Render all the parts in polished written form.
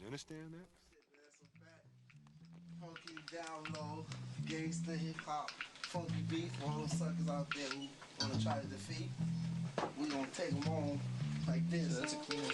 understand that? Funky down low, gangsta hip hop, funky beat for all those suckers out there who wanna try to defeat. We gonna take them on like this. Yeah, that's a clean one.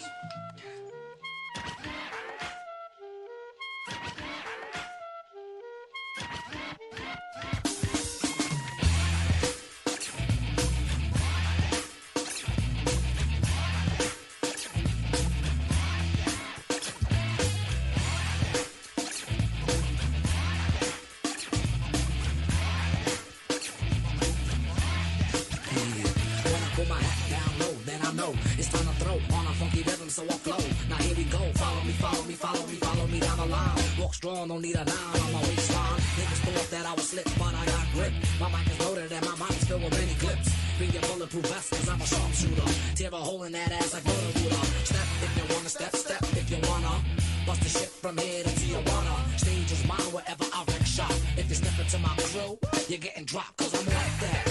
It's time to throw on a funky rhythm, so I flow. Now here we go. Follow me, follow me, follow me, follow me down the line. Walk strong, don't need a dime on my waistline. Niggas thought that I was slick, but I got grip. My mic is loaded and my mind's filled with many clips. Bring your bulletproof vest, cause I'm a sharpshooter. Tear a hole in that ass like Roto Rooter. Step if you wanna, step if you wanna. Bust the shit from here to Tijuana. Stage is mine wherever I wreck shop. If you step into my crew, you're getting dropped, cause I'm like that.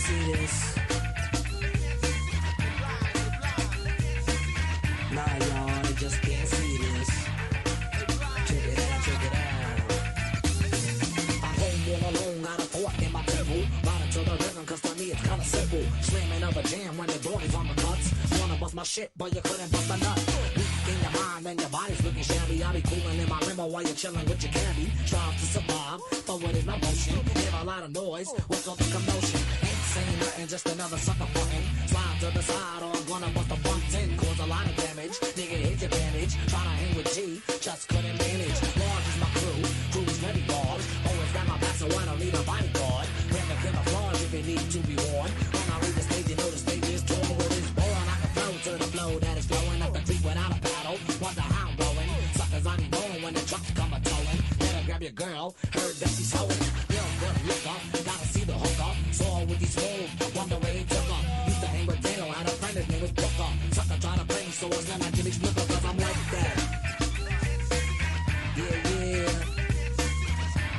See this? Nah, y'all, they just can't see this. Check it out, check it out. I'm home all alone, got a thought in my temple. Ride to the rhythm, cause for me it's kinda simple. Slamming up a jam when the boys on the cuts. Wanna bust my shit, but you couldn't bust a nut. Weak in your mind and your body's looking shabby. I be cooling in my limo while you're chilling with your cabbie. Strive to survive, forward is my motion. Hear a lot of noise, what's all the commotion? Saying nothing, just another sucker button. Slide to the side or I'm gonna bust a front end. Cause a lot of damage, nigga hit your advantage. Tryna hang with G, just couldn't manage. Large is my crew is ready bars. Always got my back so I don't need a bodyguard. Bring the camouflage if it need to be worn. When I read the stage, you know the stage is torn with his born. I can flow to the flow that is flowing up the creek without a paddle. Wonder how I'm going. Suckers I be blowing when the trucks come a towing. Better grab your girl, heard that she's hoeing. Real good look up, gotta see the hook up. Saw with these moves, wonder where he took up. Used to hang with Daniel, had a friend, his name was Booker. Sucker try to play me, so it's not like Jimmy Snooker, cause I'm like that. Yeah.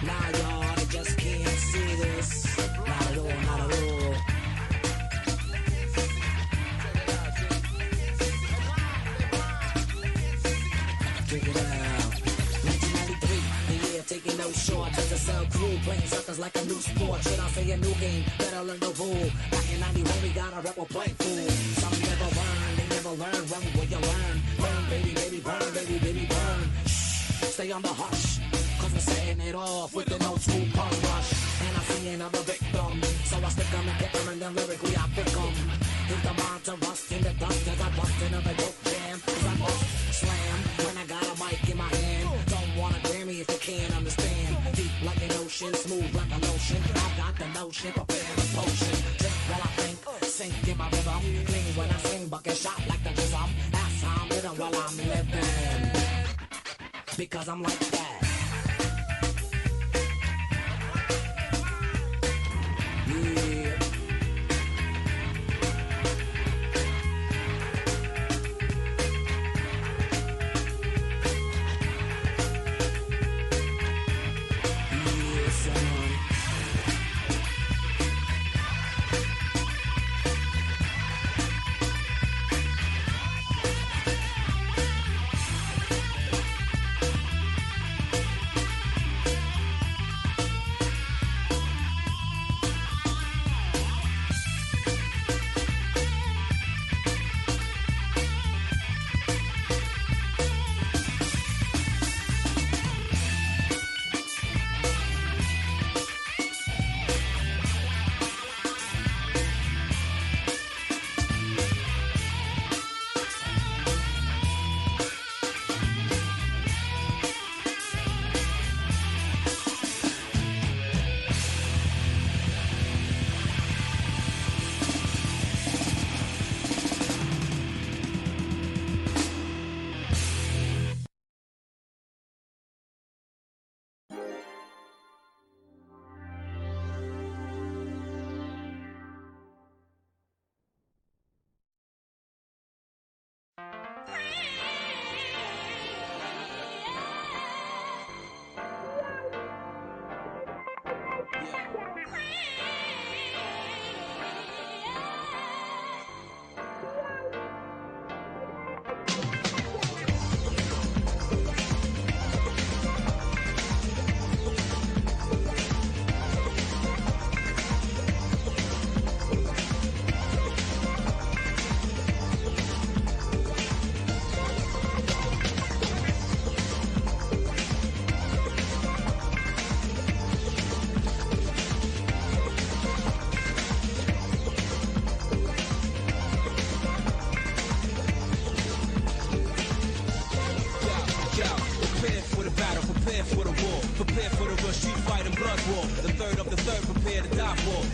Nah, y'all, they just can't see this. Not at all, not at all. Check it out. 1993, the year taking no short. Just a cell crew, playing suckers like a new sport. Should I say a new game? Better learn the rule. Back in 91, we got a rep, we'll play fool. Some never learn, they never learn. Run what you learn. Burn, baby, baby, burn, baby, baby, burn. Shh, stay on the hush. Cause we're setting it off with an old school punk rush. And I see another victim, so I stick 'em and get 'em and then lyrically I pick 'em. Hit the mind to rust in the dust as I bust another dope jam. Cause I bust, slam, when I got a mic in my hand. Don't want a Grammy if you can't understand. Deep like an ocean, smooth like a lotion. I got the notion, prepare the potion. Just while I think, sink in my rhythm. Clean when I sing, bucket shot like the drum. That's how I'm living while I'm living. Because I'm like that. Yeah.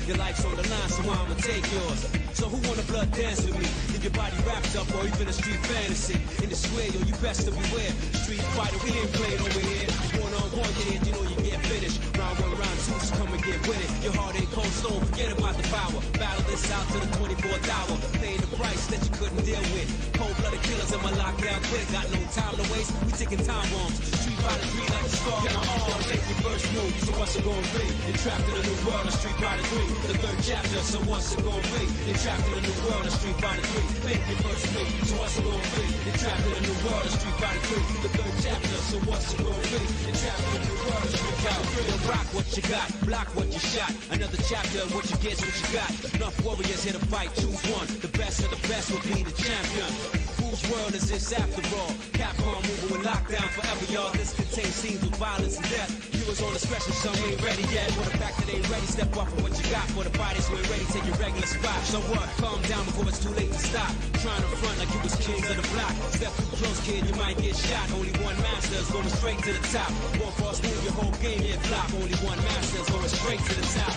Your life's on the line, so I'ma take yours. So who wanna blood dance with me? Leave your body wrapped up or even a street fantasy. In the square, yo, you best to beware. Street fighter, we ain't playing over here. One-on-one, you know you get finished. Round one, round two, just come and get with it. Your heart ain't cold stone, forget about the power. Battle this out to the 24th hour. Paying the price that you couldn't deal with. Cold-blooded killers in my lockdown quick. Got no time to waste, we taking time bombs. Street fighter 3 like a star in my arm. Take your first move, so what's it gonna be? You're trapped in a new world of Street Fighter 3. The third chapter, so what's it gonna be? You're trapped in a new world of Street Fighter 3. Make your first move, so what's it gonna be? You're trapped in a new world of Street Fighter 3. The third chapter, so what's it gonna be? You're trapped in a new world of Street Fighter 3. You'll rock what you got, block what you shot. Another chapter of what you get, what you got. Enough warriors here to fight, choose one. The best of the best will be the champion. Whose world is this after all? Capcom moving with lockdown forever, y'all. This contains scenes with violence and death. Viewers on discretion, some ain't ready yet. For the fact that they ain't ready, step up for what you got. For the bodies who ain't ready, take your regular spot. So what? Calm down before it's too late to stop. Trying to front like you was kings of the block. Step too close, kid, you might get shot. Only one master is going straight to the top. One false move, your whole game here flop. Only one master is going straight to the top.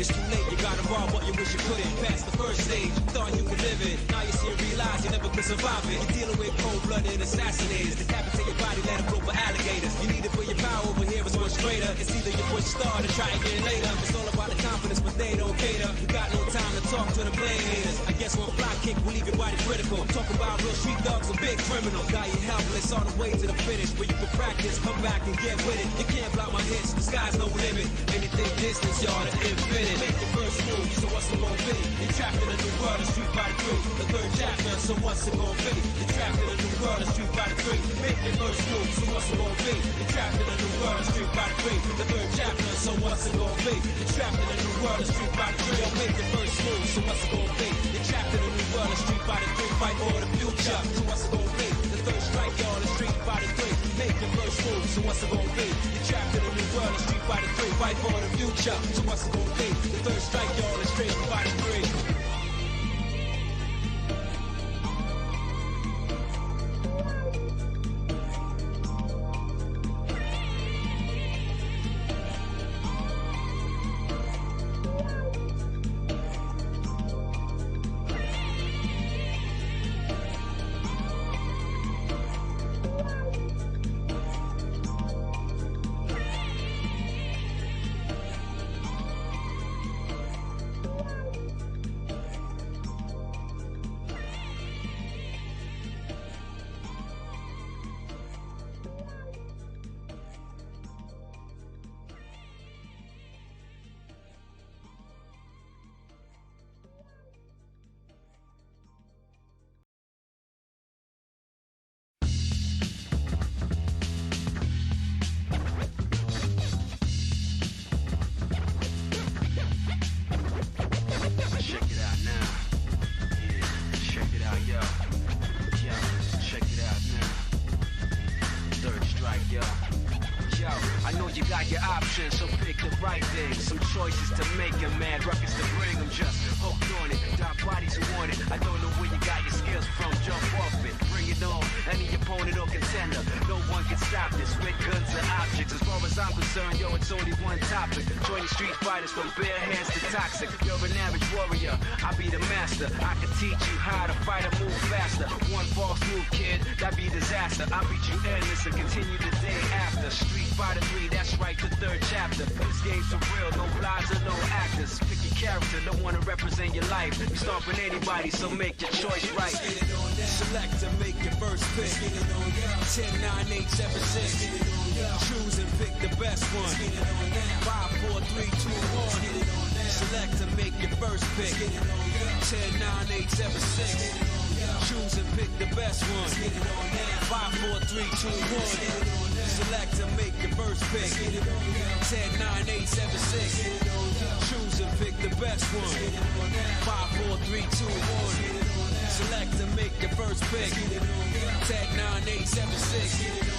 It's too late, you got involved, but you wish you couldn't. Past the first stage, thought you could live it. Now you see and realize you never could survive it. You're dealing with cold-blooded assassinators. Decapitate your body, let them flow for alligators. You need it for your power, over here it's much greater. It's either you push start or try again later. It's all about the confidence, but they don't cater. You got no time to talk to the blame haters. I guess one fly kick will leave your body critical. Talk about real street dogs and big criminals. Got you helpless on the way to the finish. Where you can practice, come back and get with it. You can't block my hits, the sky's no limit. Anything distance, y'all, to infinite. Make your first move, so what's it gonna be? You're trapped in a new world of Street Fighter 3. The third chapter, so what's it gonna be? You're trapped in a new world of Street Fighter 3. Make your first move, so what's it gonna be? You're trapped in a new world of Street Fighter 3. The third chapter, so what's it gonna be? You're trapped in a new world of Street Fighter 3. Yo, make your first move, so what's it gonna be? You're trapped in a new world of Street Fighter 3. Fight for the future, so what's it gonna be? The third strike, y'all, in Street Fighter 3. Make your first move, so what's it gonna be? You're trapped in a new world of Street Fighter 3. Fight for the future, so what's it gonna be? The third strike, y'all, in Street Fighter 3. So pick the right thing, some choices to make them mad, ruckus to bring them, just hooked on it, dark bodies who want it. I don't know where you got your skills from, jump off it, bring it on, any opponent or contender. No one can stop this with guns and objects. As far as I'm concerned, yo, it's only one topic. Join the street fighters from bare hands to toxic. You're an average warrior, I'll be the master. I can teach you how to fight and move faster. One false move, kid, that'd be disaster. I'll beat you endless and continue the day after. Street Fighter 3, that's right, the third chapter. This game's for real, no lies or no actors. Pick your character, don't wanna represent your life. You stomping anybody, so make your choice right. Select to make your first pick. 10, 9, 8, 7, 6. Choose and pick the best one. 5, 4, 3, 2, 1. Select to make your first pick. 10, 9, 8, 7, 6. Choose and pick the best one. 5, 4, 3, 2, 1. Select and make your first pick. 10, 9, 8, 7, 6. Choose and pick the best one. 5, 4, 3, 2, 1. Select and make your first pick. 10, 9, 8, 7, 6.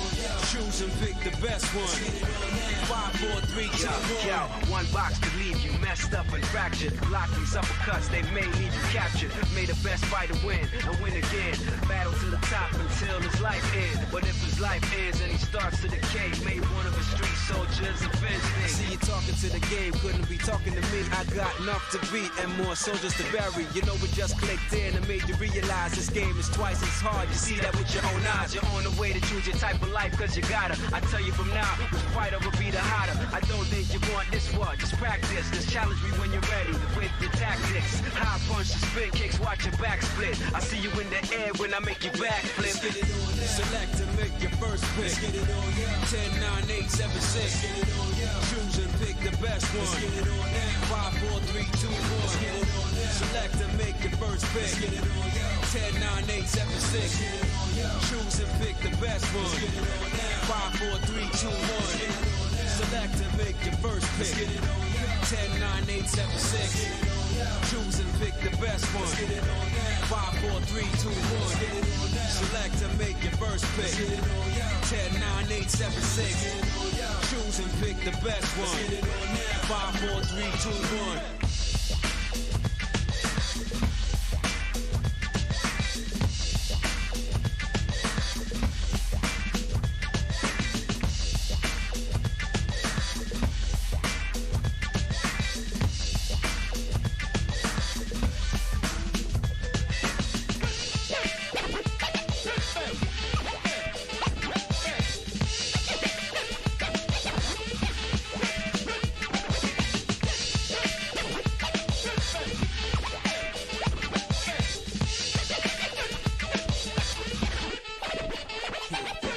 Choose and pick the best one. 5, 4, 3, 2, 1. Yo, one box could leave you messed up and fractured. Block these uppercuts, they may leave you captured. May the best fighter win and win again. Battle to the top until his life ends. But if his life ends and he starts to decay, may one of his street soldiers avenge me. See you talking to the game, couldn't be talking to me. I got enough to beat and more soldiers to bury. You know it just clicked in and made you realize this game is twice as hard. You see that with your own eyes. You're on the way to choose your type of life, cause you gotta. I tell you from now, which fighter will be the hotter. I don't think you want this one, just practice. Just challenge me when you're ready with your tactics. High punch, spin kicks, watch your back split. I see you in the air when I make you back flip. Select and make your first pick. 10, 9, 8, 7, 6. Choose and pick the best one. 5, 4, 3, 2, 1. Select and make your first pick. 10, 9, 8, 7, 6. Choose and pick the best one. 5, 4, 3, 2, 1. Select and make your first pick. 10, 9, 8, 7, 6. Choose and pick the best one. 5, 4, 3, 2, 1. Select and make your first pick. 10, 9, 8, 7, 6. Choose and pick the best one. 5, 4, 3, 2, 1.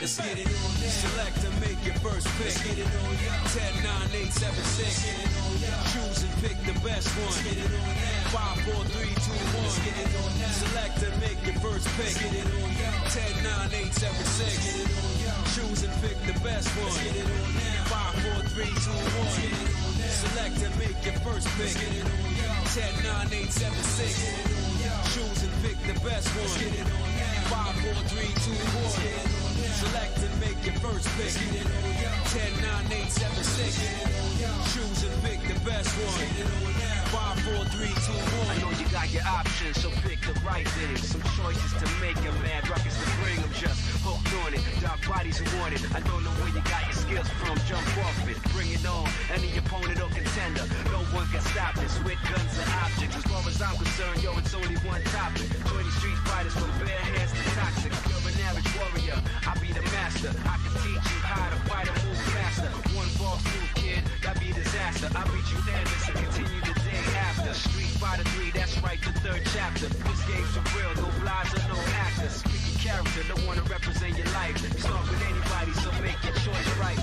Let's get it on now. Select and make your first pick. Let's get it on now. 10, 9, 8, 7, 6. Get it on now. Choose and pick the best one. Let's get it on now. 5, 4, 3, 2, 1. Let's get it on now. Select and make your first pick. Let's get it on now. 10, 9, 8, 7, 6. Get it on now. Choose and pick the best one. Let's get it on now. 5, 4, 3, 2, 1. Let's get it on now. Select and make your first pick. Let's get it on now. 10, 9, 8, 7, 6. Get it on now. Choose and pick the best one. Let's get it on now. 5, 4, 3, 2, 1. Select and make your first pick. 10, 9, 8, 7, 6. Choose and pick the best one. 5, 4, 3, 2, 1. I know you got your options, so pick the right thing. Some choices to make them, mad rockets to bring them. Just hooked on it, dark bodies who want it. I don't know where you got your skills from, jump off it. Bring it on, any opponent or contender. No one can stop this with guns and objects. As far as I'm concerned, yo, it's only one topic. 20 street fighters from bare hands to toxic. You're an average warrior, I'll be the master. I can teach you how to fight and move faster. One false move, kid, that'd be disaster. I'll beat you endless and continue the day after. Street Fighter 3, that's right, the third chapter. This game's for real, no lies or no actors. Pick your character, don't wanna represent your life. You start with anybody, so make your choice right.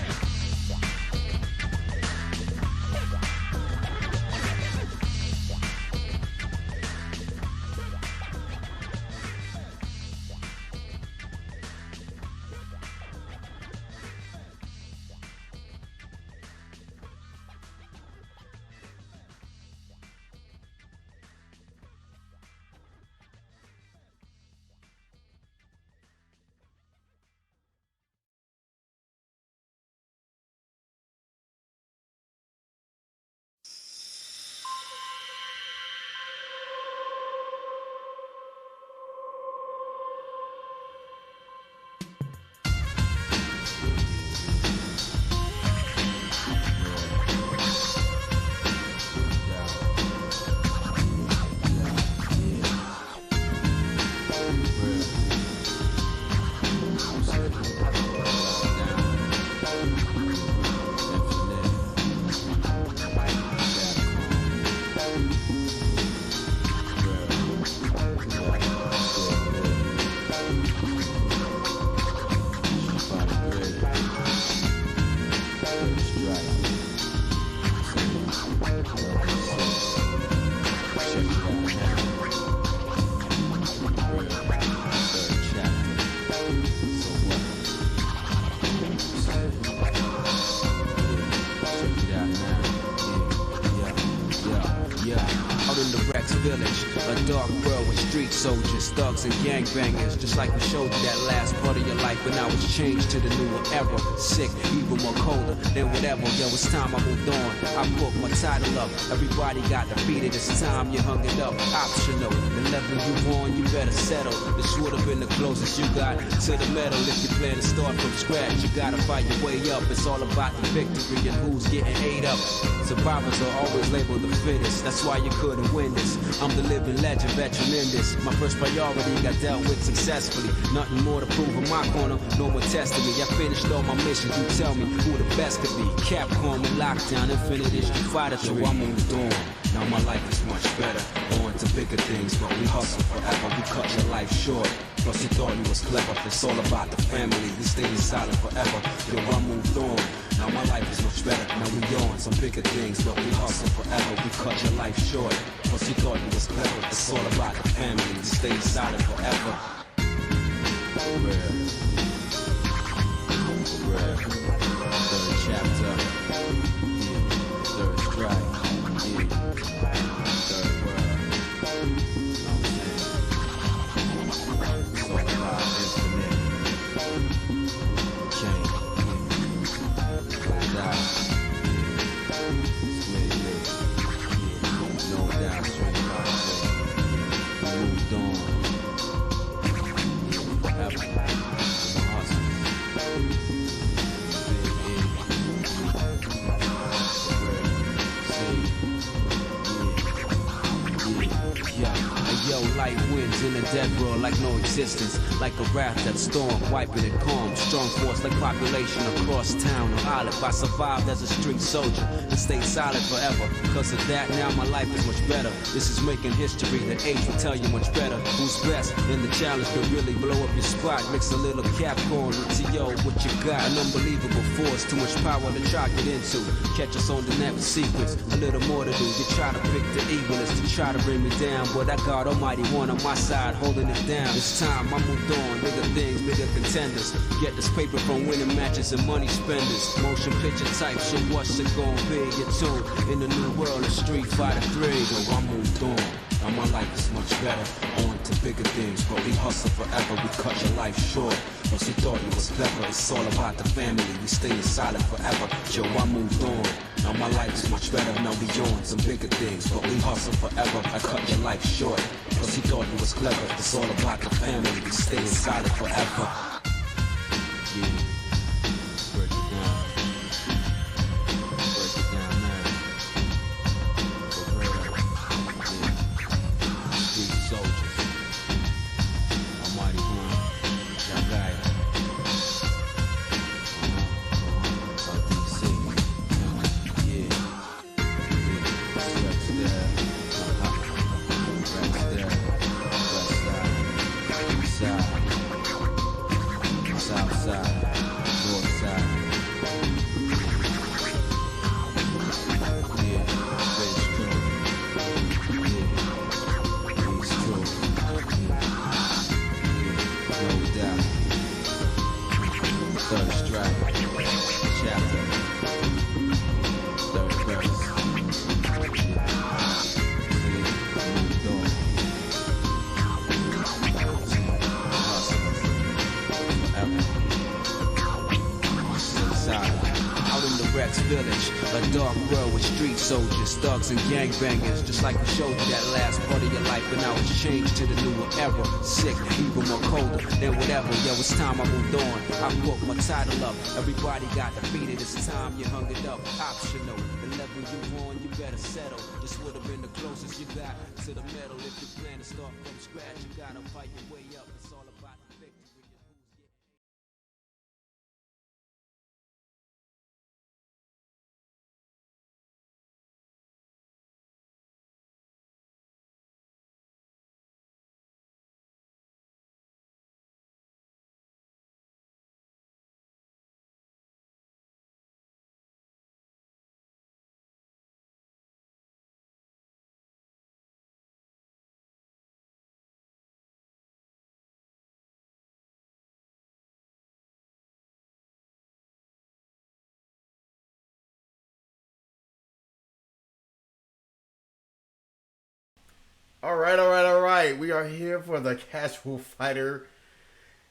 village, a dark world with street soldiers, thugs and gangbangers. Just like we showed you that last part of your life, but now it's changed to the newer era. Sick, even more colder than whatever. Yo, it's time I moved on. I put my title up. Everybody got defeated. It's time you hung it up. Optional. The level you on, you better settle. This would have been the closest you got to the medal. If you plan to start from scratch, you gotta fight your way up. It's all about the victory and who's getting ate up. Survivors are always labeled the fittest. That's why you couldn't win this. I'm the living legend, veteran in this. My first priority got dealt with successfully. Nothing more to prove in my corner, no more testing me. I finished all my missions. You tell me who the best could be. Capcom and Lockdown, Infinite is Street Fighter 3. I moved on. Now my life is much better. On to bigger things, but we hustle forever. We cut your life short. Plus you thought you was clever. It's all about the family. We stay silent forever. Yo, I moved on. Now my life is much better. Now we on some bigger things, but we hustle forever. We cut your life short. Plus you thought you was clever. It's all about the family. We stay silent forever. Rare. Third chapter. Third strike. Third world. It's all about infinite. Change. No doubt, straight moved on. Forever. Yo, light winds in a dead world like no existence. Like a raft that storm, wiping it calm. Strong force like population across town or olive. I survived as a street soldier and stayed silent forever. Because of that, now my life is much better. This is making history, the age will tell you much better. Who's best in the challenge to really blow up your spot. Mix a little Capcom with T.O. what you got. An unbelievable force, too much power to try to get into. Catch us on the net with secrets, a little more to do. You try to pick the evilest to try to bring me down, but I got Almighty One on my side, holding it down. This time I moved on, bigger things, bigger contenders. Get this paper from winning matches and money spenders. Motion picture type, so what's it gonna be? Your tune in the new world of Street Fighter 3. So I moved on, now my life is much better. On to bigger things, but we hustle forever. We cut your life short. Plus you thought you was clever. It's all about the family. We stay silent forever. Yo, I moved on. Now my life is much better. Now we on some bigger things, but we hustle forever. I cut your life short. Plus you thought you was clever. It's all about the family. We stay silent forever. Yeah. Break it down. Break it down now. For real. Yeah. Street soldiers. Almighty One. Jagaya. DC. Yeah. Rex there. Rex there. West side. South side. North side. Yeah. Face true. Yeah. East true. Yeah. No doubt. Third strike. Chapter. Third verse. Out in the Rex village, a dark world with street soldiers, thugs and gangbangers. Just like we showed you that last part of your life, but now it's changed to the newer era. Sick, even more colder than whatever. Yo, it's time I moved on. I put my title up. Everybody got defeated. It's time you hung it up. Optional. The level you on, you better settle. This would have been the closest you got to the medal. If you plan to start from scratch, you gotta fight your way up. It's all about the victory. All right. We are here for the Casual Fighter.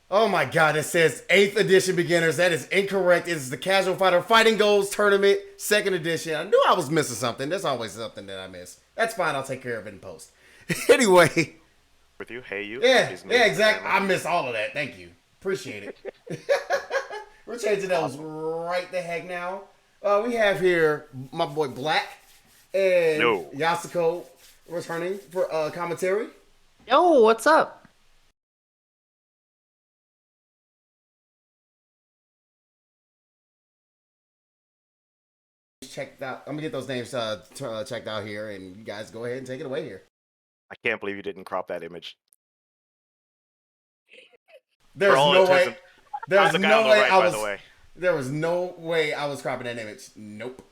Oh my God, it says 8th edition beginners. That is incorrect. It is the Casual Fighter Fighting Goals Tournament, 2nd edition. I knew I was missing something. There's always something that I miss. That's fine. I'll take care of it in post. Anyway. With you, hey you. Yeah, exactly. I missed all of that. Thank you. Appreciate it. We're changing those right the heck now. We have here my boy Blacque and Yasuko returning for commentary. Yo, what's up? Checked out. I'm gonna get those names checked out here, and you guys go ahead and take it away here. I can't believe you didn't crop that image. There's no way. There's no way I was. By the way. There was no way I was cropping that image. Nope.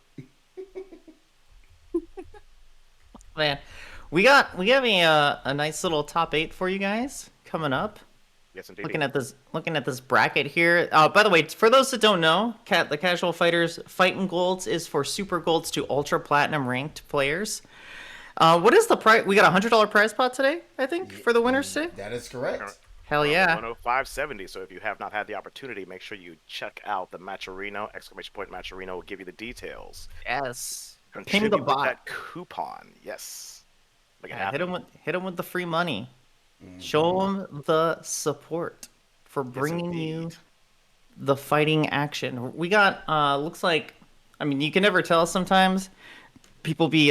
Man, we have a nice little top 8 for you guys coming up. Yes, indeed. Looking at this bracket here. By the way, for those that don't know, the Casual Fighters Fighting Golds is for Super Golds to Ultra Platinum ranked players. What is the price? We got a $100 prize pot today, I think, for the winners today. That is correct. Hell yeah. 105.70. So if you have not had the opportunity, make sure you check out the Matcherino, ! Matcherino will give you the details. Yes. Contribute the with bot. that coupon. Yes. Make it happen. Hit him with the free money. Show them the support for bringing you the fighting action. We got looks like, I mean, you can never tell sometimes. People be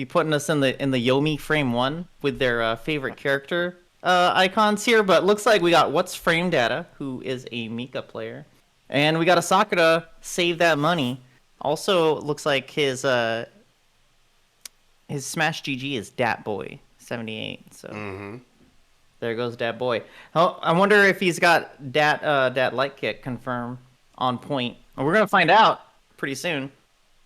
putting us in the Yomi frame 1 with their favorite character icons here, but looks like we got What's Frame Data, who is a Mika player, and we got a Sakura Save That Money. Also looks like his Smash GG is Dat Boy 78. So there goes Dat Boy. Oh, I wonder if he's got Dat Light Kick confirmed on point. We're gonna find out pretty soon.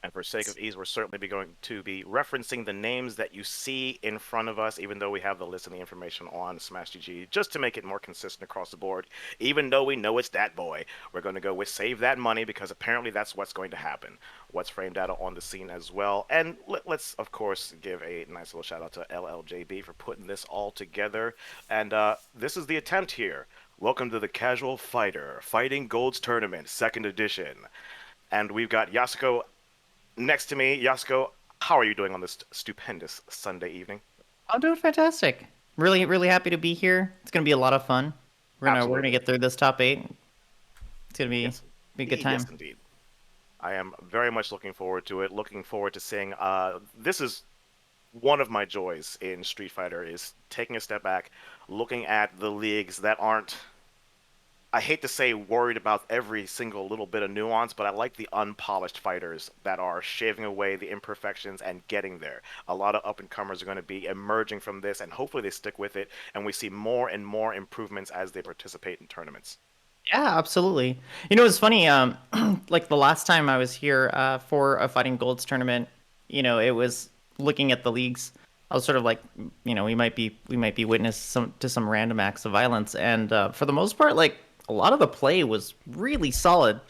And for sake of ease, we're certainly going to be referencing the names that you see in front of us, even though we have the list and the information on Smash GG, just to make it more consistent across the board. Even though we know it's Dat Boy, we're going to go with Save That Money, because apparently that's what's going to happen. What's Frame Data on the scene as well. And let's, of course, give a nice little shout out to LLJB for putting this all together. And this is the attempt here. Welcome to the Casual Fighter Fighting Golds Tournament, 2nd edition. And we've got Yasuko next to me. Yasuko, how are you doing on this stupendous Sunday evening? I'm doing fantastic. Really, really happy to be here. It's gonna be a lot of fun. We're gonna get through this top 8. It's gonna be a good time. Yes, indeed. I am very much looking forward to it. Looking forward to seeing. This is one of my joys in Street Fighter, is taking a step back, looking at the leagues that aren't, I hate to say worried about every single little bit of nuance, but I like the unpolished fighters that are shaving away the imperfections and getting there. A lot of up-and-comers are going to be emerging from this, and hopefully they stick with it, and we see more and more improvements as they participate in tournaments. Yeah, absolutely. You know, it's funny, like the last time I was here for a Fighting Golds tournament, you know, it was looking at the leagues. I was sort of like, you know, we might be witness to some random acts of violence, and for the most part, like, a lot of the play was really solid.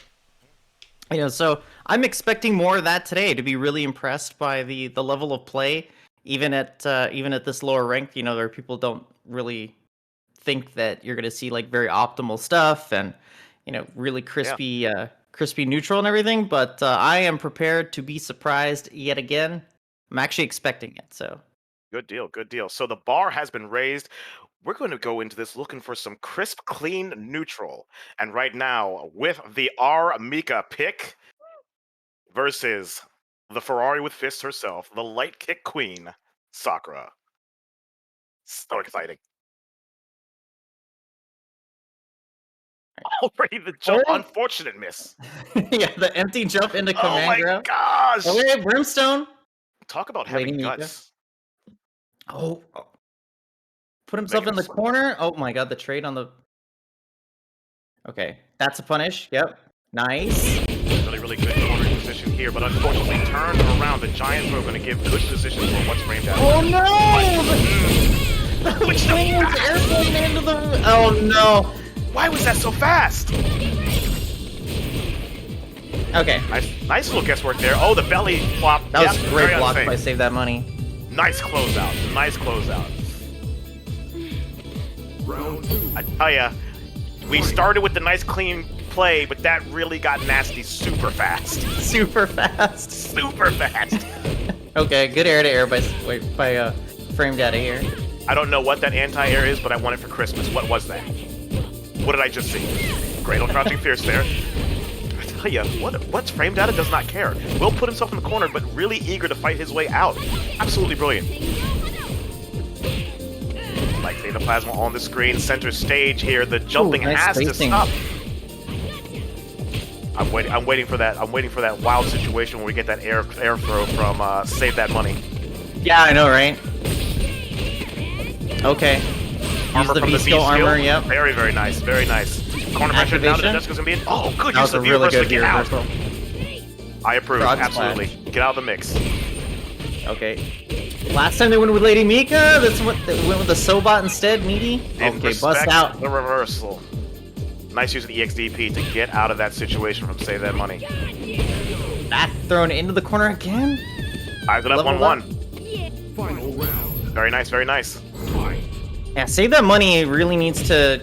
You know, so I'm expecting more of that today, to be really impressed by the level of play, even at this lower rank, you know, where people don't really think that you're going to see like very optimal stuff and, you know, really crispy neutral and everything. But I am prepared to be surprised yet again. I'm actually expecting it. So good deal. Good deal. So the bar has been raised. We're going to go into this looking for some crisp, clean, neutral. And right now, with the R Mika pick versus the Ferrari with fists herself, the light kick queen, Sakura. So exciting. Already the jump, unfortunate miss. Yeah, the empty jump into command grab. Oh my gosh! Okay, Brimstone. Talk about having guts. Oh. Put himself in the corner. Oh my god, the trade on the... Okay, that's a punish. Yep. Nice. Really, really good corner position here, but unfortunately turned around. The Giants are going to give good position for What's Framed Out. Oh no! The plane's airplane into the... Oh no! Why was that so fast? Okay. Nice little guesswork there. Oh, the belly flop. That was great block by Save That Money. Nice closeout. Nice closeout. I tell ya, we started with the nice clean play, but that really got nasty super fast. Super fast. Super fast. Okay, good air to air by Frame Data here. I don't know what that anti-air is, but I want it for Christmas. What was that? What did I just see? Great old crouching fierce there. I tell ya, what's Frame Data does not care. Will put himself in the corner, but really eager to fight his way out. Absolutely brilliant. Like Theta Plasma on the screen, center stage here. The jumping nice has spacing. to stop. I'm waiting for that. I'm waiting for that wild situation where we get that air throw from Save That Money. Yeah, I know, right? Okay. Use the from V-Skill armor, yep. Very, very nice. Very nice. Corner pressure down to Activation? Jessica's gonna be in. Oh, good That use was a of the really reversal good to get out. reversal. I approve. Frog Absolutely. splash. Get out of the mix. Okay. Last time they went with Lady Mika, that's what they went with the Sobot instead, Meaty. Didn't Okay, bust respect out. the reversal. Nice use of the EXDP to get out of that situation from Save That Money. Back thrown into the corner again. Eyes it up Level 1-1. Final round. Very nice, very nice. Fight. Yeah, Save That Money really needs to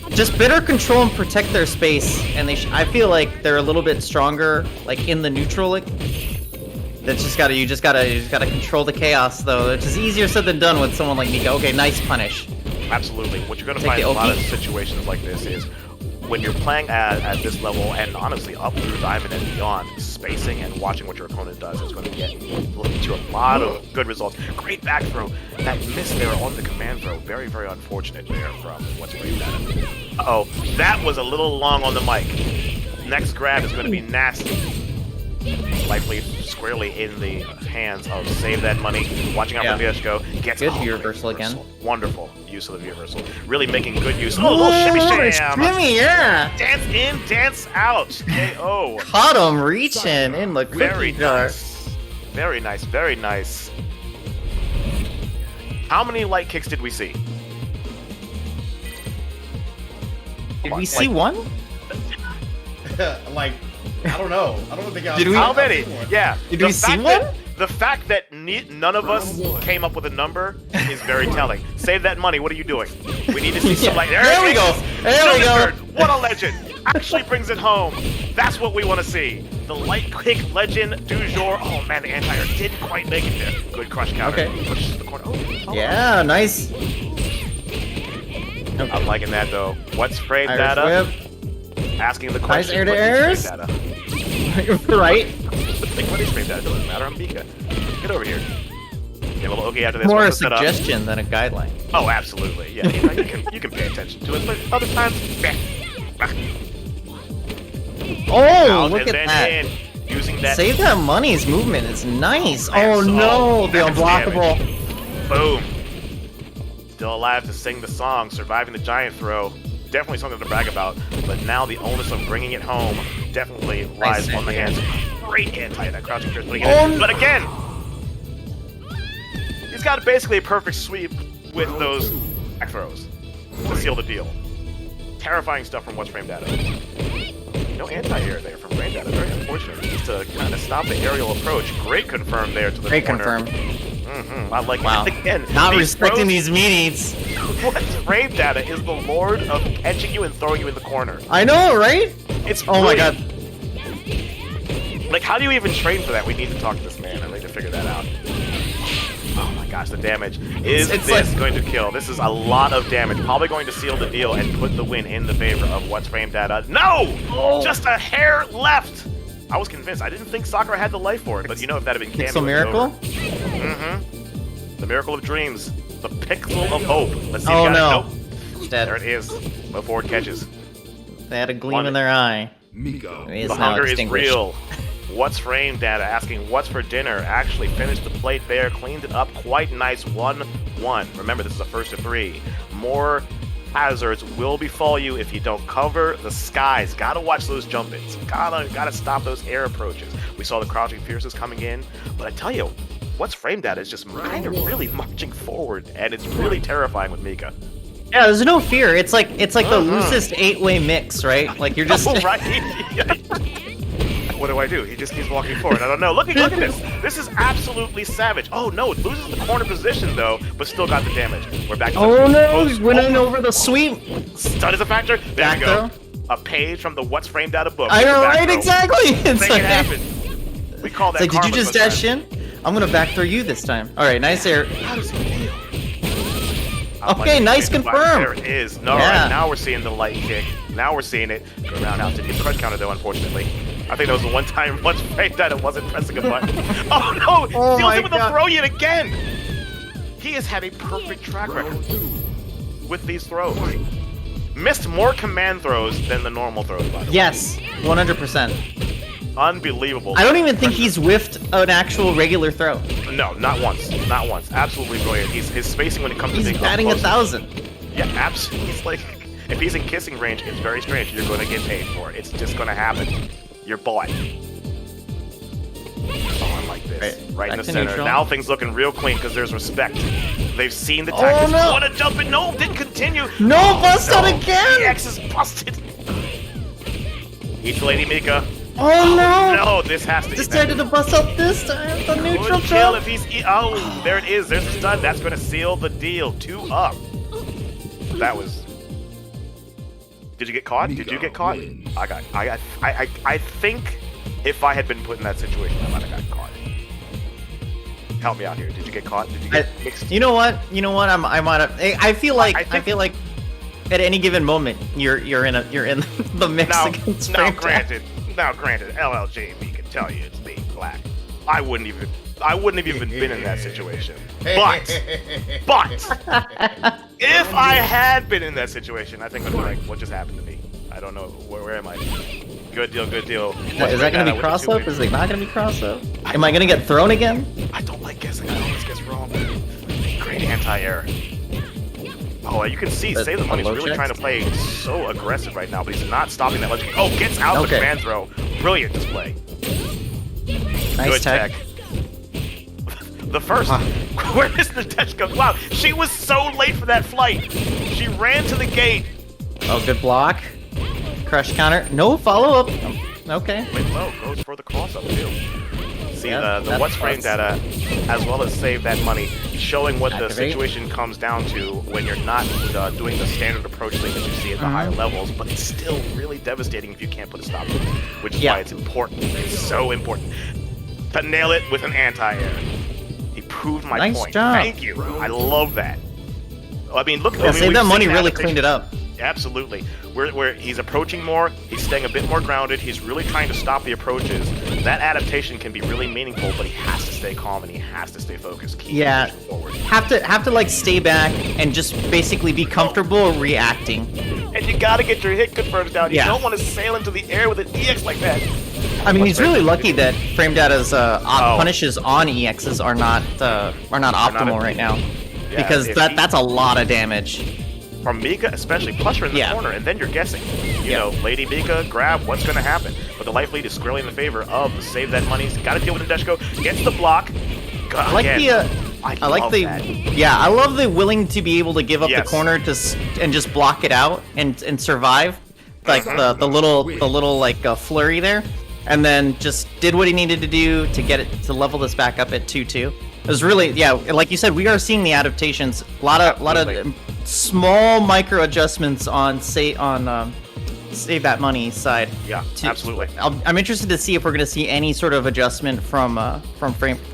just better control and protect their space, and I feel like they're a little bit stronger, like in the neutral. Like, that's you just gotta control the chaos, though. Which is easier said than done with someone like Mika. Okay, nice punish. Absolutely. What you're going to Take find in the a lot of Oki. situations like this is when you're playing at this level, and honestly up through Diamond and beyond, spacing and watching what your opponent does is going to get you a lot of good results. Great back throw. That miss there on the command throw. Very, very unfortunate there from what's Frame Data. Uh-oh. That was a little long on the mic. Next grab is going to be nasty. Likely squarely in the hands of Save That Money. Watching out for Yasuko. Gets Good great reversal again. Wonderful use of the reversal. Really making good use. Oh, a little shimmy sham. Shimmy, yeah. Dance in, dance out. KO. Caught him reaching in the Very cookie jar. nice. Very nice, very nice. How many light kicks did we see? Did we see one? Like, I don't know. I don't think I. Did we- How many? Yeah. Did The we see fact one? that- The fact that none of us came up with a number is very telling. Save That Money. What are you doing? We need to see some light. There we it go. is. There we go. Third. What a legend. Actually brings it home. That's what we want to see. The light kick legend du jour. Oh man, the anti-air didn't quite make it there. Good crush counter. Okay. Pushes the corner. Oh. Yeah, nice. I'm liking that though. What's Frame Irish Data? whip. Asking the Nice question. air to what is airs. Frame Data? Right? Like, what is Frame Data? Doesn't matter. I'm Mika. Get over here. Get a little okay after this. More a What's the setup? suggestion than a guiguiline. Oh, absolutely. Yeah, you can pay attention to it, but other times, meh. Oh, Out look and at then that. in, using that. Save That Money's movement is nice. Max- Oh no, the max unblockable. damage. Boom. Still alive to sing the song, surviving the giant throw. Definitely something to brag about, but now the onus of bringing it home definitely lies Nice on the anti-air. hands. Great anti, that crouching fierce putting it Oh, in. But again, he's got basically a perfect sweep with those back throws to seal the deal. Terrifying stuff from What's Frame Data. No anti-air there from Frame Data. Very unfortunate. He needs to kind of stop the aerial approach. Great confirm there to the Great corner. confirm. I like Wow. it. Again, Not these respecting throws- these meetings. What's Frame Data is the lord of catching you and throwing you in the corner. I know, right? It's Oh my brilliant. god. Like, how do you even train for that? We need to talk to this man. I need to figure that out. Oh my gosh, the damage. Is It's this like- going to kill? This is a lot of damage. Probably going to seal the deal and put the win in the favor of What's Frame Data. No! Just a hair left! I was convinced. I didn't think Sakura had the life for it, but you know, if that had been Cammy, Pixel Miracle? The miracle of dreams. The pixel of hope. Let's see Oh if you got no. it. Nope. Dead. There it is. No forward catches. They had a gleam in their eye. Miko. It's The now hunger is extinguished. real. What's Frame Data asking what's for dinner? Actually finished the plate there, cleaned it up quite nice. 1-1. Remember, this is a first of 3. More hazards will befall you if you don't cover the skies. Gotta watch those jump-ins. Gotta stop those air approaches. We saw the crouching fierces coming in, but I tell you, What's Frame Data is just kind of really marching forward, and it's really terrifying with Mika. Yeah, there's no fear. It's like the loosest 8-way mix, right? Like you're just Oh, right? what do I do? He just keeps walking forward. I don't know. Look at this. This is absolutely savage. Oh no, it loses the corner position though, but still got the damage. We're back to Oh no, he's winning over the sweep. Stun is a factor. There Back we go. throw. A page from the What's Framed Out of book. I know, Back right? throw. Exactly. It's Make like, it happen. We call that it's like, did you karma just dash sometimes. in? I'm gonna back throw you this time. All right, nice air. How does he feel? Okay, nice confirm. There it is. No, Yeah. right, now we're seeing the light kick. Now we're seeing it. Go roundhouse to get crush counter though, unfortunately. I think that was the one time once framed that it wasn't pressing a button. Oh no! Oh Deals my it with a God. throw yet again! He has had a perfect track record with these throws. Missed more command throws than the normal throws, by the way. Yes, 100%. Unbelievable. I don't even think he's whiffed an actual regular throw. No, not once. Not once. Absolutely brilliant. His spacing when it comes He's to being batting up close. 1,000. Yeah, absolutely. He's like, if he's in kissing range, it's very strange. You're going to get paid for it. It's just going to happen. You're bought. Oh, I like this. Right in back the to center. neutral. Now things looking real clean because there's respect. They've seen the tactics. no. Want to jump in? No, didn't continue. No, bust out no. again! EX is busted. Each Lady Mika. Oh no! No, this has to Decided to bust out this time. The neutral Good kill jump. if he's oh, there it is. There's the stun. That's going to seal the deal. 2 up. That was. Did you get caught? Did you get caught? I think if I had been put in that situation, I might have gotten caught. Help me out here. Did you get caught? Did you get mixed? You know what? I might have. I feel like I feel like at any given moment you're in the mix Now, against now Framed. granted, LLJB can tell you it's me, Blacque. I wouldn't have even been in that situation. But if I had been in that situation, I think I'd be like, what just happened to me? I don't know. Where am I? Good deal, good deal. Is that going to be cross up? Is it not going to be cross up? Am I going to get thrown again? I don't like guessing. I always guess wrong. Great anti-air. Oh, you can see Save the Money's really trying to play so aggressive right now, but he's not stopping that much. Oh, gets out the command throw. Brilliant display. Nice Good tech. The first. Where is Nadeshka? Wow, she was so late for that flight. She ran to the gate. Oh, good block. Crush counter. No follow up. Okay. Wait, low goes for the cross up too. See Yeah, the that's what's framed data, as well as Save That Money, showing what the Activate. situation comes down to when you're not doing the standard approach thing that you see at the higher levels, but it's still really devastating if you can't put a stop to it, which is why it's important. It's so important to nail it with an anti-air. He proved my Nice point. job. Thank you. I love that. I mean, look. Yeah, Save we've That Money seen really adaptation. cleaned it up. Absolutely. Where he's approaching more, he's staying a bit more grounded, he's really trying to stop the approaches. That adaptation can be really meaningful, but he has to stay calm and he has to stay focused. Keep pushing forward. Have to like stay back and just basically be comfortable reacting. And you gotta get your hit confirms down. You Yeah. don't want to sail into the air with an EX like that. I mean, he's really lucky that Frame Data's punishes on EXs are not optimal right now, Yeah, because if that's a lot of damage. From Mika, especially, plus you're in the corner, and then you're guessing. You know, Lady Mika, grab, what's going to happen? But the life lead is squarely in the favor of Save That Money. He's got to deal with Nadeshko, gets the block. I like I love the willing to be able to give up the corner and just block it out and survive, like the little like flurry there, and then just did what he needed to do to get it to level this back up at 2-2. It was really, like you said, we are seeing the adaptations. A lot of small micro adjustments on Save That Money side. Yeah, absolutely. I'm interested to see if we're going to see any sort of adjustment from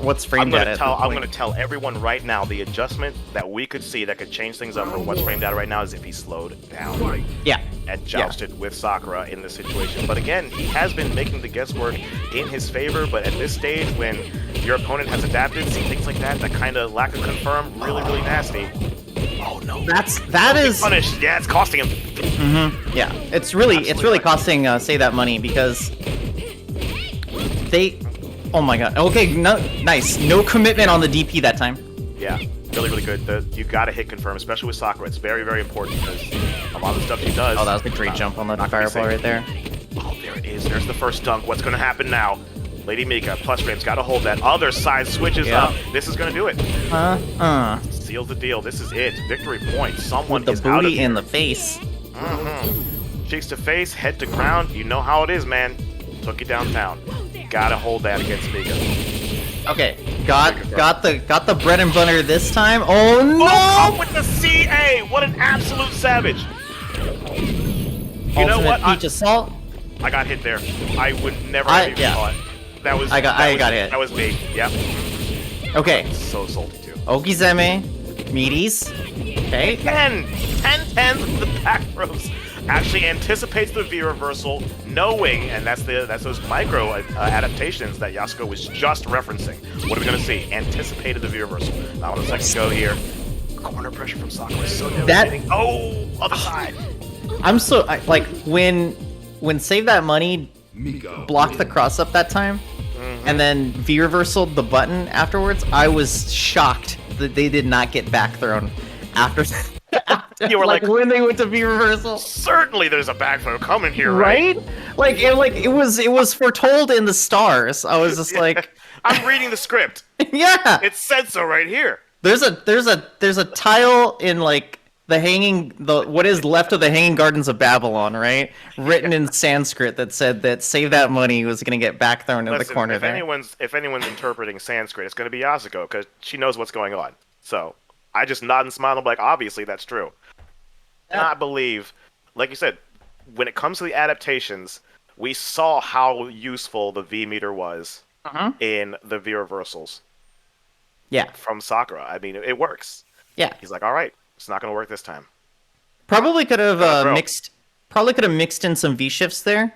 what's framed at. I'm going to tell everyone right now the adjustment that we could see that could change things up for what's framed out right now is if he slowed down. Yeah. And jousted with Sakura in this situation. But again, he has been making the guesswork in his favor, but at this stage when your opponent has adapted, see things like that kind of lack of confirm, really, really nasty. Oh no. That is punished. Yeah, it's costing him. Yeah, it's really costing Save That Money because they. Oh my god. Okay, nice. No commitment on the DP that time. Yeah, really, really good. You gotta hit confirm, especially with Sakura. It's very, very important because a lot of the stuff she does. Oh, that was a great jump on the fireball right there. Oh, there it is. There's the first dunk. What's gonna happen now? Lady Mika, plus frames, gotta hold that. Other side switches up. This is gonna do it. Seals the deal. This is it. Victory point. Someone with the is out of booty here. in the face. Cheeks to face, head to ground. You know how it is, man. Took you downtown. gotta hold that against Mika. Okay, got the bread and butter this time. Oh no! Oh, with the CA! What an absolute savage! You know what? Peach assault. I got hit there. I would never have even thought. That was. I got hit. That was me. Yep. Okay. So salty too. Okizeme, meaties. Okay. 10 with the back throws. Actually anticipates the V reversal, knowing, and that's those micro adaptations that Yasuko was just referencing. What are we gonna see? Anticipated the V reversal. Now on the second go here. Corner pressure from Sakura is so devastating. Other side. I'm so like when Save That Money blocked the cross up that time, and then V reversal the button afterwards. I was shocked that they did not get back thrown after. You were like when they went to V reversal. Certainly, there's a back throw coming here, right? It was foretold in the stars. I was just like, I'm reading the script. Yeah, it said so right here. There's a tile in like what is left of the Hanging Gardens of Babylon, right? Written in Sanskrit that said that Save That Money was gonna get back thrown in the corner if there. If anyone's interpreting Sanskrit, it's gonna be Yasuko because she knows what's going on. So I just nod and smile and be like, obviously that's true. Yeah. I believe, like you said, when it comes to the adaptations, we saw how useful the V meter was in the V reversals. Yeah. From Sakura. I mean, it works. Yeah. He's like, all right, it's not going to work this time. Probably could have mixed in some V shifts there.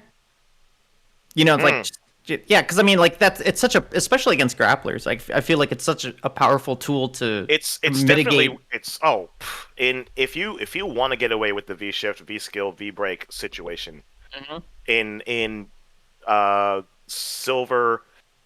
You know, like, yeah, because I mean, like it's such a, especially against grapplers. Like I feel like it's such a powerful tool to mitigate. If you want to get away with the V shift, V skill, V break situation in silver,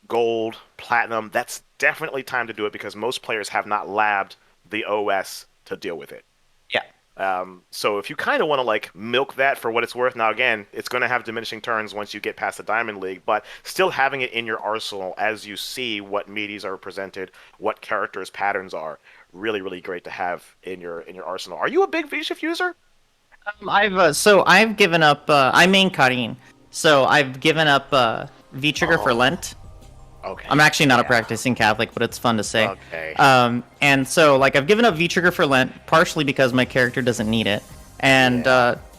gold, platinum, that's definitely time to do it because most players have not labbed the OS to deal with it. Yeah. So if you kind of want to like milk that for what it's worth, now again, it's going to have diminishing turns once you get past the Diamond League, but still having it in your arsenal as you see what meaties are presented, what characters' patterns are, really, really great to have in your arsenal. Are you a big V-Shift user? I've given up. I main Karin, so I've given up V trigger for Lent. Okay. I'm actually not a practicing Catholic, but it's fun to say. Okay. And so, like, I've given up V-Trigger for Lent, partially because my character doesn't need it. And,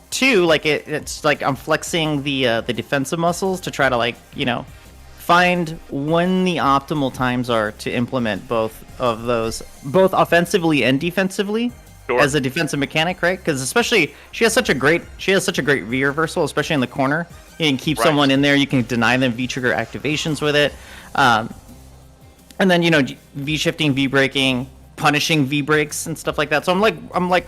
two, like, it's like I'm flexing the defensive muscles to try to, like, you know, find when the optimal times are to implement both of those, both offensively and defensively, as a defensive mechanic, right? Because especially, she has such a great V reversal, especially in the corner. You can keep someone in there, you can deny them V-Trigger activations with it. And then, you know, V-shifting, V-breaking, punishing V-breaks and stuff like that. So I'm like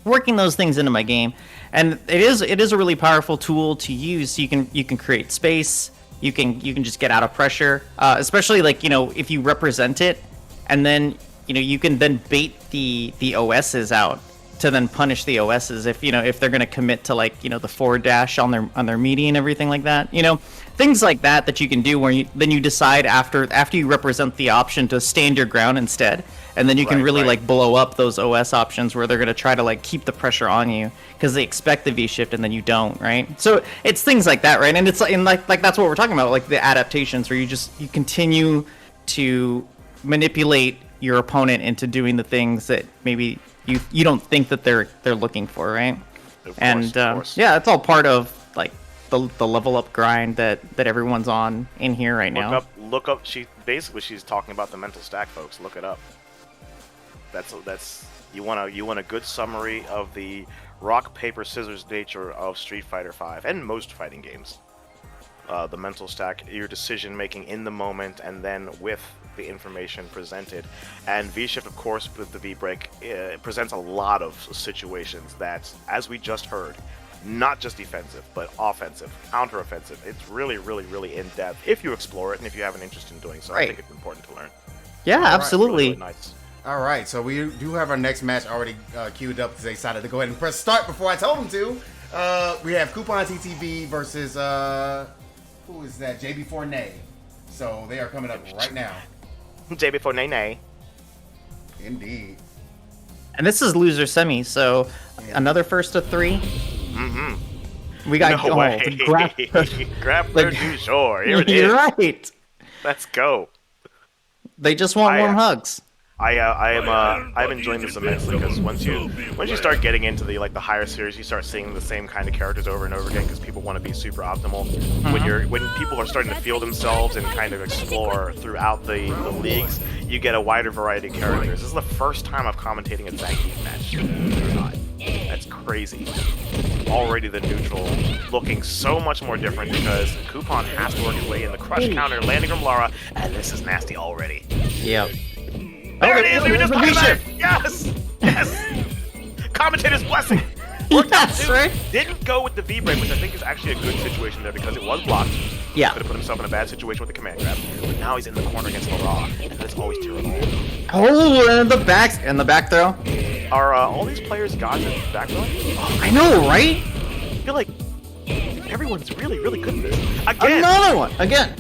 working those things into my game. And it is a really powerful tool to use. You can create space. You can just get out of pressure. Especially like, you know, if you represent it and then, you know, you can then bait the OSs out to then punish the OSs if, you know, if they're going to commit to like, you know, the forward dash on their meaty and everything like that, you know, things like that you can do where you decide after you represent the option to stand your ground instead. And then you can really like blow up those OS options where they're going to try to like keep the pressure on you because they expect the V shift and then you don't, right? So it's things like that, right? And it's like that's what we're talking about, like the adaptations where you continue to manipulate your opponent into doing the things that maybe you don't think that they're looking for, right? Of course. Yeah, it's all part of like the level up grind that everyone's on in here right now. Look up. She's talking about the mental stack, folks. Look it up. That's you want a good summary of the rock paper scissors nature of Street Fighter V and most fighting games. The mental stack, your decision making in the moment, and then with the information presented. And V-Shift, of course, with the V-Break, presents a lot of situations that, as we just heard, not just defensive, but offensive, counter-offensive. It's really, really, really in-depth if you explore it and if you have an interest in doing so. I think it's important to learn. Yeah, absolutely. Really nice. All right, so we do have our next match already queued up because they decided to go ahead and press start before I told them to. We have Coupon TTV versus, who is that? JB4Nay. So they are coming up right now. JB4Nay. Indeed. And this is loser semi, so another first of three. We got No way. the grab. Grappler du jour. Here it is. You're right. Let's go. They just want warm hugs. I'm enjoying this immensely because once you start getting into the higher series, you start seeing the same kind of characters over and over again because people want to be super optimal. When people are starting to feel themselves and kind of explore throughout the leagues, you get a wider variety of characters. This is the first time I'm commentating a Zangief match. Believe it or not. That's crazy. Already the neutral looking so much more different because Coupon has to work his way in the crush counter, landing from Lara, and this is nasty already. Yep. There it is! We just talked about it! Yes! Yes! Commentator's blessing! Worked out too. Right? Didn't go with the V-break, which I think is actually a good situation there because it was blocked. Yeah. Could have put himself in a bad situation with the command grab. But now he's in the corner against Lara, and that's always terrible. Oh, and the back throw. Are all these players gods at back throw? I know, right? I feel like everyone's really, really good at this. Again! Another one. Again.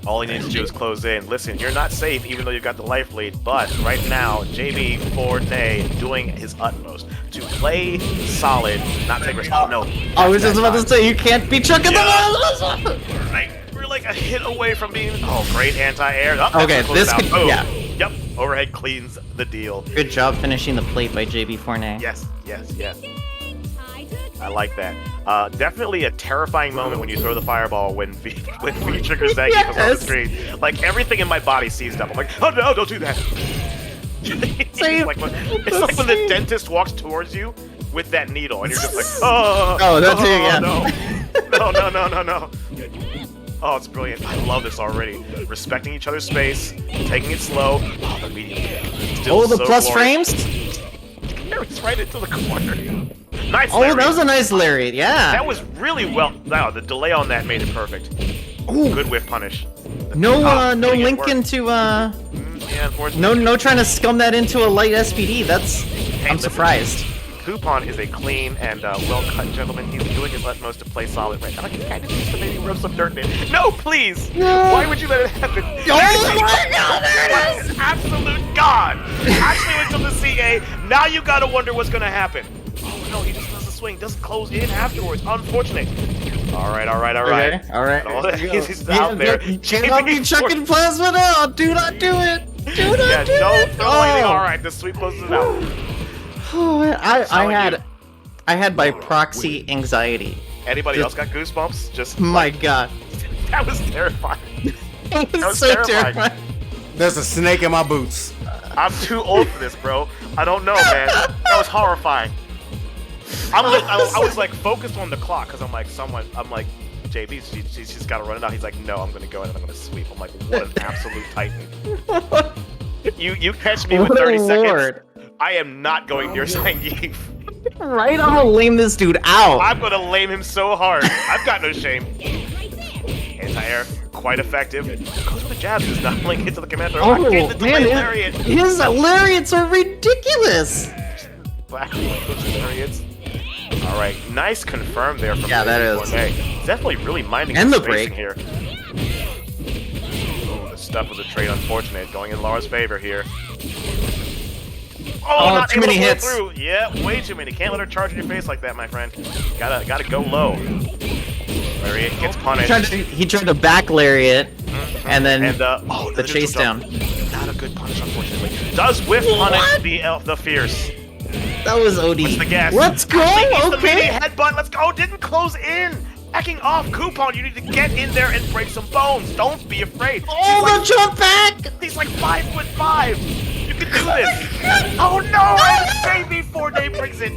All he needs to do is close in. Listen, you're not safe even though you've got the life lead, but right now, JB Fortnite doing his utmost to play solid, not take risks. Oh no. I was just about to say, you can't be chucking the ball. Right. We're like a hit away from being... Oh, great anti-air. Oh, okay, this could... oh. Yeah. Yep, overhead cleans the deal. Good job finishing the plate by JB Fortnite. Yes, yes, yes. I like that. Definitely a terrifying moment when you throw the fireball when V triggers Zangief Yes. on the screen. Like everything in my body seized up. I'm like, oh no, don't do that. Same. It's like when the dentist walks towards you with that needle, and you're just like, oh, that's it, yeah. No. Oh, it's brilliant. I love this already. Respecting each other's space, taking it slow. Oh, the medium kick. Still the so plus glorious. frames? Carries right into the corner. Nice. Oh, lariat. that was a nice lariat, yeah. That was really well. Wow, the delay on that made it perfect. Ooh. Good whiff punish. No putting it link work. into Yeah, unfortunately. no trying to scum that into a light SPD. That's I'm listen. surprised. Coupon is a clean and well-cut gentleman. He's doing his utmost to play solid right now. I kind of needs to maybe rub some dirt in. No, please! No. Why would you let it happen? Oh my god, there it is! Absolute god! Actually went to the CA. Now you gotta wonder what's gonna happen. Oh no, he just does the swing. Doesn't close in afterwards. Unfortunate. Alright. Okay, alright. He's out there. Cannot be chucking plasma now! Do not do it! Do not do don't it! throw anything. Alright, the sweep closes it out. Oh, I had by proxy anxiety. Anybody else got goosebumps? Just My god. that was terrifying. That was was so terrifying. terrifying. There's a snake in my boots. I'm too old for this, bro. I don't know, man. That was horrifying. I was like focused on the clock because I'm like, JB, she's just got to run it out. He's like, no, I'm going to go in and I'm going to sweep. I'm like, what an absolute titan. You catch me with What a 30 seconds. lord. I am not going near Zangief. Right? I'm gonna lame this dude out. I'm going to lame him so hard. I've got no shame. Anti-air, quite effective. Goes for the jabs, does not link into the commander. Oh, Again, the man, delayed lariat. his lariats are ridiculous. Blacque lariats. All right, nice confirm there from Yeah, that is. He's definitely really minding And his the spacing break. here. Oh, the stuff was a trade unfortunate, going in Lara's favor here. Oh, not too able many to pull hits. through. Yeah, way too many. Can't let her charge in your face like that, my friend. Gotta go low. Lariat gets punished. He tried to back lariat, and then the chase neutral down. jump. Not a good punish, unfortunately. Does whiff punish the fierce. That was OD. What's the gas? Let's go. The mini Okay. headbutt. Let's go. Didn't close in. Backing off. Coupon, you need to get in there and break some bones. Don't be afraid. Oh, the jump back! He's like 5'5". You can do this. Oh no! Baby 4-day brings it.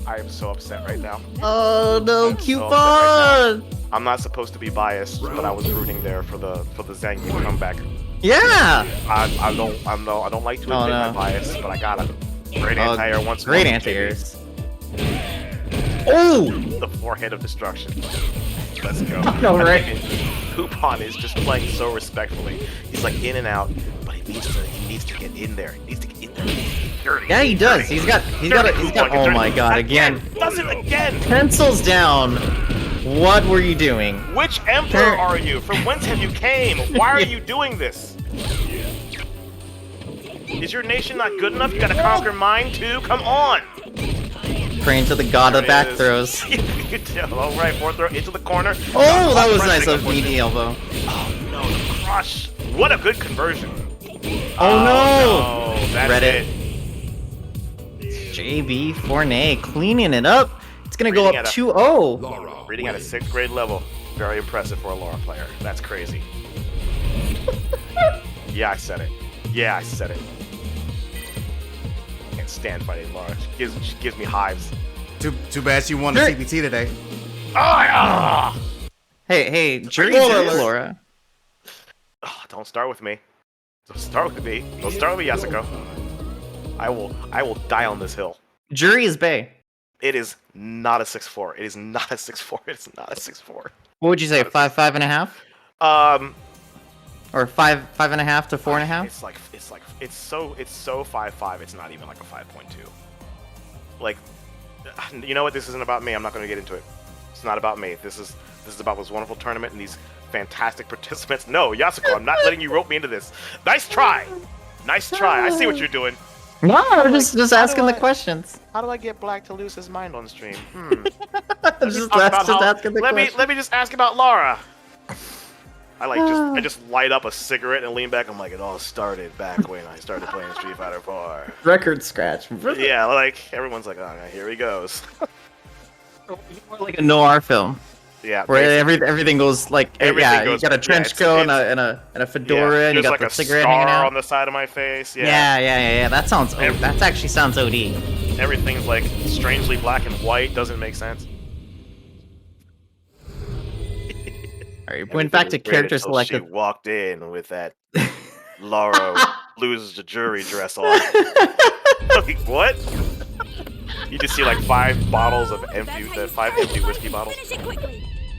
I am so upset right now. Oh no, I'm so upset Coupon! right now. I'm not supposed to be biased, but I was rooting there for the Zangief comeback. Yeah. I don't like to admit my bias, but I gotta. Great anti-air once more. Great anti-airs. Oh! The forehead of destruction. Let's go. All right. Coupon is just playing so respectfully. He's like in and out, but he needs to get in there. He needs to get in there. Dirty. Yeah, he does. He's got. Oh my god! Again. Does it again. Pencils down. What were you doing? Which emperor are you? From whence have you came? Why are you doing this? Is your nation not good enough? You gotta conquer mine too? Come on! praying to the god of back is. throws. All right, fourth throw into the corner. Oh, that was nice. Pressing, Of knee elbow. Oh no, the crush. What a good conversion. Oh no, that's Reddit. it. JB Fournet cleaning it up. It's gonna go Reading up at a- 2-0. Reading at a 6th grade level. Very impressive for a Laura player. That's crazy. Yeah, I said it. Yeah, I said it. Can't stand fighting Laura. She gives me hives. Too bad she won the Sure. CPT today. Ah! Hey, jury Spoiler duty, alert. Laura. Oh, don't start with me. Don't start with me. Don't start with me, Yasuko. I will die on this hill. Jury is Bay. It is not a 6'4". It is not a 6'4". It's not a 6'4". What would you say? 5.5? Or 5.5 to 4.5? It's so 5'5". It's not even like a 5.2. Like, you know what? This isn't about me. I'm not going to get into it. It's not about me. This is about this wonderful tournament and these fantastic participants. No, Yasuko, I'm not letting you rope me into this. Nice try. Nice try. I see what you're doing. No, I'm just asking the I- questions. How do I get Blacque to lose his mind on stream? Just Talk about asking the questions. let me just ask about Laura. I just light up a cigarette and lean back. I'm like, it all started back when I started playing Street Fighter 4. Record scratch. Yeah, like everyone's like, oh, here he goes. More like a noir film. Yeah, Where basically. everything goes like Everything goes- you got a trench it's- coat it's- and a fedora and you There's got like the a cigarette scar hanging out. on the side of my face. Yeah, Yeah. That sounds. That actually sounds OD. everything's like strangely black and white. Doesn't make sense. All right, went back to Everything was character great until selected. She walked in with that Laura loses the jury dress on. Like, what? You just see like 5 bottles of five empty whiskey bottles.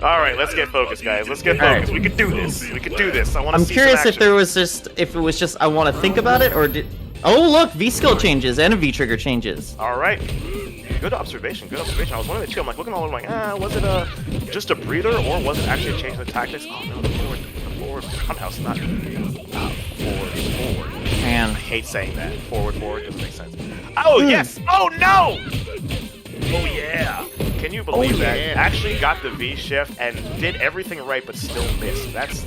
All right, let's get focused, guys. Let's get focused. We can do this. We can do this. I want to I'm see curious some if it was just I want to think about it or did. Oh look, V skill changes and a V trigger changes. All right. Good observation. Good observation. I was wondering too. I'm like looking all over, like, was it just a breather or was it actually a change in the tactics? Oh no, the forward roundhouse, not forward. Man, I hate saying that. Forward doesn't make sense. Oh yes. Oh no. Oh yeah. Can you believe that? Actually got the V shift and did everything right, but still missed. That's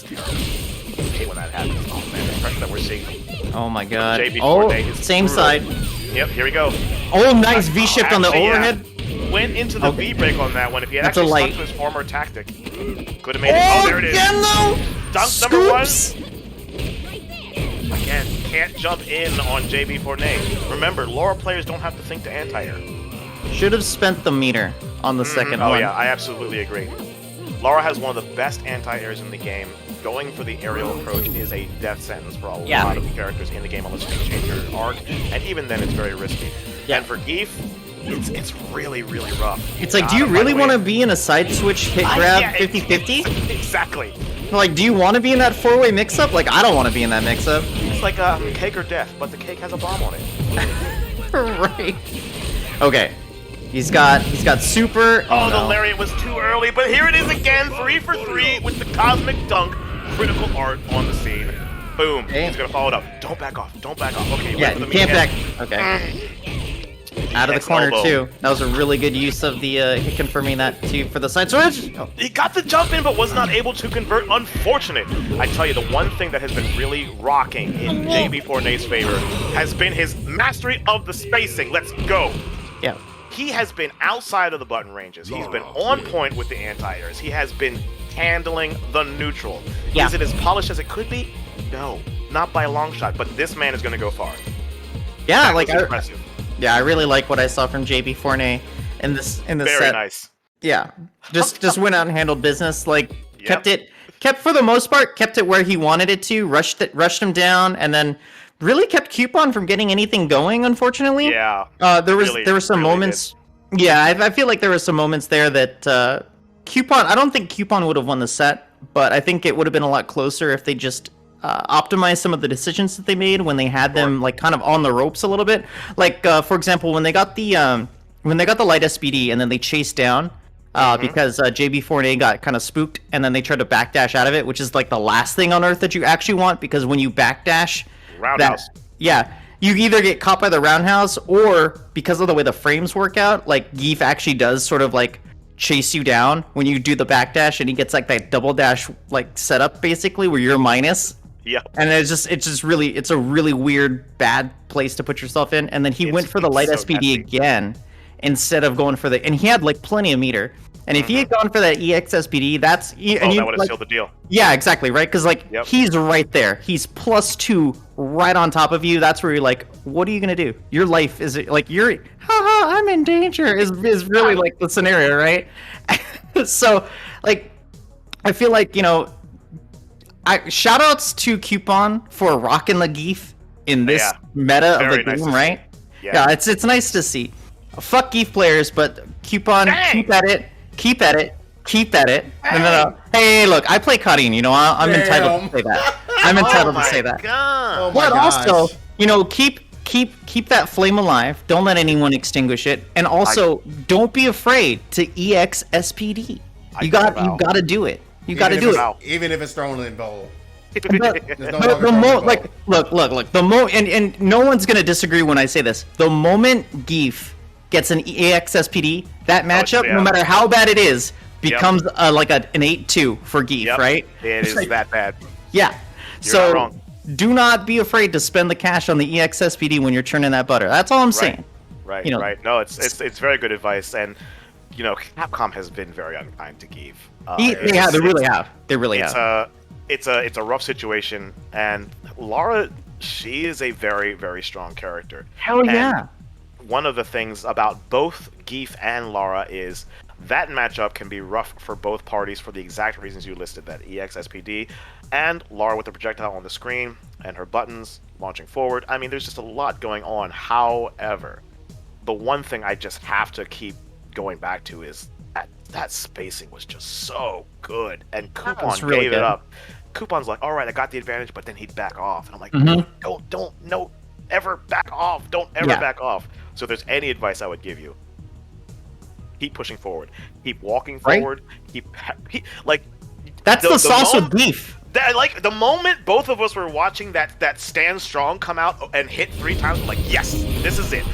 terrible. I hate when that happens. Oh man, the pressure that we're seeing. oh my god. JB Oh, Fournet is same brutal. side. Yep, here we go. Oh, nice V shift on the Actually, yeah. overhead. Went into the Okay. V break on that one. If he had That's a actually stuck light. to his former tactic, could have made it. Oh, there it is. again though. Dunk number 1. Scoops. Again, can't jump in on JB Fournet. Remember, Laura players don't have to think to anti-air. Should have spent the meter on the second Oh one. yeah, I absolutely agree. Laura has one of the best anti-airs in the game. Going for the aerial approach is a death sentence for a lot of characters in the game unless you can change your arc, and even then it's very risky. Yeah. And for Geef, it's really, really rough. It's like, do you really want to be in a side switch hit grab yeah, 50-50? Exactly. Like, do you want to be in that 4-way mix-up? Like, I don't want to be in that mix-up. It's like cake or death, but the cake has a bomb on it. Right. Okay. He's got super. Oh, no. the lariat was too early, but here it is again, 3 for 3 with the cosmic dunk. Critical art on the scene. Boom. Okay. He's gonna follow it up. Don't back off. Don't back off. Okay. Yeah, wait for the you can't meat back. head. Okay. Out of the Next corner elbow. too. That was a really good use of the hit confirming that too for the side switch. Oh. He got the jump in, but was not able to convert. Unfortunate. I tell you, the one thing that has been really rocking in JB Fournet's favor has been his mastery of the spacing. Let's go. Yeah. He has been outside of the button ranges. He's been on point with the anti-airs. He has been handling the neutral. Yeah. Is it as polished as it could be? No, not by a long shot. But this man is going to go far. Yeah, That like was impressive. I really like what I saw from JB Fournet in this Very set. nice. Yeah, just went out and handled business. Like Yep. kept for the most part, kept it where he wanted it to. Rushed him down, and then really kept Coupon from getting anything going. Unfortunately, Yeah. there were some really moments. Yeah, I feel like there were some moments there that Coupon. I don't think Coupon would have won the set, but I think it would have been a lot closer if they just optimized some of the decisions that they made when they had them like kind of on the ropes a little bit. Like for example, when they got the light SBD and then they chased down. Because JB Fournet got kind of spooked, and then they tried to backdash out of it, which is like the last thing on earth that you actually want, because when you backdash, Roundhouse. you either get caught by the roundhouse, or because of the way the frames work out, like Geef actually does sort of like chase you down when you do the backdash, and he gets like that double dash like setup basically where you're minus. Yep. And it's a really weird bad place to put yourself in. And then he went for the light so SPD nasty. again instead of going for the, and he had like plenty of meter. And if he had gone for that EX SPD, that's that would have sealed the deal. Yeah, exactly, right? Because like Yep. he's right there. He's +2 right on top of you. That's where you're like, what are you gonna do? Your life is like you're, haha, I'm in danger. Is really like the scenario, right? So, like, I feel like shout outs to Coupon for rocking the Geef in this Yeah. meta of Very the nice game, to see. right? Yeah. Yeah, it's nice to see. Fuck Geef players, but Coupon, Dang! keep at it. No. Hey, look, I play Cutting, I'm entitled to say that. I'm entitled to say that. God. Oh my But gosh. also, keep that flame alive. Don't let anyone extinguish it. And also, don't be afraid to EX SPD. You got to do it. You got to do it. Even if it's thrown in bowl. Look, and no one's gonna disagree when I say this. The moment Geef gets an EX SPD, that matchup, yeah. no matter how bad it is, becomes like an 8-2 for Geef, Yep. right? It is that bad. Yeah. You're not So wrong. do not be afraid to spend the cash on the EX SPD when you're churning that butter. That's all I'm saying. Right. You know. Right. No, it's very good advice, and Capcom has been very unkind to Geef. They really have. They really have. It's a rough situation, and Lara, she is a very, very strong character. Hell yeah. And one of the things about both Geef and Lara is that matchup can be rough for both parties for the exact reasons you listed, that EX SPD and Lara with the projectile on the screen and her buttons launching forward. I mean, there's just a lot going on. However, the one thing I just have to keep going back to is that spacing was just so good, and Coupon really gave good. it up. Coupon's like, all right, I got the advantage, but then he'd back off, and I'm like, don't ever back off. Don't ever back off. So if there's any advice I would give you, keep pushing forward, keep walking forward, keep like. That's the sauce with moment- Geef. Like the moment both of us were watching that Stand Strong come out and hit 3 times, we're like, yes, this is it.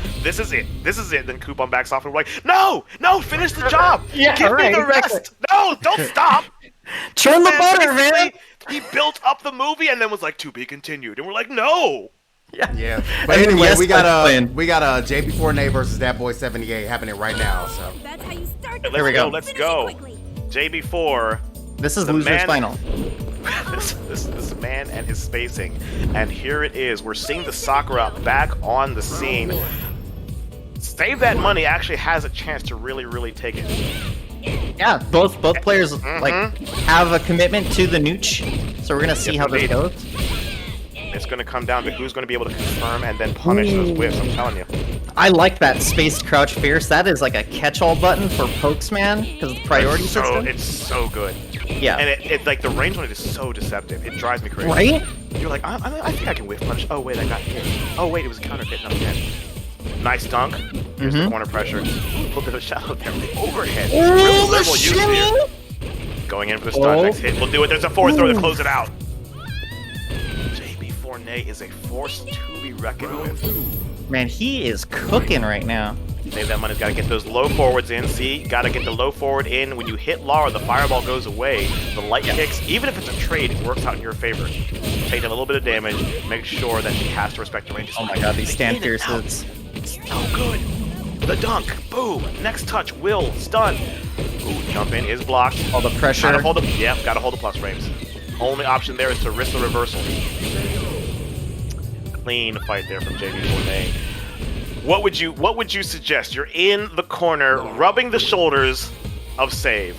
Then Coupon backs off and we're like, no, finish the job. Yeah, Give me the exactly. rest. No, don't stop. Churn the And butter, man. basically, he built up the movie and then was like, to be continued. And we're like, no. Yeah. But And then anyway, yes, we got playing. a JB4 versus that boy 78 happening right now. So That's how you start. Let's Here we go. Let's Finish it go. quickly. JB4. This is The loser's man- final. this man and his spacing, and here it is. We're seeing the Sakura back on the scene. Save That Money actually has a chance to really take it. Yeah, both players like have a commitment to the nooch, so we're gonna see Yes, how this indeed. goes. It's going to come down to who's going to be able to confirm and then punish those whiffs. I'm telling you. I like that spaced crouch fierce. That is like a catch-all button for pokes, man, because of the priority system. It's so good. Yeah. And it like the range on it is so deceptive. It drives me crazy. Right? You're like, I think I can whiff punch. Oh wait, I got hit. Oh wait, it was a counter hit. No, again. Nice dunk. Here's the corner pressure. A little bit of shadow there. The overhead. Real level use here. Going in for the stun. Next hit. We'll do it. There's a forward throw to close it out. JB4 is a force to be reckoned with. Man, he is cooking right now. Save That Money's got to get those low forwards in. See, got to get the low forward in. When you hit Lara, the fireball goes away. The light kicks, even if it's a trade, it works out in your favor. Take a little bit of damage. Make sure that she has to respect the range. Oh my god, these stand fierces. So good. The dunk. Boom. Next touch. Will. Stun. Ooh, jump in is blocked. All the pressure. Gotta hold the, yep, gotta hold the plus frames. Only option there is to risk the reversal. Clean fight there from JB4. What would you suggest? You're in the corner, rubbing the shoulders of Save.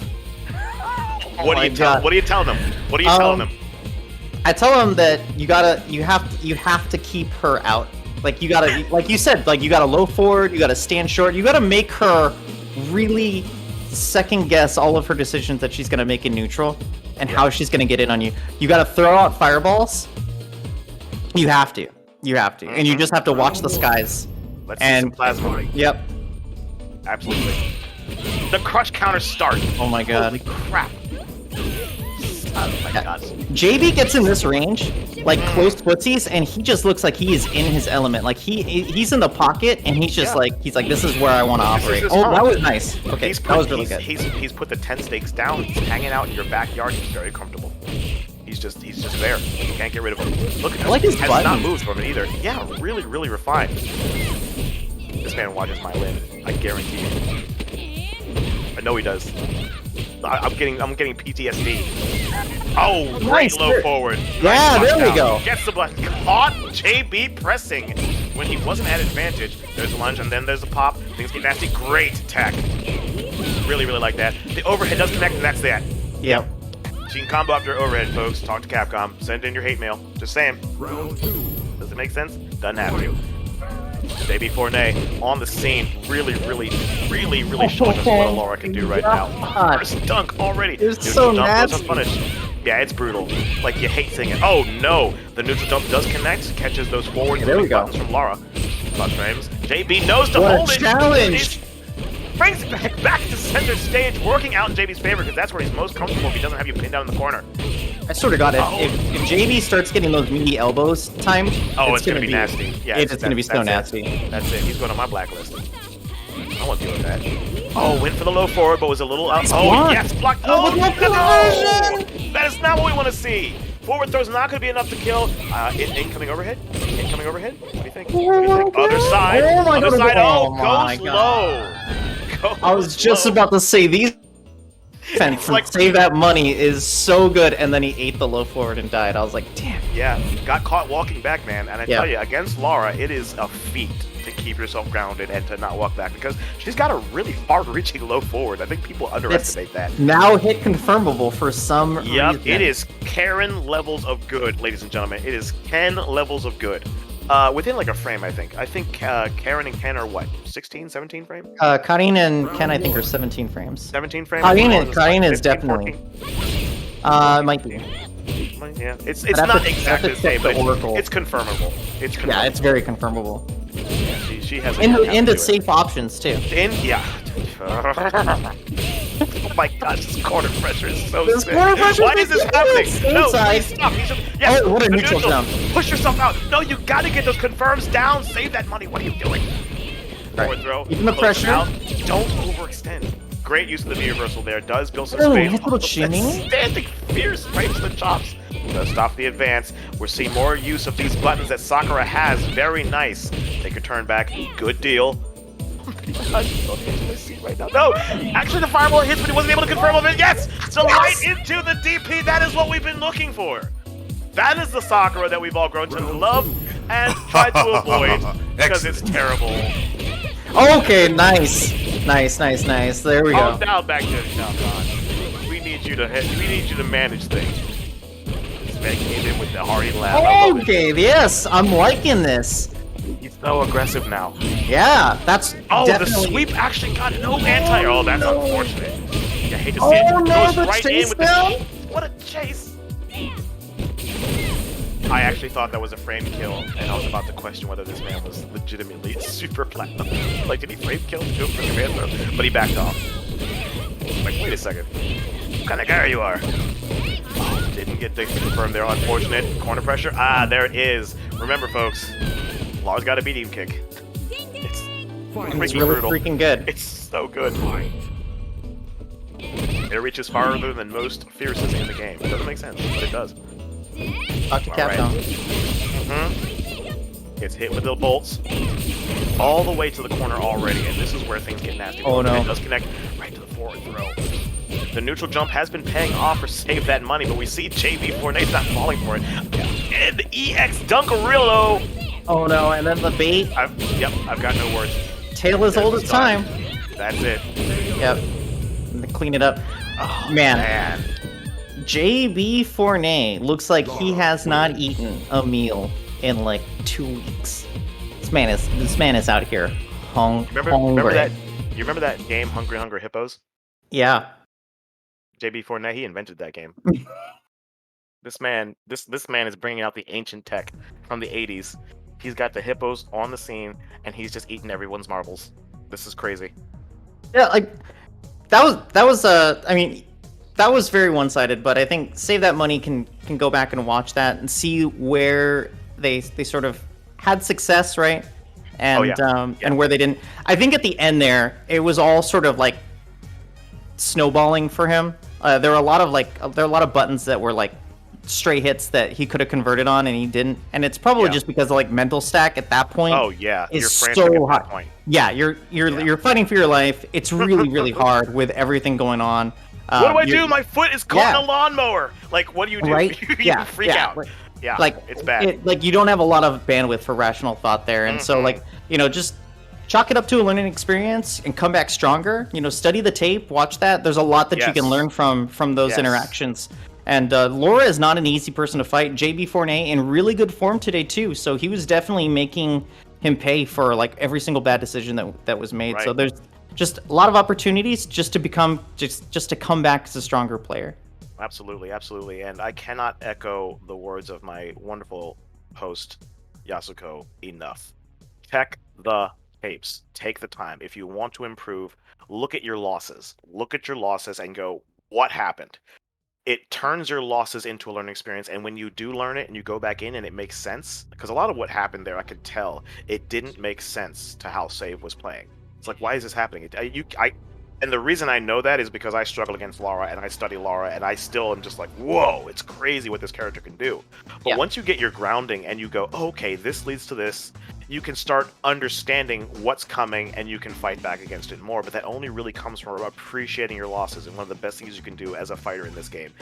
What do you tell them? What are you telling them? I tell them that you have to keep her out. Like you gotta, like you said, like you gotta low forward, you gotta stand short, you gotta make her really second guess all of her decisions that she's gonna make in neutral and how she's gonna get in on you. You gotta throw out fireballs. You have to, and you just have to watch the skies. Let's see some plasma. Yep. Absolutely. The crush counter start. Oh my god. Holy crap. my god. JB gets in this range, like close footsies, and he just looks like he is in his element. Like he's in the pocket, and he's just like this is where I want to operate. Oh, that was nice. Okay, that was really good. He's put the tent stakes down. He's hanging out in your backyard. He's very comfortable. He's just there. You can't get rid of him. Look at him. I like his has buttons. not moved from it either. Yeah, really, really refined. This man watches my lid. I guarantee you. I know he does. I'm getting PTSD. Oh, great Nice. low forward. Yeah, Nice there we touchdown. go. Gets the button. Caught JB pressing when he wasn't at advantage. There's a lunge and then there's a pop. Things get nasty. Great tech. Really, really like that. The overhead does connect, and that's that. Yep. You can combo after overhead, folks. Talk to Capcom. Send in your hate mail. Just saying. Does it make sense? Doesn't have to. JB Fournet on the scene. Really showing us what Laura can do right now. First dunk already. It's Neutral so dump nasty. goes unpunished. Yeah, it's brutal. Like, you hate seeing it. Oh, no. The neutral dump does connect. Catches those forward There we go. buttons from Laura. Plus frames. JB knows to What a hold it. challenge. Brings it back to center stage, working out in JB's favor because that's where he's most comfortable if he doesn't have you pinned down in the corner. I sort of got it. If JB starts getting those meaty elbows timed, It's gonna be nasty. Yeah, it's gonna be so nasty. That's it. He's going on my blacklist. I won't deal with that. Oh, went for the low forward, but was a little out. Oh, blocked. yes, blocked. Oh, no! That is not what we want to see. Forward throw's not going to be enough to kill. Incoming overhead. Incoming overhead. What do you think? What do you think? Other side. Oh my Other God. side. Oh Oh, my goes God. low. I was just about to say these defense from Save That Money is so good, and then he ate the low forward and died. I was like, damn. Yeah, got caught walking back, man. And I Yeah. tell you, against Laura, it is a feat to keep yourself grounded and to not walk back because she's got a really far-reaching low forward. I think people underestimate that. Now hit confirmable for some reason. It is Karen levels of good, ladies and gentlemen. It is Ken levels of good. Within like a frame, I think. I think Karen and Ken are what, 16, 17 frames? Karin and Ken, I think, are 17 frames. 17 frames? Karin is 15, definitely. 14? It might be. Yeah, it's I'd have not to- exactly I'd the have to same, check but the Oracle. it's confirmable. It's confirmable. Yeah, it's very confirmable. She has And a it's safe options, too. yeah. Oh my gosh, this corner pressure is so This sick. corner pressure Why is is this happening? inside. No, please stop. Yes, Oh, what a the neutral jump. Push yourself out. No, you gotta get those confirms down. Save that money. What are you doing? Forward throw. Even the close pressure. out. Don't overextend. Great use of the V reversal there. Does build some Oh, space. his little shimmy. Standing fierce right to the chops. Does stop the advance. We're seeing more use of these buttons that Sakura has. Very nice. Take a turn back. Good deal. Right now. No, actually the fireball hits, but he wasn't able to confirm it. Yes, so right into the DP. That is what we've been looking for. That is the Sakura that we've all grown to love and try to avoid because it's terrible. Okay, nice. Nice. There we Oh, go. now back to Shalcon. We need you to manage things. This man came in with the hearty laugh. I love it. Okay, yes, I'm liking this. He's so aggressive now. Yeah, that's Oh, definitely... the sweep actually got no anti. Oh, that's unfortunate. I hate to see it. Oh, no, Goes the right in chase with down? What a chase! I actually thought that was a frame kill, and I was about to question whether this man was legitimately super platinum. Like, did he frame kill to do it for command throw? But he backed off. Like, wait a second. What kind of guy you are? Oh, didn't get the confirm there. Unfortunate. Corner pressure. Ah, there it is. Remember, folks, Law's got a medium kick. It's It's really brutal. freaking good. It's so good. It reaches farther than most fierces in the game. It doesn't make sense, but it does. Talk to All right. Capcom. Gets hit with the bolts all the way to the corner already, and this is where things get nasty. Oh, no. It does connect right to the forward throw. The neutral jump has been paying off for Save That Money, but we see JB Fournet's not falling for it. And the EX Dunkarillo. Oh no, and then the bait. I've got no words. Tail is old There's as the time. That's it. Yep. And to clean it up. Oh, Man. JB Fournet looks like he has not eaten a meal in like 2 weeks. This man is out here Remember hungry. that? You remember that game, Hungry Hungry Hippos? Yeah. JB Fournet, he invented that game. This man is bringing out the ancient tech from the 80s. He's got the hippos on the scene, and he's just eating everyone's marbles. This is crazy. Yeah, like that was I mean, that was very one-sided, but I think Save That Money can go back and watch that and see where they sort of had success, right? And and where they didn't. I think at the end there, it was all sort of like snowballing for him. There were a lot of buttons that were like stray hits that he could have converted on and he didn't. And it's probably just because of like mental stack at that point. Oh yeah, is so hard. Yeah, you're fighting for your life. It's really really hard with everything going on. What do I do? My foot is caught in a lawnmower. Like, what do you do? Right? You freak out. Right. Yeah, like it's bad. Like you don't have a lot of bandwidth for rational thought there, and so like just chalk it up to a learning experience and come back stronger. Study the tape, watch that. There's a lot that you can learn from those interactions. And Laura is not an easy person to fight. JB Fournier in really good form today too, so he was definitely making him pay for like every single bad decision that was made. Right. So there's just a lot of opportunities just to become just to come back as a stronger player. Absolutely, absolutely. And I cannot echo the words of my wonderful host, Yasuko, enough. Check the tapes. Take the time. If you want to improve, look at your losses. Look at your losses and go, what happened? It turns your losses into a learning experience, and when you do learn it and you go back in and it makes sense, because a lot of what happened there, I could tell, it didn't make sense to how Save was playing. It's like, why is this happening? And the reason I know that is because I struggle against Laura and I study Laura and I still am just like, whoa, it's crazy what this character can do. But once you get your grounding and you go, okay, this leads to this, you can start understanding what's coming and you can fight back against it more. But that only really comes from appreciating your losses. And one of the best things you can do as a fighter in this game,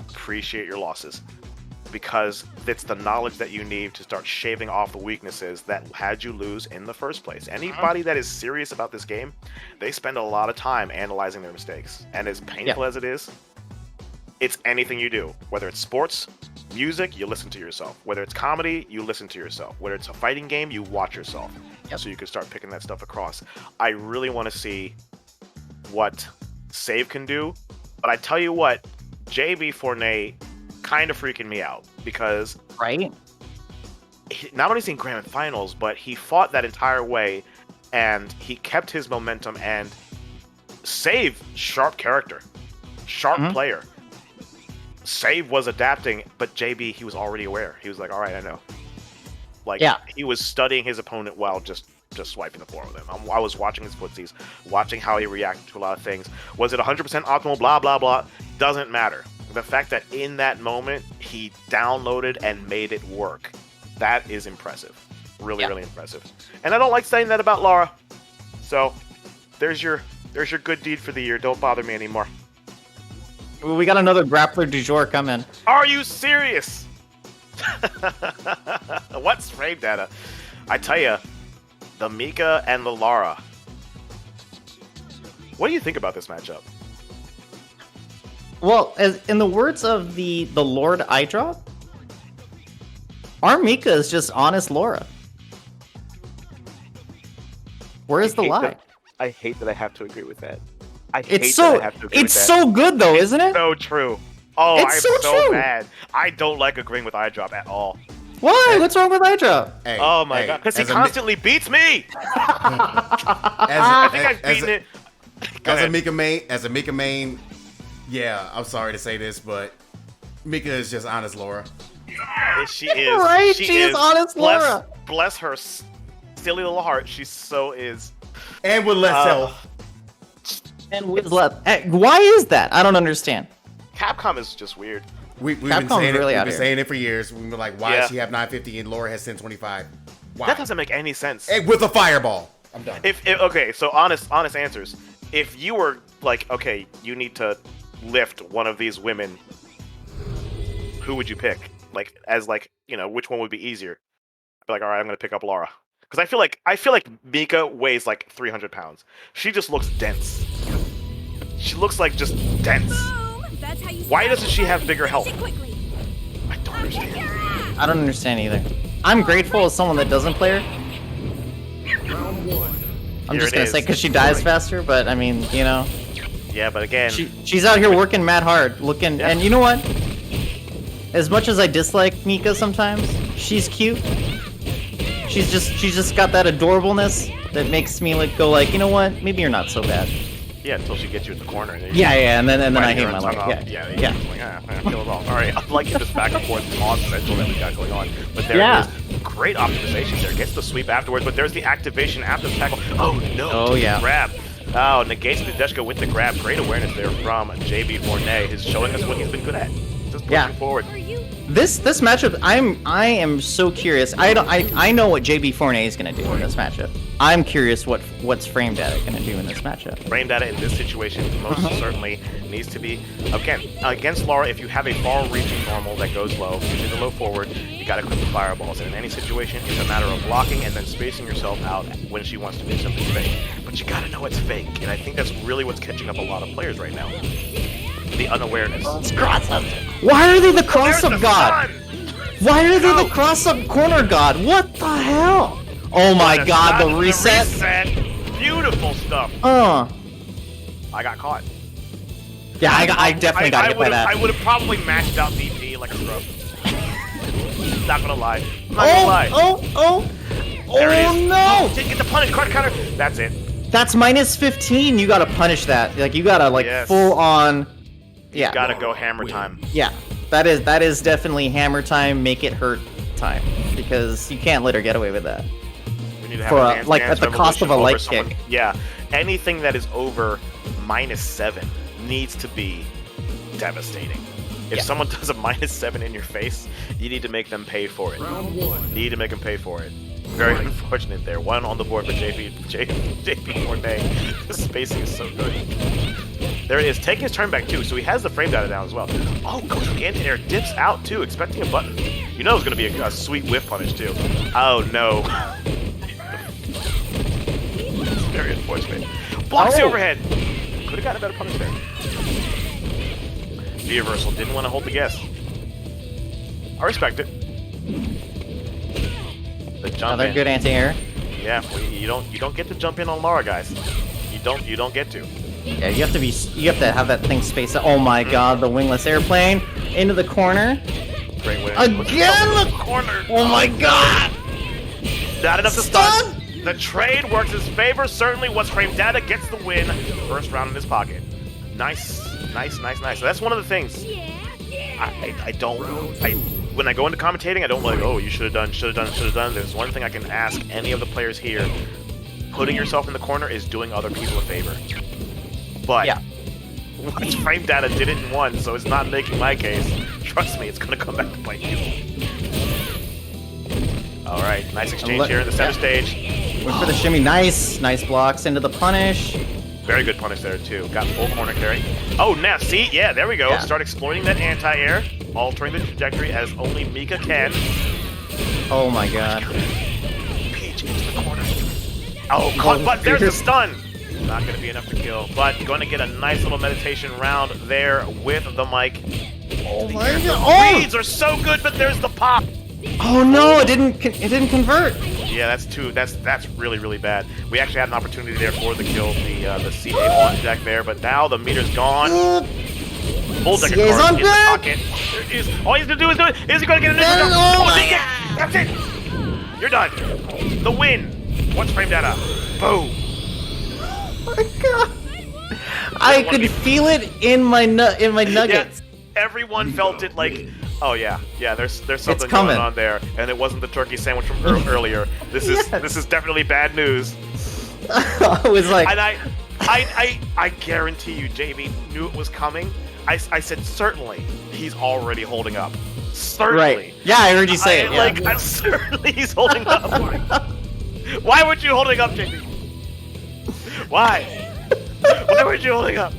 appreciate your losses. Because it's the knowledge that you need to start shaving off the weaknesses that had you lose in the first place. Anybody that is serious about this game, they spend a lot of time analyzing their mistakes. And as painful as it is, it's anything you do. Whether it's sports, music, you listen to yourself. Whether it's comedy, you listen to yourself. Whether it's a fighting game, you watch yourself. So you can start picking that stuff across. I really want to see what Save can do. But I tell you what, JB Fournier kind of freaking me out because not only is he in Grand Finals, but he fought that entire way and he kept his momentum and Save, sharp character, sharp player. Save was adapting, but JB, he was already aware. He was like, all right, I know. Like, he was studying his opponent while just swiping the floor with him. I was watching his footsies, watching how he reacted to a lot of things. Was it 100% optimal? Blah, blah, blah. Doesn't matter. The fact that in that moment, he downloaded and made it work. That is impressive. Really, really impressive. And I don't like saying that about Laura. So, there's your good deed for the year. Don't bother me anymore. We got another grappler du jour coming. Are you serious? What's frame data? I tell you, the Mika and the Lara. What do you think about this matchup? Well, as in the words of the Lord Eyedrop, our Mika is just honest Laura. Where's the lie? I hate that I have to agree with that. It's so good though, isn't it? So true. Oh, it's I'm so true. mad. I don't like agreeing with Eyedrop at all. Why? What's wrong with Eyedrop? Hey, oh my god, because he constantly beats me. I think I've beaten it. As a Mika main, yeah, I'm sorry to say this, but Mika is just honest Laura. She is. Right? She is honest Laura. Bless her silly little heart. She so is. And with less health. And with less. Why is that? I don't understand. Capcom is just weird. We've been saying it for years. We've been like, why does she have 950 and Laura has 1025? Why? That doesn't make any sense. And with a fireball. I'm done. Okay, so honest answers. If you were like, okay, you need to lift one of these women, who would you pick? Like, as like, which one would be easier? I'd be like, all right, I'm gonna pick up Laura. Because I feel like Mika weighs like 300 pounds. She just looks dense. She looks like just dense. Why doesn't she have bigger health? I don't understand. I don't understand either. I'm grateful as someone that doesn't play her. I'm just gonna say because she dies faster, but I mean, Yeah, but again, she's out here working mad hard, looking, and you know what? As much as I dislike Mika sometimes, she's cute. She's just got that adorableness that makes me go like, you know what? Maybe you're not so bad. Yeah, until she gets you in the corner. And then Yeah, and then I biting hate her my tongue life. off. Yeah, Yeah. Like, kill it all. All right, I'm liking this back and forth toss potential that we got going on. But there it is. Great optimization there. Gets the sweep afterwards, but there's the activation after the tackle. Oh no! Oh yeah. Grab. Oh, negates the Deshko with the grab. Great awareness there from JB Fournet. He's showing us what he's been good at. Just pushing forward. This matchup, I am so curious. I know what JB Fournet is gonna do in this matchup. I'm curious what's Frame Data gonna do in this matchup. Frame Data in this situation most certainly needs to be, again, against Laura, if you have a far-reaching normal that goes low, using the low forward, you gotta equip the fireballs. And in any situation, it's a matter of blocking and then spacing yourself out when she wants to do something fake. But you gotta know it's fake, and I think that's really what's catching up a lot of players right now. The unawareness. Why are they the cross-up god? Sun? Why are they the cross-up corner god? What the hell? Oh my god, the reset. Beautiful stuff. I got caught. Yeah, I definitely got hit by that. I would have probably matched out DP like a scrub. Not gonna lie. Not gonna lie. Oh no! Get the punish, counter. That's it. That's minus 15. You gotta punish that. Like, you gotta, like, full on. Yeah. You gotta go hammer time. Yeah. That is definitely hammer time, make it hurt time. Because you can't let her get away with that. We need to have For a a, dance, like, dance at the cost of a revolution light over someone. kick. Yeah. Anything that is over -7 needs to be devastating. If someone does a -7 in your face, you need to make them pay for it. Need to make them pay for it. Very unfortunate there. One on the board for JB Fournet. The spacing is so good. There it is, taking his turn back too, so he has the frame data down as well. Oh, goes for the anti-air, dips out too, expecting a button. You know it's going to be a sweet whiff punish too. Oh no. It's very unfortunate. Blocks the overhead. Could have gotten a better punish there. V-reversal, didn't want to hold the guess. I respect it. The jump Another good anti-air. Yeah, well, you don't get to jump in on Laura, guys. You don't get to. Yeah, you have to have that thing spaced out. Oh my god, the wingless airplane into the corner. Great win. Again, the corner. Oh my god! Not enough to stun. The trade works in his favor. Certainly, what's frame data gets the win. First round in his pocket. Nice. So that's one of the things. When I go into commentating, I don't like, oh, you should have done. There's one thing I can ask any of the players here. Putting yourself in the corner is doing other people a favor. But once frame data did it in one, so it's not making my case. Trust me, it's gonna come back to bite you. All right, nice exchange here in the center stage. Went for the shimmy. Nice blocks into the punish. Very good punish there too. Got full corner carry. Oh, now see, yeah, there we go. Yeah. Start exploiting that anti-air, altering the trajectory as only Mika can. Oh my god. Peach into the corner. Oh, caught, but there's the stun. Not going to be enough to kill, but going to get a nice little meditation round there with the mic. Oh my god. The reads are so good, but there's the pop. Oh no, it didn't convert. Yeah, that's really bad. We actually had an opportunity there for the kill, the CA on deck there, but now the meter's gone. Full deck CA's card on in the deck. pocket. There it is. All he's gonna do is do it. Is he gonna get a new one? Oh my That's it. You're done. The win. What's frame data? Boom. Oh my god. I could feel it in my nuggets. Yeah, everyone felt it like, oh yeah, there's something coming going on there, and it wasn't the turkey sandwich from earlier. This is definitely bad news. I was like, And I guarantee you, JB knew it was coming. I said certainly he's already holding up. Certainly. right. Yeah, I heard you say it. Yeah. Certainly he's holding up. Why weren't you holding up, JB? Why? Why weren't you holding up?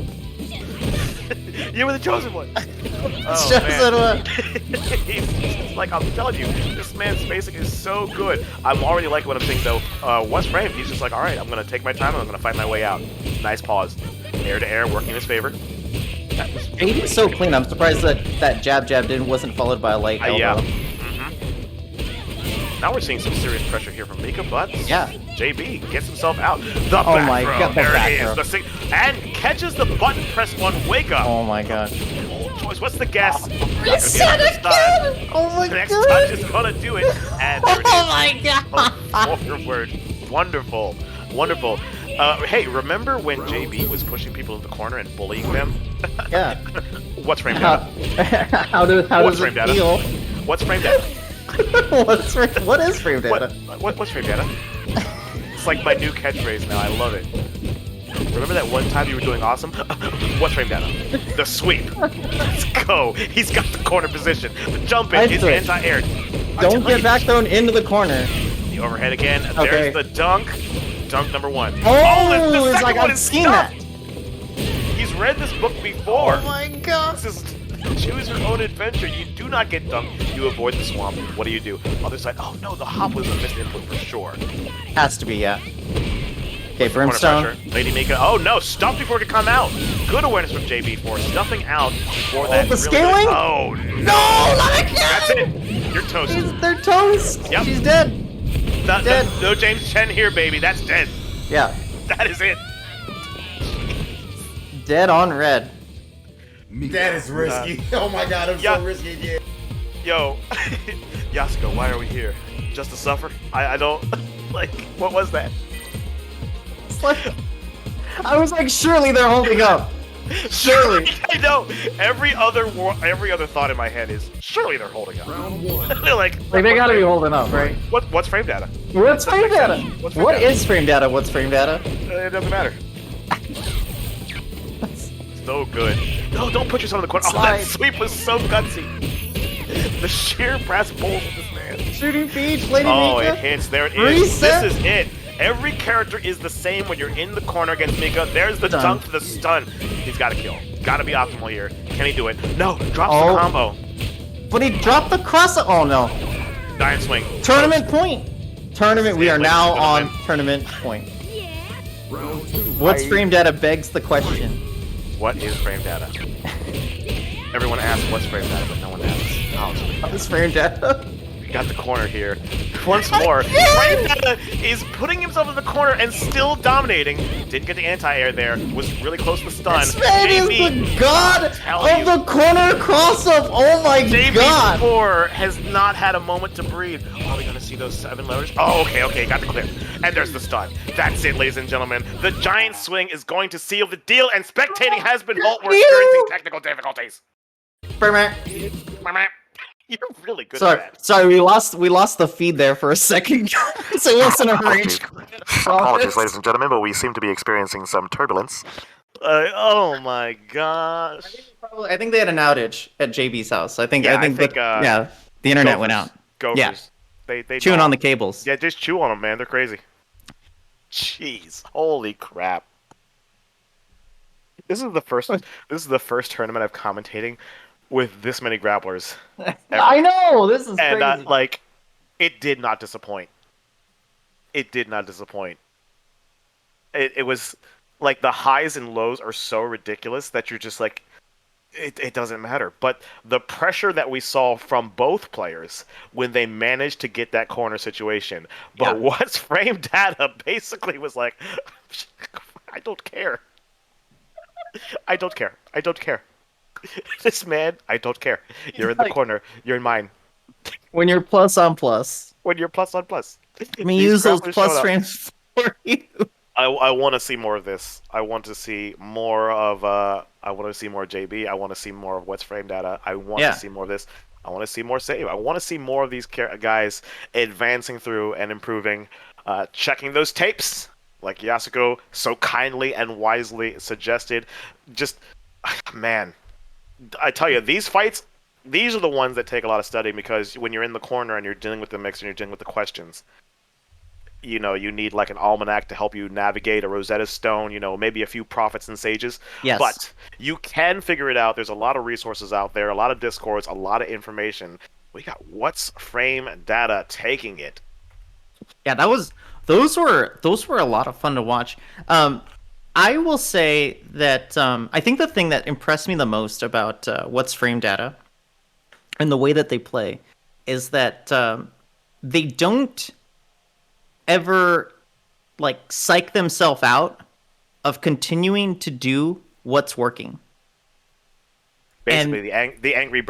You were the chosen one. Oh, man. He's like, I'm telling you, this man's spacing is so good. I'm already liking what I'm seeing, though. Once framed, he's just like, all right, I'm going to take my time and I'm going to find my way out. Nice pause. Air to air, working in his favor. He's so clean. I'm surprised that jab wasn't followed by a light elbow. Yeah. Now we're seeing some serious pressure here from Mika, but JB gets himself out. The back throw. There it is. And catches the button press on Wake Up. Oh my god. Old choice. What's the guess? Reset again! Oh my god. Next touch is gonna do it. And there it is. Oh my god. Forward. Wonderful. Hey, remember when JB was pushing people in the corner and bullying them? Yeah. What's frame data? How What's does frame it data? feel? What's frame data? What is frame data? What's frame data? It's like my new catchphrase now. I love it. Remember that one time you were doing awesome? What's frame data? The sweep. Let's go. He's got the corner position. The jump in is anti-air. Don't get back thrown into the corner. The overhead again. Okay. There's the dunk. Dunk number one. Oh, the it's second like one I've is seen stuffed. that. He's read this book before. Oh my god. This is choose your own adventure. You do not get dunked. You avoid the swamp. What do you do? Other side. Oh no, the hop was a missed input for sure. Has to be, yeah. Okay, Corner Brimstone. pressure. Lady Mika. Oh no, stop before it could come out. Good awareness from JB for stuffing out before that. the really scaling? Oh No, not again! that's it. You're toast. They're toast. Yep. She's dead. Dead. No James Chen here, baby. That's dead. Yeah. That is it. Dead on red. That is risky. Oh my god, I'm yeah. so risky again. Yo, Yasuko, why are we here? Just to suffer? I don't like. What was that? It's like, I was like, surely they're holding up. Surely. I know. Every other thought in my head is surely they're holding up. They're like Like they gotta be holding up, right? What's frame data? What's frame data? What's frame What data? is frame data? What's frame data? It doesn't matter. So good. No, don't put yourself in the corner. Oh, that sweep was so gutsy. The sheer brass balls of this man. Shooting Beach, Lady Oh, Mika. it hits. There it is. Reset. This is it. Every character is the same when you're in the corner against Mika. There's the Done. dunk to the stun. He's got to kill. Got to be optimal here. Can he do it? No. Drops Oh. the combo. But he dropped the cross. Oh no. Giant swing. Tournament point. Tournament. We are Ladies now and on gentlemen. tournament point. What's frame data begs the question. What is frame data? Everyone asks what's frame data, but no one asks how it's frame data. What's frame data? We got the corner here. Once more, frame data is putting himself in the corner and still dominating. Didn't get the anti-air there. Was really close to stun. This man is the god tell of you. the corner cross-up. Oh my god. JB4 has not had a moment to breathe. Are we gonna see those 7 letters? Oh, okay, got the clear. And there's the stun. That's it, ladies and gentlemen. The giant swing is going to seal the deal, and spectating has been halt. We're experiencing technical difficulties. You're really good at that. Sorry, we lost the feed there for a second. So it wasn't a range. Apologies, ladies and gentlemen, but we seem to be experiencing some turbulence. Oh my gosh. I think they had an outage at JB's house. I think Yeah, the internet went out. Gophers. Yeah. They Chewing don't- on the cables. Yeah, just chew on them, man. They're crazy. Jeez, holy crap! This is the first tournament I've commentating with this many grapplers. I know, this is And crazy. like, it did not disappoint. It did not disappoint. It was like the highs and lows are so ridiculous that you're just like, it doesn't matter. But the pressure that we saw from both players when they managed to get that corner situation, but what's frame data basically was like, I don't care. I don't care. I don't care. This man, I don't care. You're in the corner. You're in mine. When you're plus on plus. When you're plus on plus. Let me These use those grapplers plus showed up. frames for you. I want to see more of this. I want to see more of I want to see more JB. I want to see more of what's frame data. I want to see more of this. I want to see more save. I want to see more of these guys advancing through and improving, checking those tapes like Yasuko so kindly and wisely suggested. Just man, I tell you, these fights, these are the ones that take a lot of studying, because when you're in the corner and you're dealing with the mix and you're dealing with the questions, you know, you need like an almanac to help you navigate, a Rosetta Stone, you know, maybe a few prophets and sages. Yes. But you can figure it out. There's a lot of resources out there, a lot of discords, a lot of information. We got what's frame data taking it. Yeah, those were a lot of fun to watch. I will say that I think the thing that impressed me the most about what's frame data and the way that they play is that they don't ever like psych themselves out of continuing to do what's working. Basically, the angry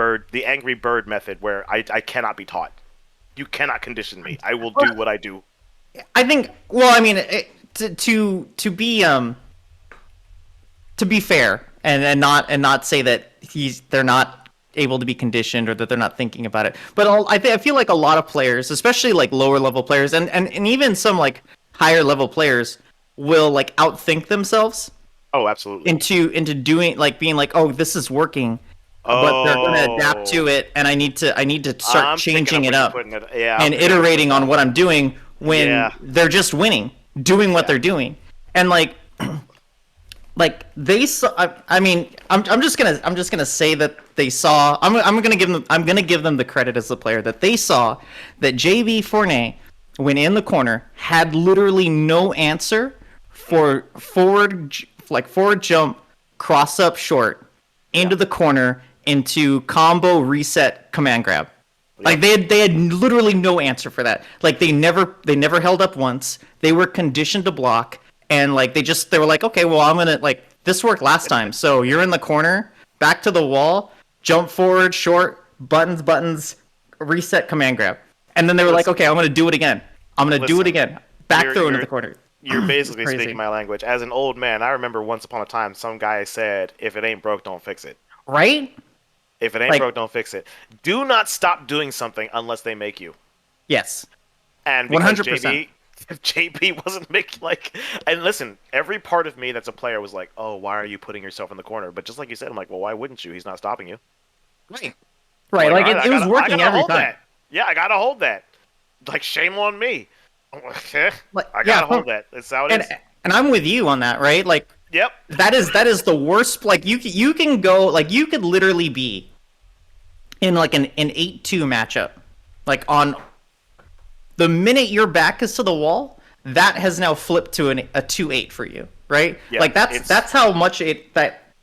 bird method, where I cannot be taught. You cannot condition me. I will do what I do. I think. Well, I mean, to be fair and not say that they're not able to be conditioned or that they're not thinking about it. But I feel like a lot of players, especially like lower level players and even some like higher level players, will like outthink themselves. Oh, absolutely. Into doing like being like, oh, this is working, but they're gonna adapt to it, and I need to start changing it up and iterating on what I'm doing when they're just winning, doing what they're doing, and like they saw. I mean, I'm just gonna say that they saw. I'm gonna give them the credit as the player that they saw that JB Fournier, when in the corner, had literally no answer for forward jump, cross up short, into the corner, into combo reset command grab. Like they had literally no answer for that. Like they never held up once. They were conditioned to block, and like they were like, okay, well, I'm gonna like this worked last time. So you're in the corner, back to the wall, jump forward, short, buttons, reset command grab. And then they were like, okay, I'm gonna do it again. Do it again. Back throw into the corner. You're basically speaking my language. As an old man, I remember once upon a time, some guy said, if it ain't broke, don't fix it. Right? If it ain't broke, don't fix it. Do not stop doing something unless they make you. Yes. And because 100%. JP wasn't making and listen, every part of me that's a player was like, oh, why are you putting yourself in the corner? But just like you said, I'm like, well, why wouldn't you? He's not stopping you. Right. Right. Like it was working every time. That. Yeah, I gotta hold that. Like, shame on me. I gotta hold that. That's how it is. And I'm with you on that, right? Like, yep. That is the worst. Like, you can go, like, you could literally be in like an 8-2 matchup, like on the minute your back is to the wall, that has now flipped to a 2-8 for you, right? Yeah, like that's how much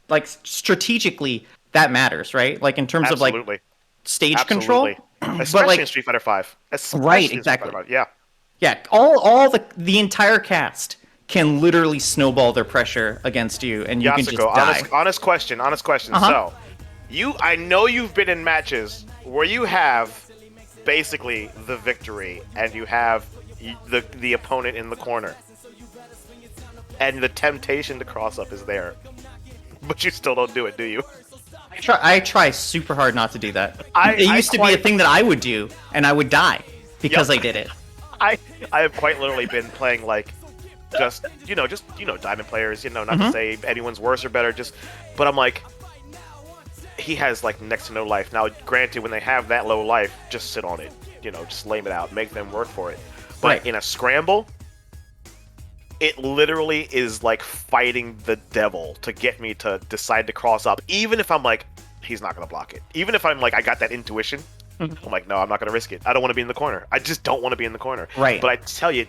like strategically that matters, right? Like in terms of like stage control, especially like, in Street Fighter V. Right, exactly. Yeah. Yeah, all the entire cast can literally snowball their pressure against you, and you Yasuko, can just die. Honest question. So, I know you've been in matches where you have basically the victory, and you have the opponent in the corner, and the temptation to cross up is there, but you still don't do it, do you? I try super hard not to do that. It used to be a thing that I would do, and I would die because I did it. I have quite literally been playing like just diamond players, not to say anyone's worse or better, but I'm like, he has like next to no life. Now granted, when they have that low life, just sit on it, just lame it out, make them work for it. But in a scramble, it literally is like fighting the devil to get me to decide to cross up, even if I'm like, he's not gonna block it, even if I'm like, I got that intuition. I'm like, no, I'm not going to risk it. I don't want to be in the corner. I just don't want to be in the corner. Right. But I tell you,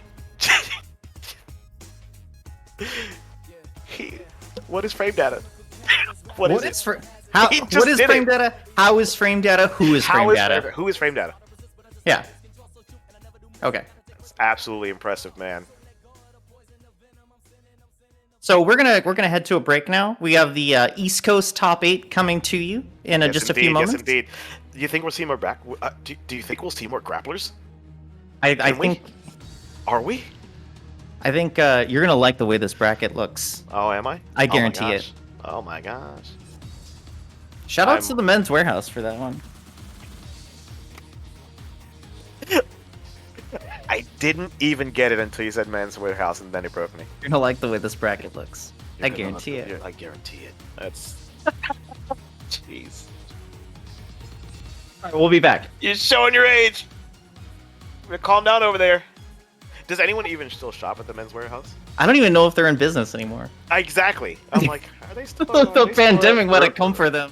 what is frame data? What is frame data? How is frame data? Who is frame data? Who is frame data? Yeah. Okay. It's absolutely impressive, man. So we're gonna head to a break now. We have the East Coast top 8 coming to you in just a few moments. Yes, indeed. Do you think we'll see more do you think we'll see more grapplers? I think. Are we? I think you're gonna like the way this bracket looks. Oh, am I? I guarantee it. Oh my gosh! Shoutouts to the Men's Warehouse for that one. I didn't even get it until you said Men's Warehouse, and then it broke me. You're gonna like the way this bracket looks. I guarantee it. I guarantee it. That's. Jeez. All right, we'll be back. You're showing your age. Calm down over there. Does anyone even still shop at the Men's Warehouse? I don't even know if they're in business anymore. Exactly. I'm like, are they still? The pandemic let it come for them.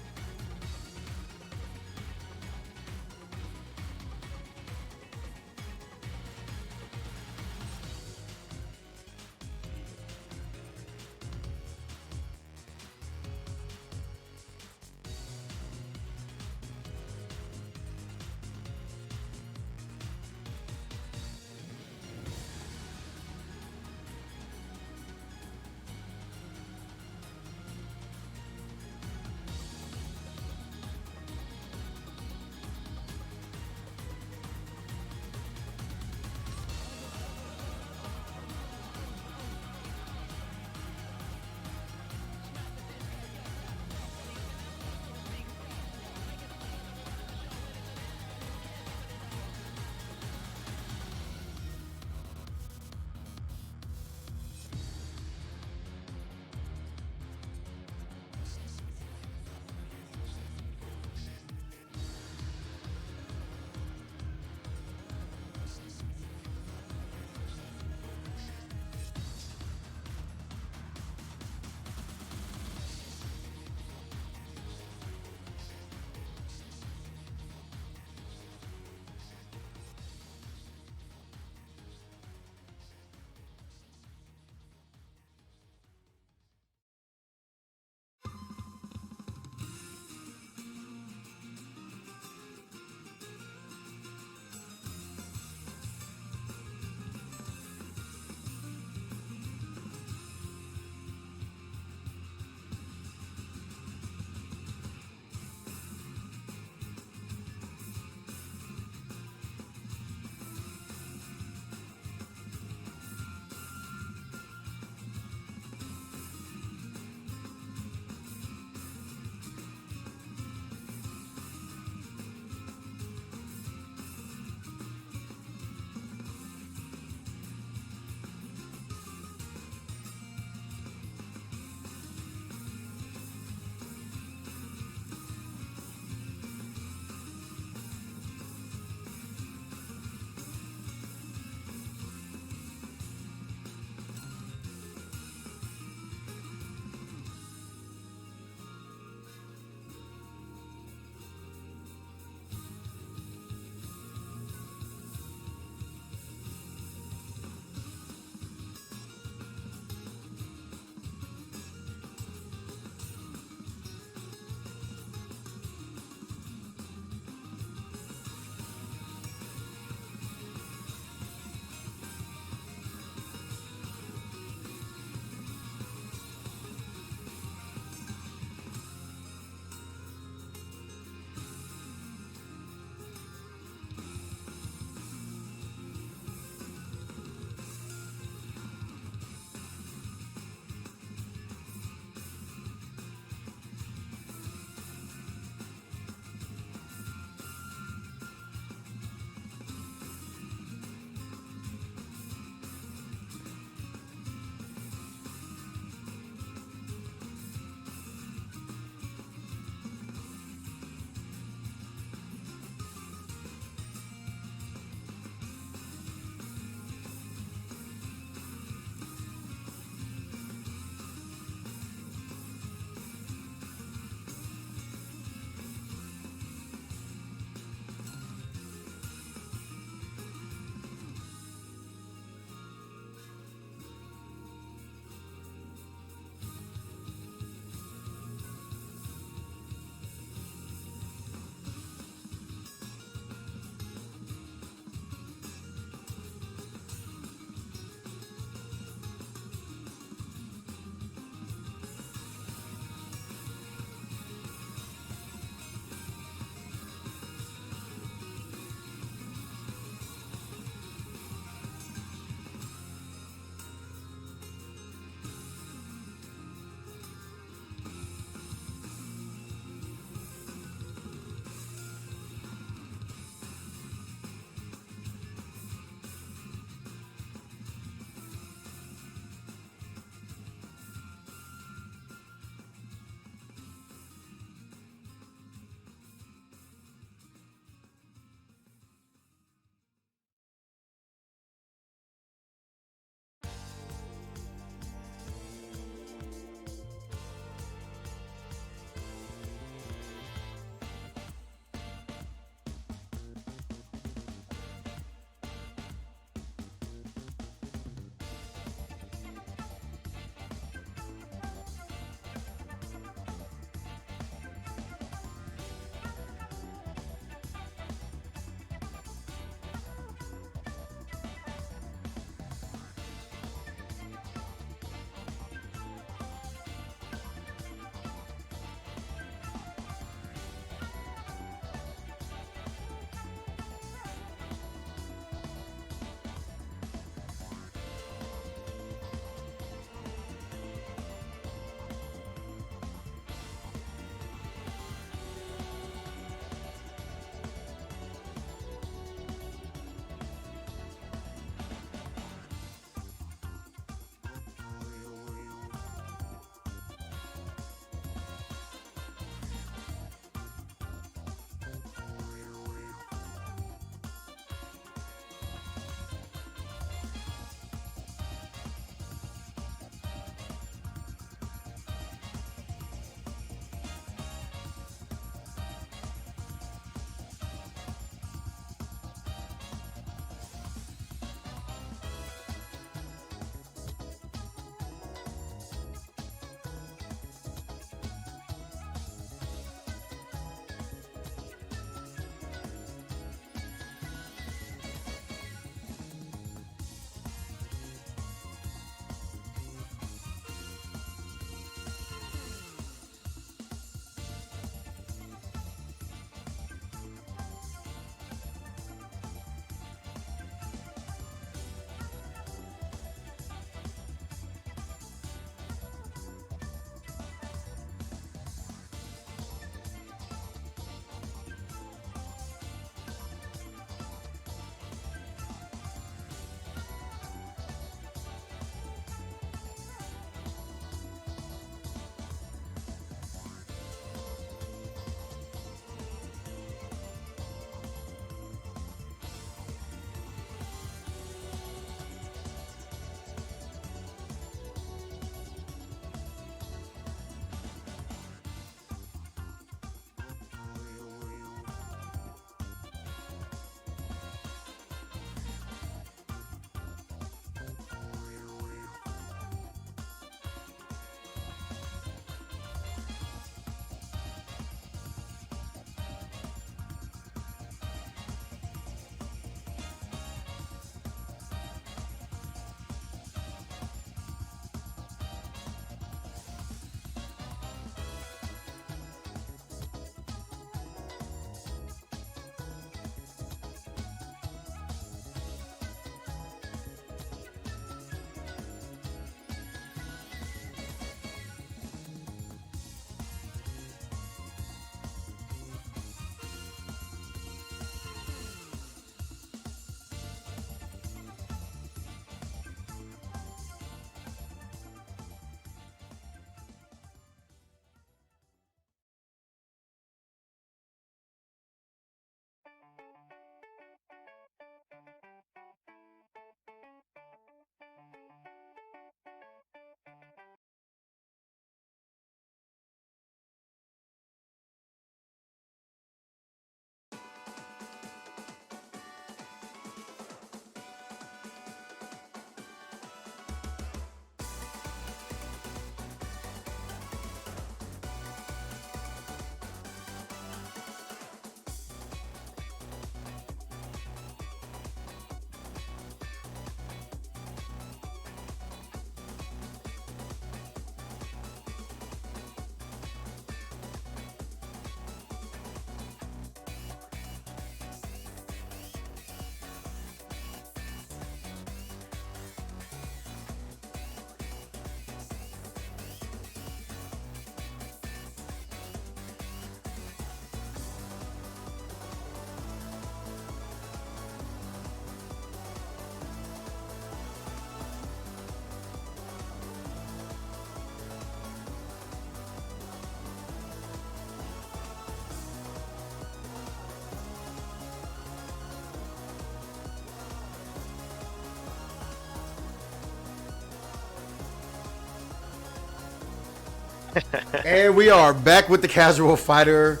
And we are back with the Casual Fighter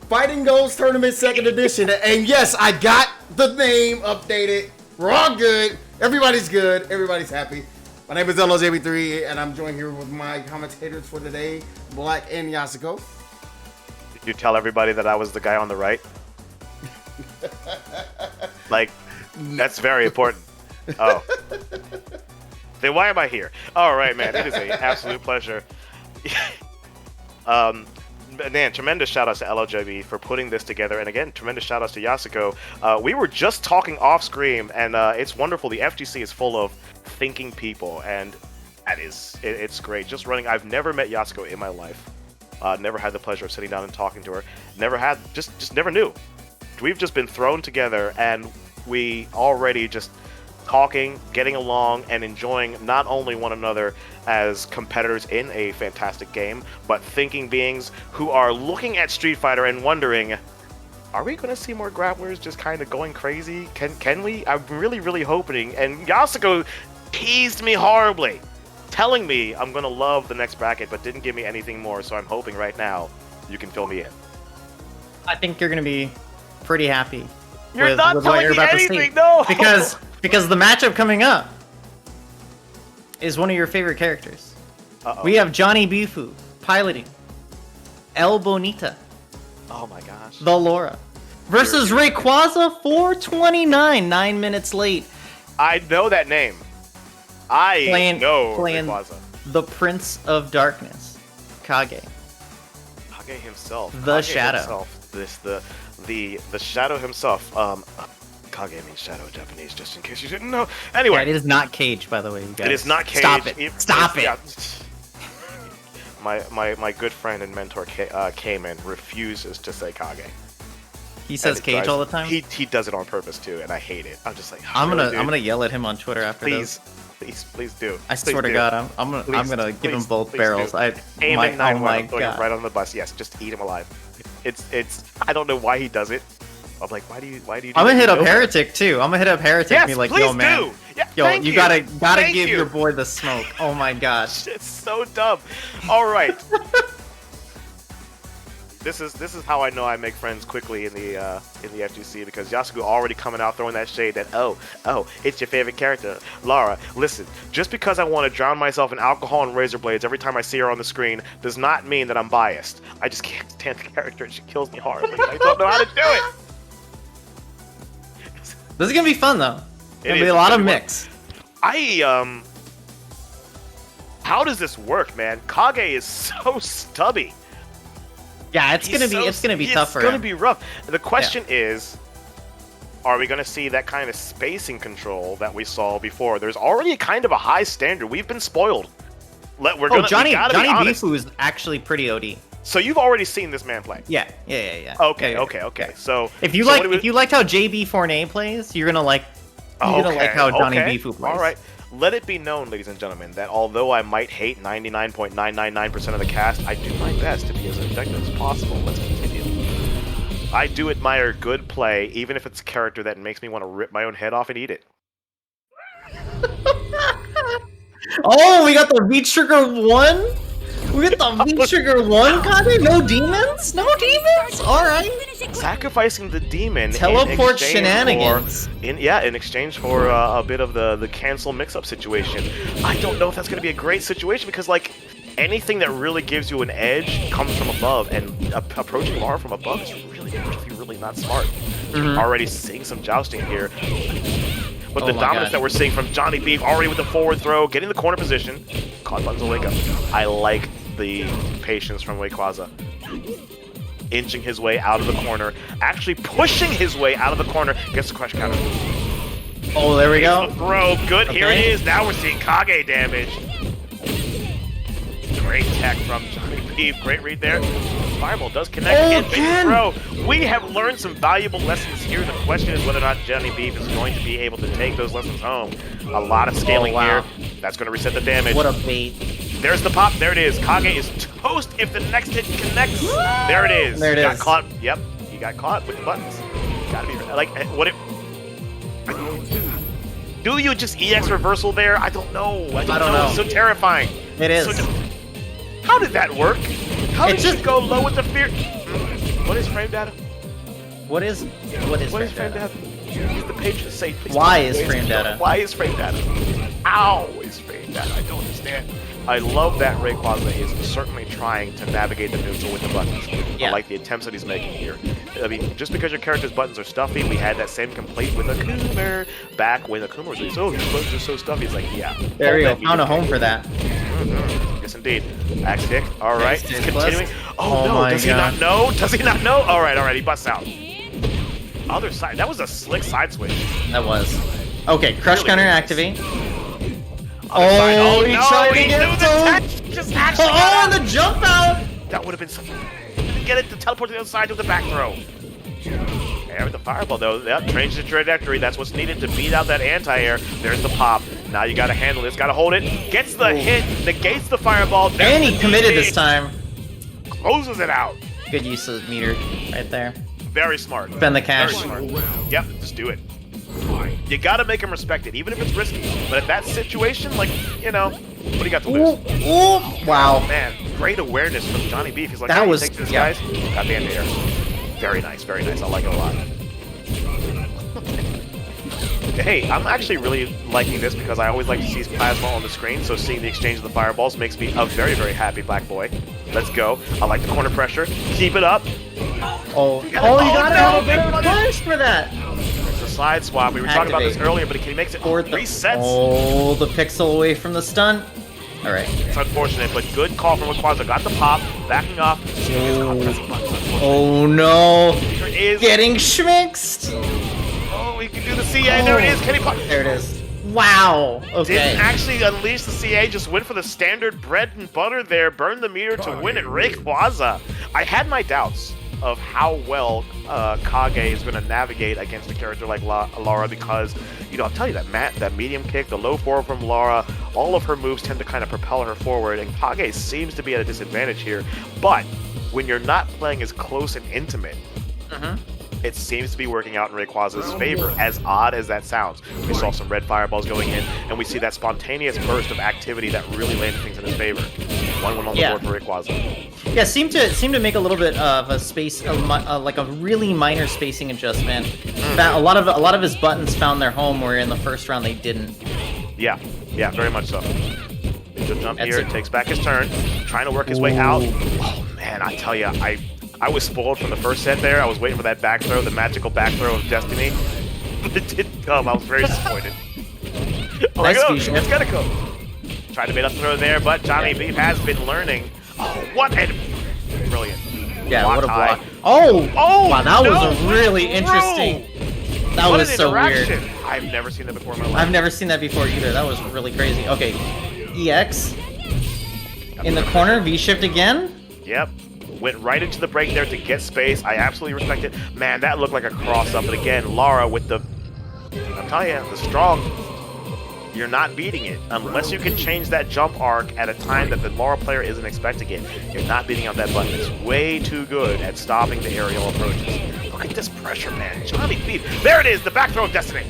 Fighting Goals Tournament 2nd Edition. And yes, I got the name updated. We're all good. Everybody's good. Everybody's happy. My name is LOJB3, and I'm joined here with my commentators for today, Blacque and Yasuko. Did you tell everybody that I was the guy on the right? Like, that's very important. Oh. Then why am I here? All right, man. It is an absolute pleasure. Man, tremendous shout outs to LOJB for putting this together, and again, tremendous shout outs to Yasuko. We were just talking off screen, and it's wonderful. The FGC is full of thinking people, and it's great. Just running. I've never met Yasuko in my life. Never had the pleasure of sitting down and talking to her. Just never knew. We've just been thrown together, and we already just talking, getting along, and enjoying not only one another as competitors in a fantastic game, but thinking beings who are looking at Street Fighter and wondering, are we going to see more grapplers just kind of going crazy? Can we? I'm really hoping. And Yasuko teased me horribly, telling me I'm going to love the next bracket, but didn't give me anything more, so I'm hoping right now you can fill me in. I think you're going to be pretty happy. You're not telling me anything, no! Because the matchup coming up is one of your favorite characters. Uh-oh. We have Johnny Bifu piloting El Bonita, Oh my gosh. the Laura, versus Rayquaza 429, 9 minutes late. I know that name. I know playing Rayquaza. the Prince of Darkness, Kage. Kage himself. The Kage Shadow. Himself. The Shadow himself. Kage means shadow in Japanese, just in case you didn't know. Anyway. Yeah, it is not Cage, by the way. You guys. It is not Cage. Stop it. Stop it. Yeah. My good friend and mentor, Cayman, refuses to say Kage. He says Cage all the time? He does it on purpose, too, and I hate it. I'm just like, I'm really, gonna yell at him on Twitter after this. Please do. I swear to God, I'm gonna give him both barrels. Do. Oh my God. Right on the bus. Yes, just eat him alive. It's. I don't know why he does it. I'm like, why do you? Do I'm gonna that? hit up Heretic too. I'm gonna hit up Heretic and be like, yo man, do. Yeah, yo, you gotta Thank give you. your boy the smoke. Oh my gosh. It's so dumb. All right. This is how I know I make friends quickly in the FGC, because Yasuko already coming out throwing that shade that oh it's your favorite character, Laura. Listen, just because I want to drown myself in alcohol and razor blades every time I see her on the screen does not mean that I'm biased. I just can't stand the character and she kills me horribly. I don't know how to do it. This is gonna be fun though. It'll be is. a lot It's of gonna be mix. How does this work, man? Kage is so stubby. Yeah, it's gonna be tough for him. It's gonna be rough. The question is, are we gonna see that kind of spacing control that we saw before? There's already kind of a high standard. We've been spoiled. Johnny Bifu Bifu is actually pretty OD. So you've already seen this man play. Yeah. Okay. Yeah. So if you liked how JB Fournier plays, you're gonna like how Johnny Bifu plays. All right. Let it be known, ladies and gentlemen, that although I might hate 99.999% of the cast, I do my best to be as objective as possible. Let's continue. I do admire good play, even if it's a character that makes me want to rip my own head off and eat it. Oh, we got the V Trigger 1? We got the V Trigger 1, Kage? No demons? No demons? Alright. Sacrificing the demon Teleport shenanigans. In exchange for a bit of the cancel mix-up situation. I don't know if that's going to be a great situation, because like anything that really gives you an edge comes from above, and approaching Laura from above is really not smart. Already seeing some jousting here. But the dominance that we're seeing from Johnny Beef, already with the forward throw, getting the corner position. Caught buttons will wake up. I like the patience from Rayquaza. Inching his way out of the corner. Actually pushing his way out of the corner. Gets the crush counter. Oh, there we go. Throw. Good. Okay. Here it is. Now we're seeing Kage damage. Great tech from Johnny Beef. Great read there. Fireball does connect. Big throw. We have learned some valuable lessons here. The question is whether or not Johnny Beef is going to be able to take those lessons home. A lot of scaling here. That's going to reset the damage. What a bait. There's the pop. There it is. Kage is toast if the next hit connects. There it is. There it is. Got caught. Yep. He got caught with the buttons. Gotta be like what it. Do you just EX reversal there? I don't know. I don't know. It's so terrifying. It is. How did that work? How did It's you just- go low with the fear? What is frame data? What is What is frame frame data? data? Use the page to say, please. Why don't is waste frame it. data? Why is frame data? Ow, is frame data? I don't understand. I love that Rayquaza is certainly trying to navigate the neutral with the buttons. Yeah. I like the attempts that he's making here. I mean, just because your character's buttons are stuffy, we had that same complaint with Akuma back when Akuma was like, oh, your buttons are so stuffy. It's like, yeah. There we go. hold that Found a unit. home for that. Yes, indeed. Axe kick. All right. Axe He's kick continuing. plus. Oh, Oh no. my Does he God. not know? Does he not know? All right. He busts out. Other side. That was a slick side switch. That was. Okay, crush Really counter nice. activate. Other side. Oh, he no, tried to he get knew the through. tech. Just actually Oh, got and out. the jump out! That would have been something. Didn't get it to teleport to the other side with the back throw. There with the fireball though. Yep, change the trajectory. That's what's needed to beat out that anti-air. There's the pop. Now you gotta handle this. Gotta hold it. Gets the hit. Negates the fireball. There's And he the committed DP. this time. Closes it out. Good use of meter right there. Very smart. Spend the cash. Very smart. Yep, just do it. You gotta make him respect it, even if it's risky. But at that situation, like, you know, what do you got to lose? Ooh, wow. Man, great awareness from Johnny Beef. He's like, That how do you was- take this, yeah. guys? Got the anti-air. Very nice, very nice. I like it a lot. Hey, I'm actually really liking this because I always like to see plasma on the screen, so seeing the exchange of the fireballs makes me a very, very happy black boy. Let's go. I like the corner pressure. Keep it up. Oh, gotta- you oh, gotta no, have a bit of big a push for that. There's a side swap. We were talking about this Activate. earlier, but he makes it Fourth. resets. Oh, the pixel away from the stun. All right. It's unfortunate, but good call from Rayquaza. Got the pop, backing off. Oh no. There is. Getting schmixed. Oh, he can do the CA. There it is. Can he pop? There it is. Wow. Okay. Didn't actually unleash the CA, just went for the standard bread and butter there, burned the meter to win it. Rayquaza. I had my doubts of how well Kage is going to navigate against a character like Laura because, you know, I'll tell you that medium kick, the low forward from Laura, all of her moves tend to kind of propel her forward, and Kage seems to be at a disadvantage here. But when you're not playing as close and intimate, it seems to be working out in Rayquaza's favor, as odd as that sounds. We saw some red fireballs going in, and we see that spontaneous burst of activity that really landed things in his favor. 1-1 on the board for Rayquaza. Yeah, seemed to make a little bit of a space, like a really minor spacing adjustment. A lot of his buttons found their home, where in the first round they didn't. Yeah, very much so. Good jump That's here, it. takes back his turn, trying to work his way out. Oh man, I tell you, I was spoiled from the first set there. I was waiting for that back throw, the magical back throw of Destiny. But it didn't come. I was very disappointed. Nice Oh, fusion. it's gotta go. Tried to make a throw there, but Johnny Beef has been learning. Oh, what a brilliant. Yeah, what a high. block. Oh, Oh, wow, that no, was a really throw. interesting. That What was an so weird. interaction. I've never seen that before in my life. I've never seen that before either. That was really crazy. Okay, EX in the corner, V shift again. Yep. Went right into the break there to get space. I absolutely respect it. Man, that looked like a cross-up. But again, Lara with the... I'm telling you, the strong... You're not beating it. Unless you can change that jump arc at a time that the Lara player isn't expecting it. You're not beating out that button. It's way too good at stopping the aerial approaches. Look at this pressure, man. Johnny Beef. There it is, the back throw of Destiny.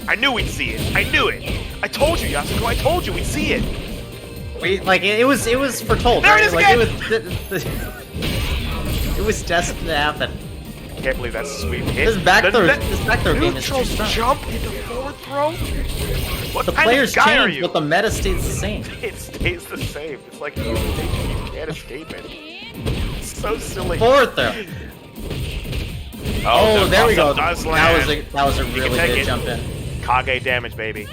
I knew we'd see it. I knew it. I told you, Yasuko. I told you we'd see it. Like it was foretold. There right? it is Like again! it was destined to happen. I can't believe that sweep hit. This back throw game is neutral too strong. jump into forward throw? What The kind players of guy are change, you? but the meta stays the same. It stays the same. It's like human nature. You can't escape it. It's so silly. Forward throw. Oh, the there we go. cross-up does That was a can really take good it. jump in. Kage damage, baby.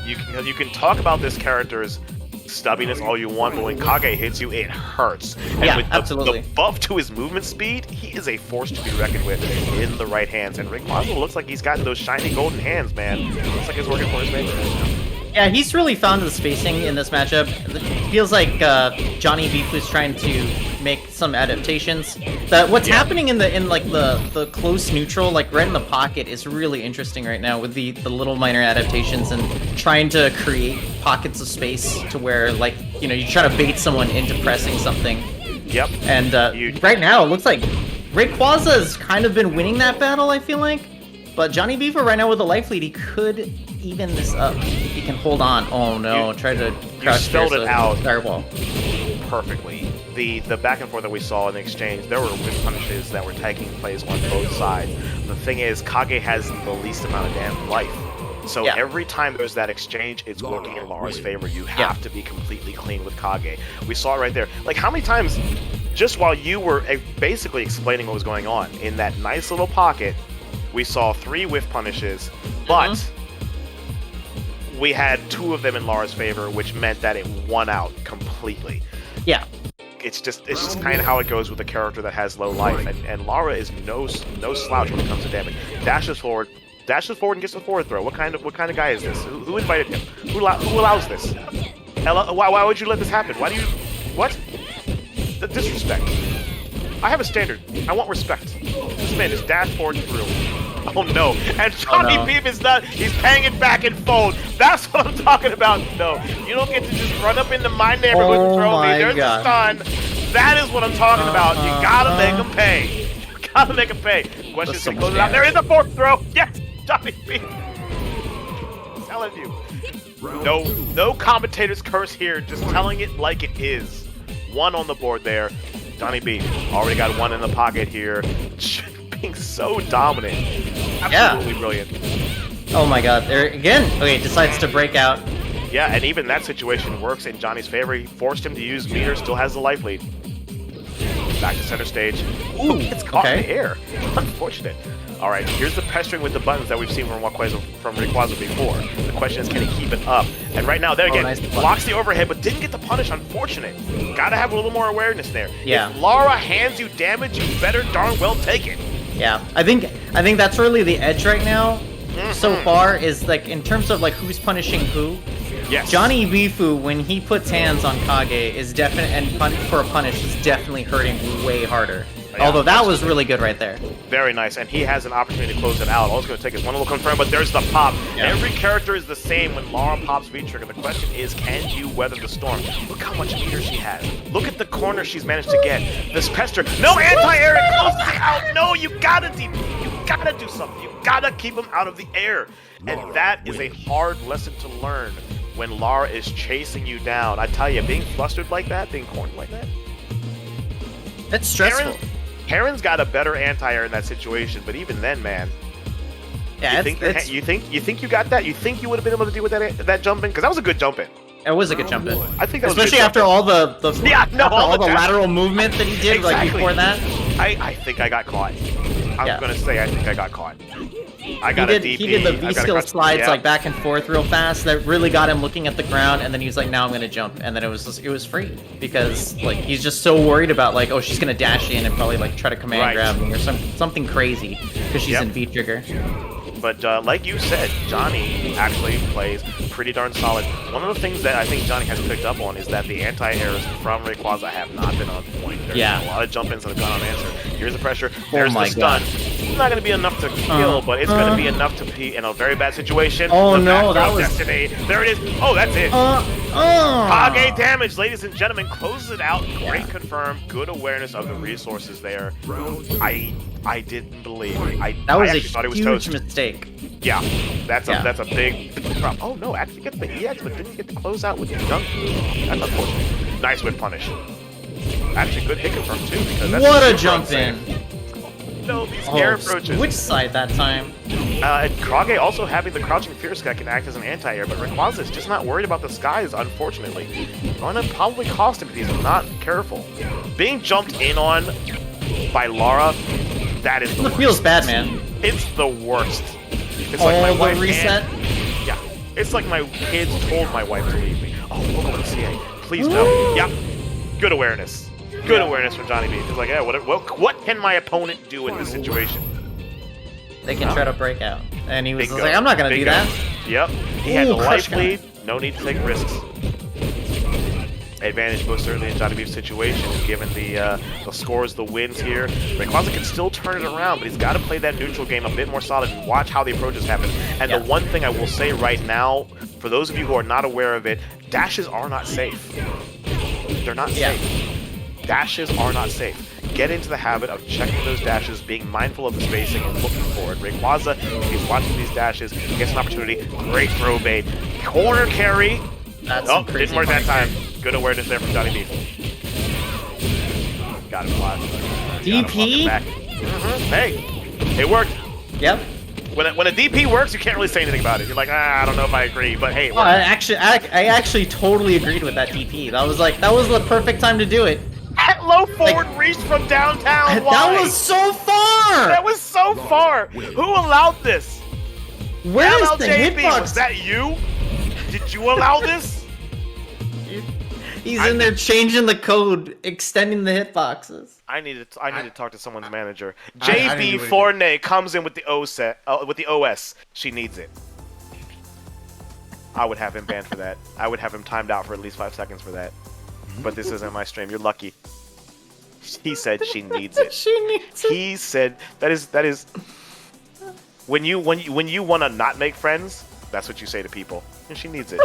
You can talk about this character's stubbiness all you want, but when Kage hits you, it hurts. And Yeah, with absolutely. the buff to his movement speed, he is a force to be reckoned with in the right hands. And Rayquaza looks like he's gotten those shiny golden hands, man. Looks like he's working for his favor. Yeah, he's really found the spacing in this matchup. It feels like Johnny Beef was trying to make some adaptations. What's happening in the close neutral, like right in the pocket, is really interesting right now with the little minor adaptations and trying to create pockets of space to where, like, you know, you try to bait someone into pressing something. Yep. And right now, it looks like Rayquaza has kind of been winning that battle, I feel like. But Johnny Beaver right now with a life lead, he could even this up if he can hold on. Oh no, try to crouch spelled there, it so out. Fireball. perfectly. The back and forth that we saw in the exchange, there were whiff punishes that were taking place on both sides. The thing is, Kage has the least amount of damn life. So every time there's that exchange, it's working in Lara's favor. You have to be completely clean with Kage. We saw it right there. Like, how many times, just while you were basically explaining what was going on, in that nice little pocket, we saw 3 whiff punishes, but we had 2 of them in Lara's favor, which meant that it won out completely. Yeah. It's just kind of how it goes with a character that has low life, and Lara is no slouch when it comes to damage. Dashes forward and gets a forward throw. What kind of guy is this? Who invited him? Who allows this? Ella, why would you let this happen? Why do you... What? The disrespect. I have a standard. I want respect. This man is dash forward through. Oh no. And Johnny Beef is not... He's paying it back in fold. That's what I'm talking about. No. You don't get to just run up into my neighborhood and throw me. There's the stun. That is what I'm talking about. You gotta make him pay. You gotta make him pay. Question is, close it out. There is a 4th throw. Yes! Johnny Beef. I'm telling you. No commentators curse here. Just telling it like it is. 1 on the board there. Johnny B already got 1 in the pocket here. Being so dominant. Absolutely brilliant. Oh my god. There again. Okay, decides to break out. Yeah, and even that situation works in Johnny's favor. He forced him to use meter, still has the life lead. Back to center stage. Ooh, it's caught in the air. Unfortunate. Alright, here's the pestering with the buttons that we've seen from Rayquaza before. The question is, can he keep it up? And right now, there again, blocks the overhead, but didn't get the punish. Unfortunate. Gotta have a little more awareness there. Yeah. If Lara hands you damage, you better darn well take it. Yeah, I think that's really the edge right now. So far is like in terms of like who's punishing who. Yes. Johnny Bifu, when he puts hands on Kage, is definite, and for a punish is definitely hurting way harder. Yeah, although that was really good right there. Very nice, and he has an opportunity to close it out. All it's going to take is one little confirm, but there's the pop. Yeah. Every character is the same when Lara pops V-Trigger. The question is, can you weather the storm? Look how much meter she has. Look at the corner she's managed to get. This pester. No anti-air, it closes it out. No, you gotta do something. You gotta keep him out of the air. And that is a hard lesson to learn when Lara is chasing you down. I tell you, being flustered like that, being cornered like that, that's stressful. Heron's got a better anti-air in that situation, but even then, man. Yeah, you think you got that? You think you would have been able to deal with that jump in? Because that was a good jump in. It was a good jump in. I think that was especially after all the lateral movement that he did exactly. like before that. I think I got caught. I'm gonna say I think I got caught. I got a DP. He did the V-skill slides like back and forth real fast. That really got him looking at the ground, and then he was like, "Now I'm gonna jump," and then it was free because like he's just so worried about like, oh, she's gonna dash in and probably like try to command grab me or something crazy because she's in V-Trigger. But like you said, Johnny actually plays pretty darn solid. One of the things that I think Johnny has picked up on is that the anti-airs from Rayquaza have not been on point. There's a lot of jump-ins that have gone unanswered. Here's the pressure. There's the stun. It's not going to be enough to kill, but it's going to be enough to be in a very bad situation. Oh no, that was... Destiny. There it is. Oh, that's it. Kage damage, ladies and gentlemen. Closes it out. Great confirm. Good awareness of the resources there. I didn't believe it. That was I a thought it was huge toast. mistake. Yeah, that's a big problem. Oh no, actually gets the EX, but didn't get to close out with the dunk. That's unfortunate. Nice whip punish. Actually, good hit confirm too, because that's what a jump in. No, these air approaches. Which side that time? And Kage also having the crouching fear sky can act as an anti-air, but Rayquaza is just not worried about the skies, unfortunately. Gonna probably cost him if he's not careful. Being jumped in on by Lara, that is the worst. It feels bad, man. It's the worst. It's like my wife reset? Yeah. It's like my kids told my wife to leave me. Oh, we'll go to CA. Please no. Yeah. Good awareness. Good awareness from Johnny B. He's like, yeah, what can my opponent do in this situation? They can try to break out. And he was like, I'm not going to do that. Yep. He had the life lead. No need to take risks. Advantage most certainly in Johnny Beef's situation, given the scores, the wins here. Rayquaza can still turn it around, but he's got to play that neutral game a bit more solid and watch how the approaches happen. And the one thing I will say right now, for those of you who are not aware of it, dashes are not safe. They're not safe. Dashes are not safe. Get into the habit of checking those dashes, being mindful of the spacing, and looking for it. Rayquaza, if he's watching these dashes, gets an opportunity. Great throw bait. Corner carry. That's didn't work that time. Good awareness there from Johnny B. Got it, Blacque. DP? Hey, it worked. Yep. When a DP works, you can't really say anything about it. You're like, I don't know if I agree, but hey, it Oh, worked. I actually totally agreed with that DP. That was the perfect time to do it. That low forward reach from downtown. Why? That was so far. That was so far. Who allowed this? Where is the MLJB, hitbox? was that you? Did you allow this? He's in there changing the code, extending the hitboxes. I need to talk to someone's manager. I didn't do JB anything. Fournier comes in with the with the OS. She needs it. I would have him banned for that. I would have him timed out for at least 5 seconds for that. But this isn't my stream. You're lucky. He said she needs it. She needs it. He said that is when you want to not make friends, that's what you say to people. And she needs it.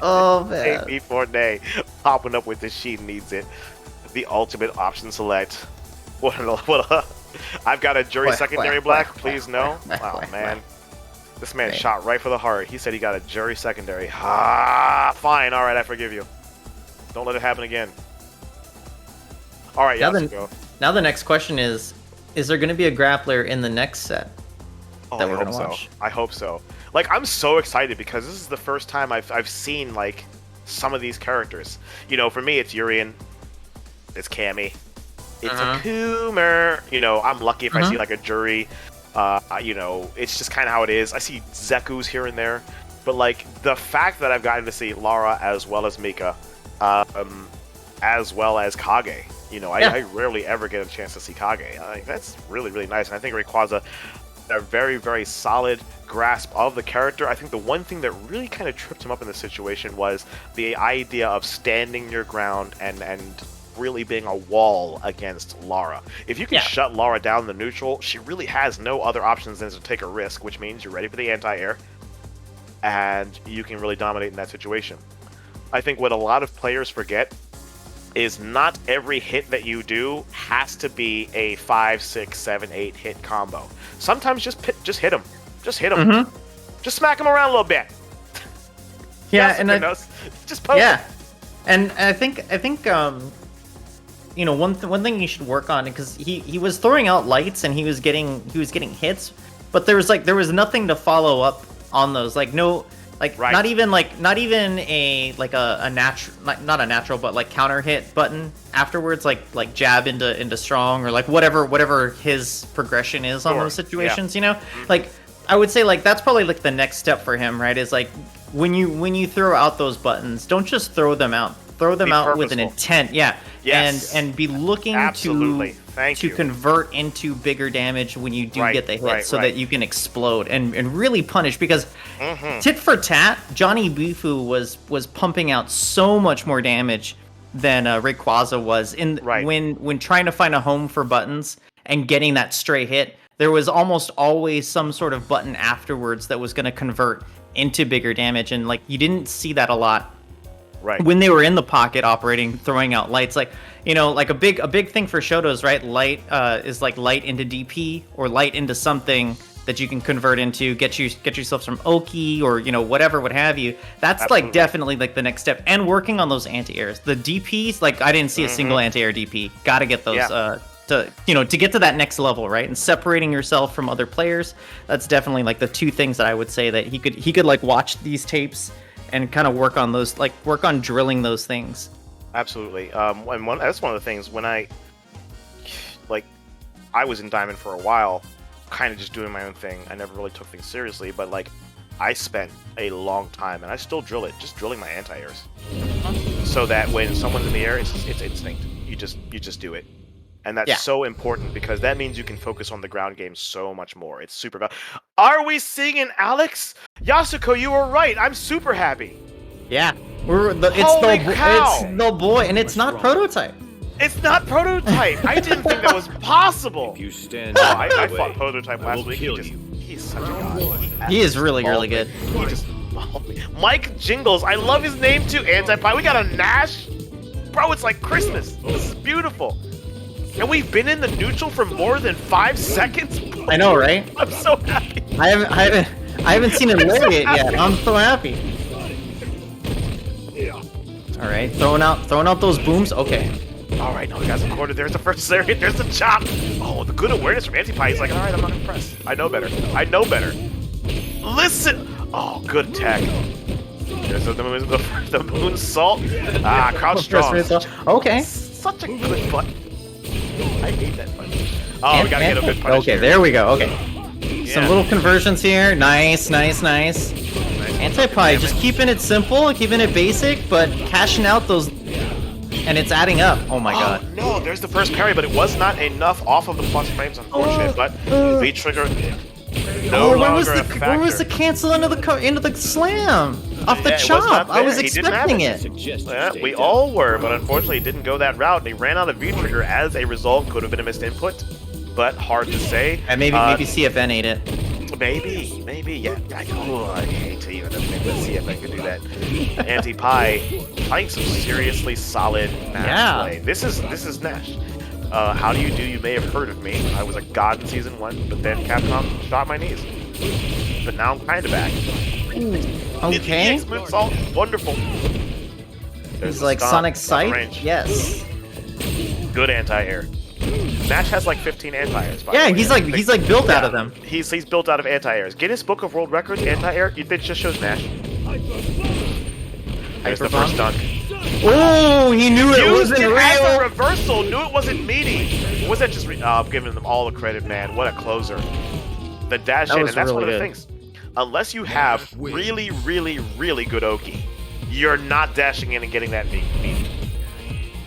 Oh man. JB Fournier popping up with the she needs it. The ultimate option select. What a I've got a jury secondary, Blacque. Please no. Oh man. This man shot right for the heart. He said he got a jury secondary. Ah, fine. All right, I forgive you. Don't let it happen again. All right, Yasuko. Now the next question is there going to be a grappler in the next set that we're going to watch? I hope so. Like, I'm so excited because this is the first time I've seen, like, some of these characters. You know, for me, it's Urian. It's Cammy. It's a Coomer. You know, I'm lucky if I see, like, a jury. You know, it's just kind of how it is. I see Zeku's here and there. But, like, the fact that I've gotten to see Lara as well as Mika, as well as Kage. You know, I rarely ever get a chance to see Kage. That's really, really nice. And I think Rayquaza, a very, very solid grasp of the character. I think the one thing that really kind of tripped him up in this situation was the idea of standing your ground and really being a wall against Lara. If you can shut Lara down in the neutral, she really has no other options than to take a risk, which means you're ready for the anti-air, and you can really dominate in that situation. I think what a lot of players forget is not every hit that you do has to be a 5, 6, 7, 8 hit combo. Sometimes just hit him. Just hit him. Just smack him around a little bit. Yeah, and just poke him. And I think you know, one thing you should work on, because he was throwing out lights and he was getting hits, but there was nothing to follow up on those. Like no, like not even a natural, not a natural, but like counter hit button afterwards, like jab into strong or like whatever his progression is on those situations. You know, like I would say like that's probably like the next step for him, right? Is like when you throw out those buttons, don't just throw them out. Throw them out with an intent, and be looking to convert into bigger damage when you do get the hit, so that you can explode and really punish. Because tit for tat, Johnny Bifu was pumping out so much more damage than Rayquaza was when trying to find a home for buttons and getting that stray hit. There was almost always some sort of button afterwards that was going to convert into bigger damage, and like you didn't see that a lot. Right. When they were in the pocket operating, throwing out lights, like, you know, like a big thing for Shotos, right? Light is like light into DP or light into something that you can convert into, get yourself some Oki or, you know, whatever, what have you. That's like definitely like the next step. And working on those anti-airs. The DPs, like I didn't see a single anti-air DP. Gotta get those to get to that next level, right? And separating yourself from other players. That's definitely like the two things that I would say that he could like watch these tapes and kind of work on those, like work on drilling those things. Absolutely. That's one of the things when I was in Diamond for a while, kind of just doing my own thing. I never really took things seriously, but like I spent a long time, and I still drill it, just drilling my anti-airs, so that when someone's in the air, it's instinct. You just do it. And that's so important because that means you can focus on the ground game so much more. It's super valuable. Are we seeing an Alex? Yasuko, you were right. I'm super happy. Yeah. It's the boy, and it's not prototype. It's not prototype. I didn't think that was possible. If you stand I fought prototype last week. He's such a god. He is really good. He just mauled me. Mike Jingles. I love his name too. Anti-Pie. We got a Nash. Bro, it's like Christmas. This is beautiful. And we've been in the neutral for more than 5 seconds. I know, right? I'm so happy. I haven't seen it lariat yet. I'm so happy. All right, throwing out those booms. Okay. All right, no, we got some quarter. There's the first area. There's the chop. Oh, the good awareness from Anti-Pie. He's like, all right, I'm not impressed. I know better. I know better. Listen. Oh, good attack. There's the moonsault. Ah, crouch strong. Okay. Such a good button. I hate that button. Oh, we gotta get a good punish. Okay, here. there we go. Okay. Some Yeah. little conversions here. Nice. Anti-Pie, just keeping it simple, keeping it basic, but cashing out those, and it's adding up. Oh my god. No, there's the first parry, but it was not enough off of the plus frames, unfortunate. But V-trigger no longer a factor. Where was the cancel into the slam? Off the Yeah, it was chop. not I was there. He didn't have expecting it. it. Yeah, we all were, but unfortunately it didn't go that route, and he ran out of V-trigger as a result. Could have been a missed input, but hard to say. And maybe CFN ate it. Maybe, yeah. I hate to even admit that CFN could do that. Anti-Pie playing some seriously solid Nash play. This is Nash. How do? You may have heard of me. I was a god in Season 1, but then Capcom shot my knees. But now I'm kind of back. Okay. Moonsault, wonderful. He's like Sonic Sight. Yes. Good anti-air. Nash has like 15 anti-airs. Yeah, he's like built out of them. He's built out of anti-airs. Guinness Book of World Records anti-air. It just shows Nash. There's the first dunk. Oh, he knew it wasn't Used it as a real. reversal. Knew it wasn't meaty. Was that just? I'm giving them all the credit, man. What a closer. The dash in, and that's really one of the good. things. Unless you have really, really, really good Oki, you're not dashing in and getting that meaty.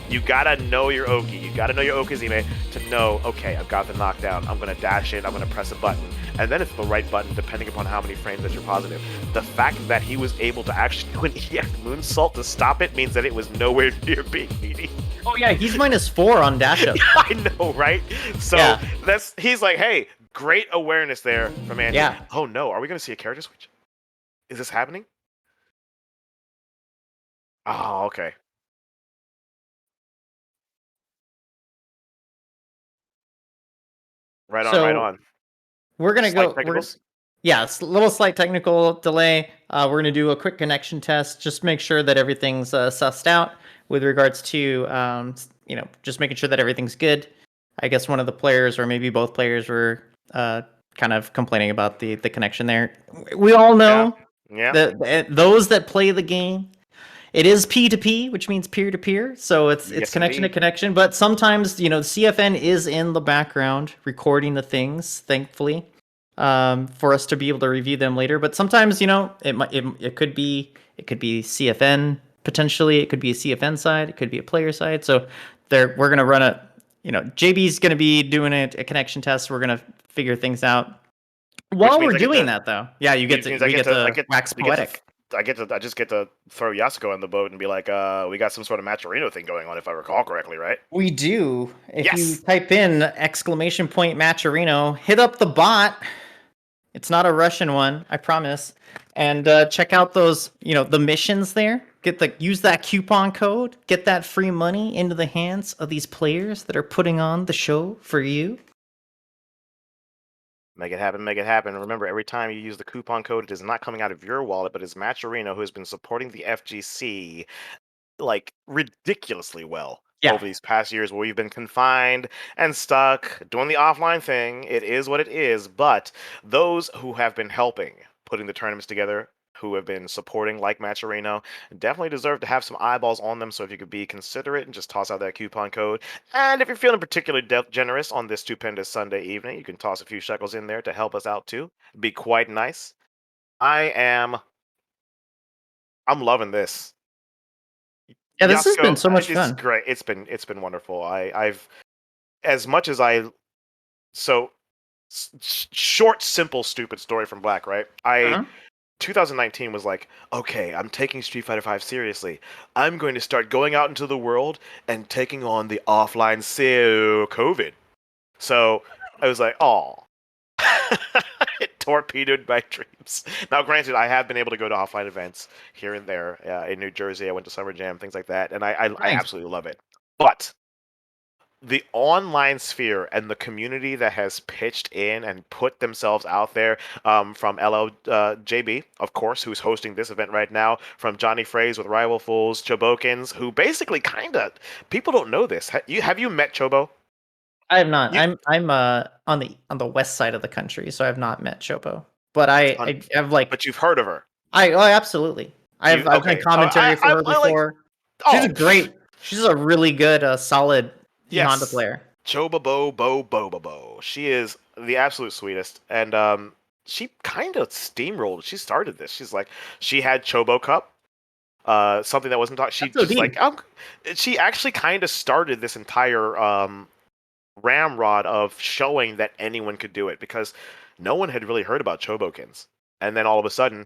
You gotta know your Oki. You gotta know your Okizime to know, okay, I've got the knockdown. I'm gonna dash in, I'm gonna press a button. And then it's the right button depending upon how many frames that you're positive. The fact that he was able to actually do an EX moonsault to stop it means that it was nowhere near being meaty. Oh yeah, he's -4 on dash up. I know, right? So Yeah. he's like, hey, great awareness there from Andy. Yeah. Oh no, are we gonna see a character switch? Is this happening? Oh, okay. Right on, So, right on. We're gonna Slight go. technicals? Yeah, it's a little slight technical delay. We're gonna do a quick connection test. Just make sure that everything's sussed out with regards to just making sure that everything's good. I guess one of the players, or maybe both players, were kind of complaining about the connection there. We all know Yeah. that those that play the game, it is P2P, which means peer-to-peer. So it's Yes, connection indeed. to connection. But sometimes, CFN is in the background recording the things, thankfully, for us to be able to review them later. But sometimes, it could be CFN potentially. It could be a CFN side. It could be a player side. So we're gonna run JB's gonna be doing a connection test. We're gonna figure things out. While means we're I get doing to- that, though, yeah, you get to means I wax poetic. I just get to throw Yasuko on the boat and be like, we got some sort of Matcherino thing going on, if I recall correctly, right? We do. If you Yes. type in ! Matcherino, hit up the bot. It's not a Russian one, I promise. And check out those, the missions there. Use that coupon code. Get that free money into the hands of these players that are putting on the show for you. Make it happen, make it happen. Remember, every time you use the coupon code, it is not coming out of your wallet, but it's Matcherino, who has been supporting the FGC like ridiculously well over these past years where we've been confined and stuck doing the offline thing. It is what it is, but those who have been helping putting the tournaments together, who have been supporting like Matcherino, definitely deserve to have some eyeballs on them. So if you could be considerate and just toss out that coupon code, and if you're feeling particularly generous on this stupendous Sunday evening, you can toss a few shekels in there to help us out too. It'd be quite nice. I'm loving this. Yeah, this has been so much It's fun. great. It's been wonderful. I've as much as short, simple, stupid story from Blacque, right? 2019 was like, okay, I'm taking Street Fighter V seriously. I'm going to start going out into the world and taking on the offline COVID. So I was like, oh. It torpedoed my dreams. Now, granted, I have been able to go to offline events here and there. In New Jersey, I went to Summer Jam, things like that, and I absolutely love it. But the online sphere and the community that has pitched in and put themselves out there, from JB, of course, who's hosting this event right now, from Johnny Fraze with Rival Fools, Chobokins, who basically kind of, people don't know this. Have you met Chobo? I have not. You, I'm on the west side of the country, so I have not met Chopo. But I have like but you've heard of her. absolutely. I've done Okay. commentary for her I like. before. Oh, She's a really good solid Honda yes. player. Choba Bo. She is the absolute sweetest, and she kind of steamrolled. She started this. She had Chobo Cup, something that wasn't talked. She That's just OD. like she actually kind of started this entire ramrod of showing that anyone could do it, because no one had really heard about Chobokins, and then all of a sudden,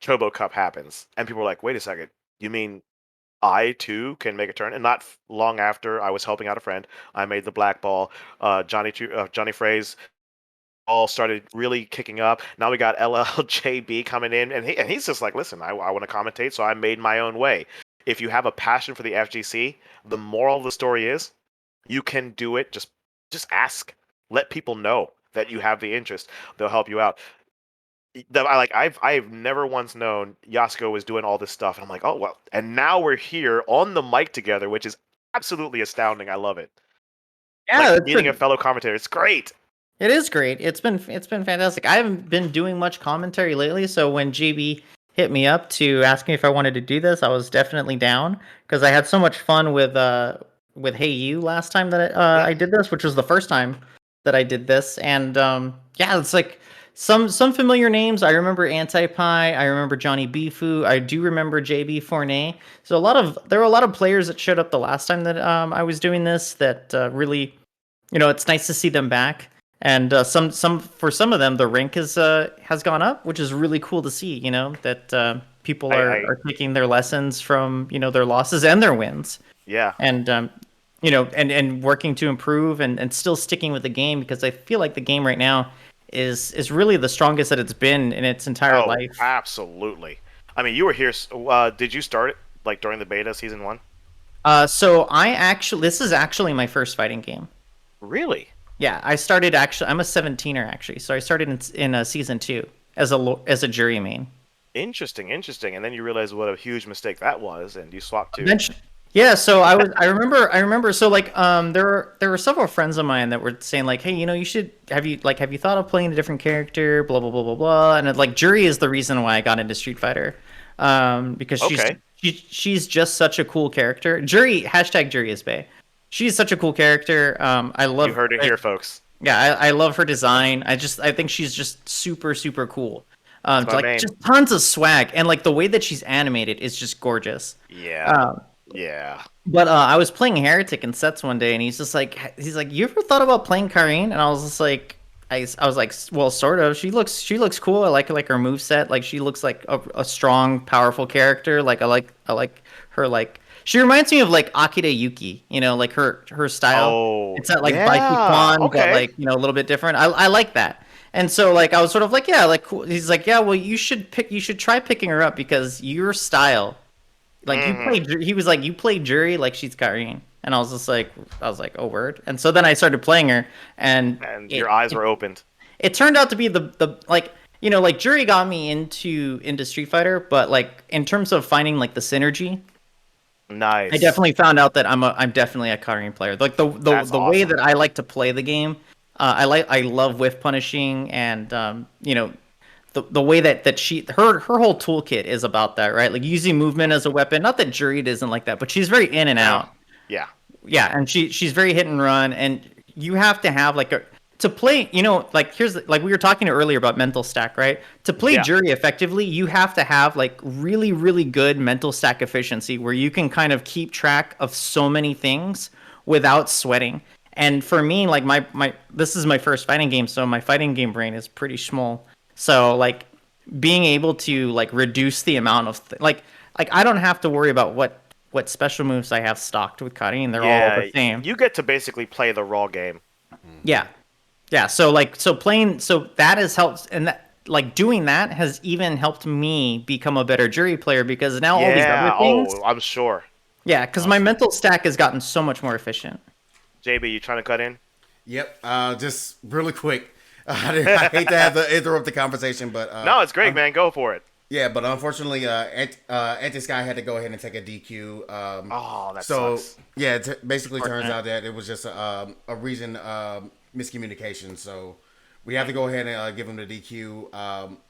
Chobo Cup happens, and people were like, "Wait a second, you mean I too can make a turn?" And not long after, I was helping out a friend. I made the black ball. Johnny Fraze all started really kicking up. Now we got LLJB coming in, and he's just like, "Listen, I want to commentate, so I made my own way." If you have a passion for the FGC, the moral of the story is, you can do it. Just ask. Let people know that you have the interest. They'll help you out. I've never once known Yasuko was doing all this stuff, and I'm like, oh well. And now we're here on the mic together, which is absolutely astounding. I love it. Yeah, Like meeting a fellow commentator, it's great. it is great. It's been fantastic. I haven't been doing much commentary lately, so when JB hit me up to ask me if I wanted to do this, I was definitely down because I had so much fun with Hey You last time that I did this, which was the first time that I did this, and yeah, it's like some familiar names. I remember Anti-Pie. I remember Johnny Bifu. I do remember JB Fournet. So there were a lot of players that showed up the last time that I was doing this that really, it's nice to see them back. And for some of them, the rank has gone up, which is really cool to see. That people are taking their lessons from their losses and their wins. Yeah. And and working to improve and still sticking with the game, because I feel like the game right now is really the strongest that it's been in its entire life. Absolutely. I mean, you were here. Did you start it like during the beta season 1? So this is actually my first fighting game. Really? Yeah, I started I'm a 17er actually, so I started in season 2 as a jury main. Interesting. And then you realize what a huge mistake that was, and you swapped to. Yeah, so I remember. So like, there were several friends of mine that were saying like, hey, have you thought of playing a different character? Blah blah blah blah blah. And like, Jury is the reason why I got into Street Fighter, because she's just such a cool character. Jury is bae. She's such a cool character. I love. You heard it here, folks. Yeah, I love her design. I think she's just super super cool. Just tons of swag, and like the way that she's animated is just gorgeous. Yeah. Yeah. But I was playing Heretic in sets one day, and he's like, you ever thought about playing Karine? And I was just like, I was like, well, sort of. She looks cool. I like her moveset. Like, she looks like a strong, powerful character. Like, I like her. Like, she reminds me of like Akira Yuki. Like her style. Oh, it's not like Baikwan, okay. but like a little bit different. I like that. And so like I was sort of like, yeah, like cool. He's like, yeah, well, you should try picking her up because your style. Like he was like, you play Jury like she's Karine, and I was like, oh word. And so then I started playing her, and your eyes were opened. It turned out to be the like Jury got me into Street Fighter, but like in terms of finding like the synergy, nice. I definitely found out that I'm definitely a Karine player. Like the awesome. way that I like to play the game, I love whiff punishing, and the way that her whole toolkit is about that, right? Like using movement as a weapon. Not that Jury isn't like that, but she's very in and out. Yeah. Yeah, and she's very hit and run, and you have to have like to play. Like like we were talking earlier about mental stack, right? To play Jury effectively, you have to have like really really good mental stack efficiency, where you can kind of keep track of so many things without sweating. And for me, like my this is my first fighting game, so my fighting game brain is pretty small. So like being able to like reduce the amount of like I don't have to worry about what special moves I have stocked with Karine. They're all the same. You get to basically play the raw game. Yeah. So that has helped, and that like doing that has even helped me become a better Jury player, because now all these other things. Oh, I'm sure. Yeah, because my mental stack has gotten so much more efficient. JB, you trying to cut in? Yep. Just really quick. I hate to have to interrupt the conversation, but No, it's great, man. Go for it. yeah. But unfortunately, Anti-Sky had to go ahead and take a DQ. Oh, that So sucks. yeah, it basically turns Fortnite. out that it was just a reason miscommunication. So we have to go ahead and give him the DQ.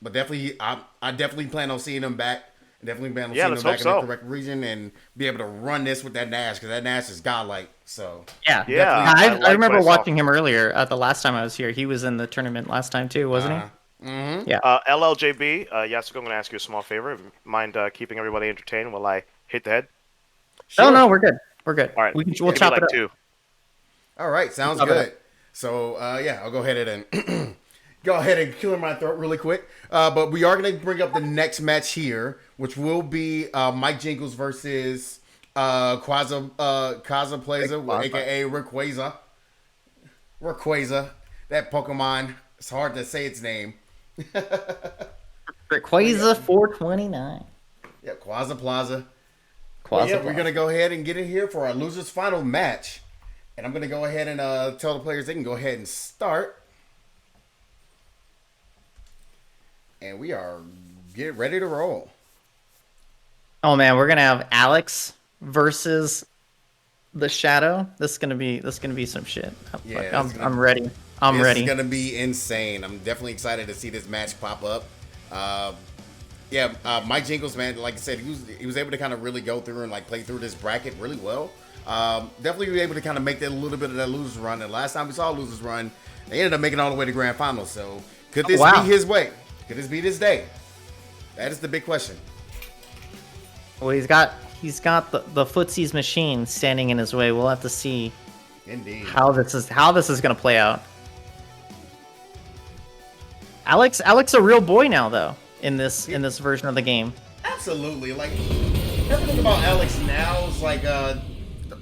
But definitely, I definitely plan on seeing him back. Definitely plan on Yeah, seeing let's him back in hope the so. correct region and be able to run this with that Nash, because that Nash is godlike. So Yeah. Yeah, I liked what remember I saw. watching him earlier. The last time I was here, he was in the tournament last time too, wasn't he? LLJB, Yasuko, I'm going to ask you a small favor. Mind keeping everybody entertained while I hit the head? Oh no, we're good. We're good. All right. We'll Give me chop like it up. 2. all right, sounds Love it. good. So yeah, I'll go ahead and go ahead and clear my throat really quick. But we are going to bring up the next match here, which will be Mike Jingles versus Plaza, aka Rayquaza. Rayquaza, that Pokemon. It's hard to say its name. Rayquaza 429. Yeah, Quaza Plaza. Quaza. Yeah, we're gonna go ahead and get in here for our losers final match, and I'm gonna go ahead and tell the players they can go ahead and start. And we are get ready to roll. Oh man, we're gonna have Alex versus the Shadow. This is gonna be some shit. Yeah, Like, it's gonna- I'm ready. I'm This ready. is gonna be insane. I'm definitely excited to see this match pop up. Mike Jingles, man, like I said, he was able to kind of really go through and like play through this bracket really well. Definitely be able to kind of make that a little bit of that losers run. And last time we saw a losers run, they ended up making it all the way to grand finals. So could this wow. be his way? Could this be this day? That is the big question. Well, he's got the footsies machine standing in his way. We'll have to see Indeed. how this is gonna play out. Alex a real boy now though in this version of the game. Absolutely. Like everything about Alex now is like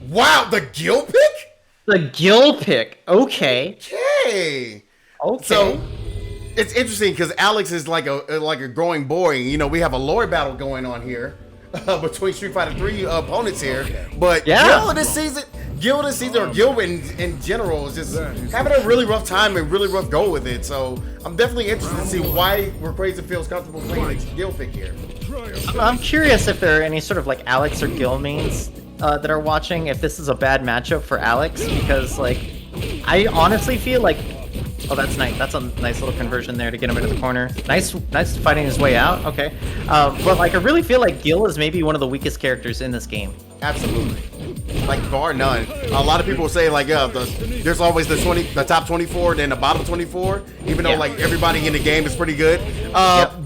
wow, the Gil pick? The Gil pick. Okay. Okay. Okay. So it's interesting because Alex is like a growing boy. You know, we have a lore battle going on here between Street Fighter 3 opponents here. But Yeah. Gil this season, or Gil in general, is just having a really rough time and really rough go with it. So I'm definitely interested to see why Rayquaza feels comfortable playing the Gil pick here. I'm curious if there are any sort of like Alex or Gil mains that are watching, if this is a bad matchup for Alex, because like I honestly feel like, oh, that's nice. That's a nice little conversion there to get him into the corner. Nice fighting his way out. Okay, but like I really feel like Gil is maybe one of the weakest characters in this game. Absolutely. Like bar none. A lot of people say like there's always the top 24 then the bottom 24, even though Yeah. like everybody in the game is pretty good.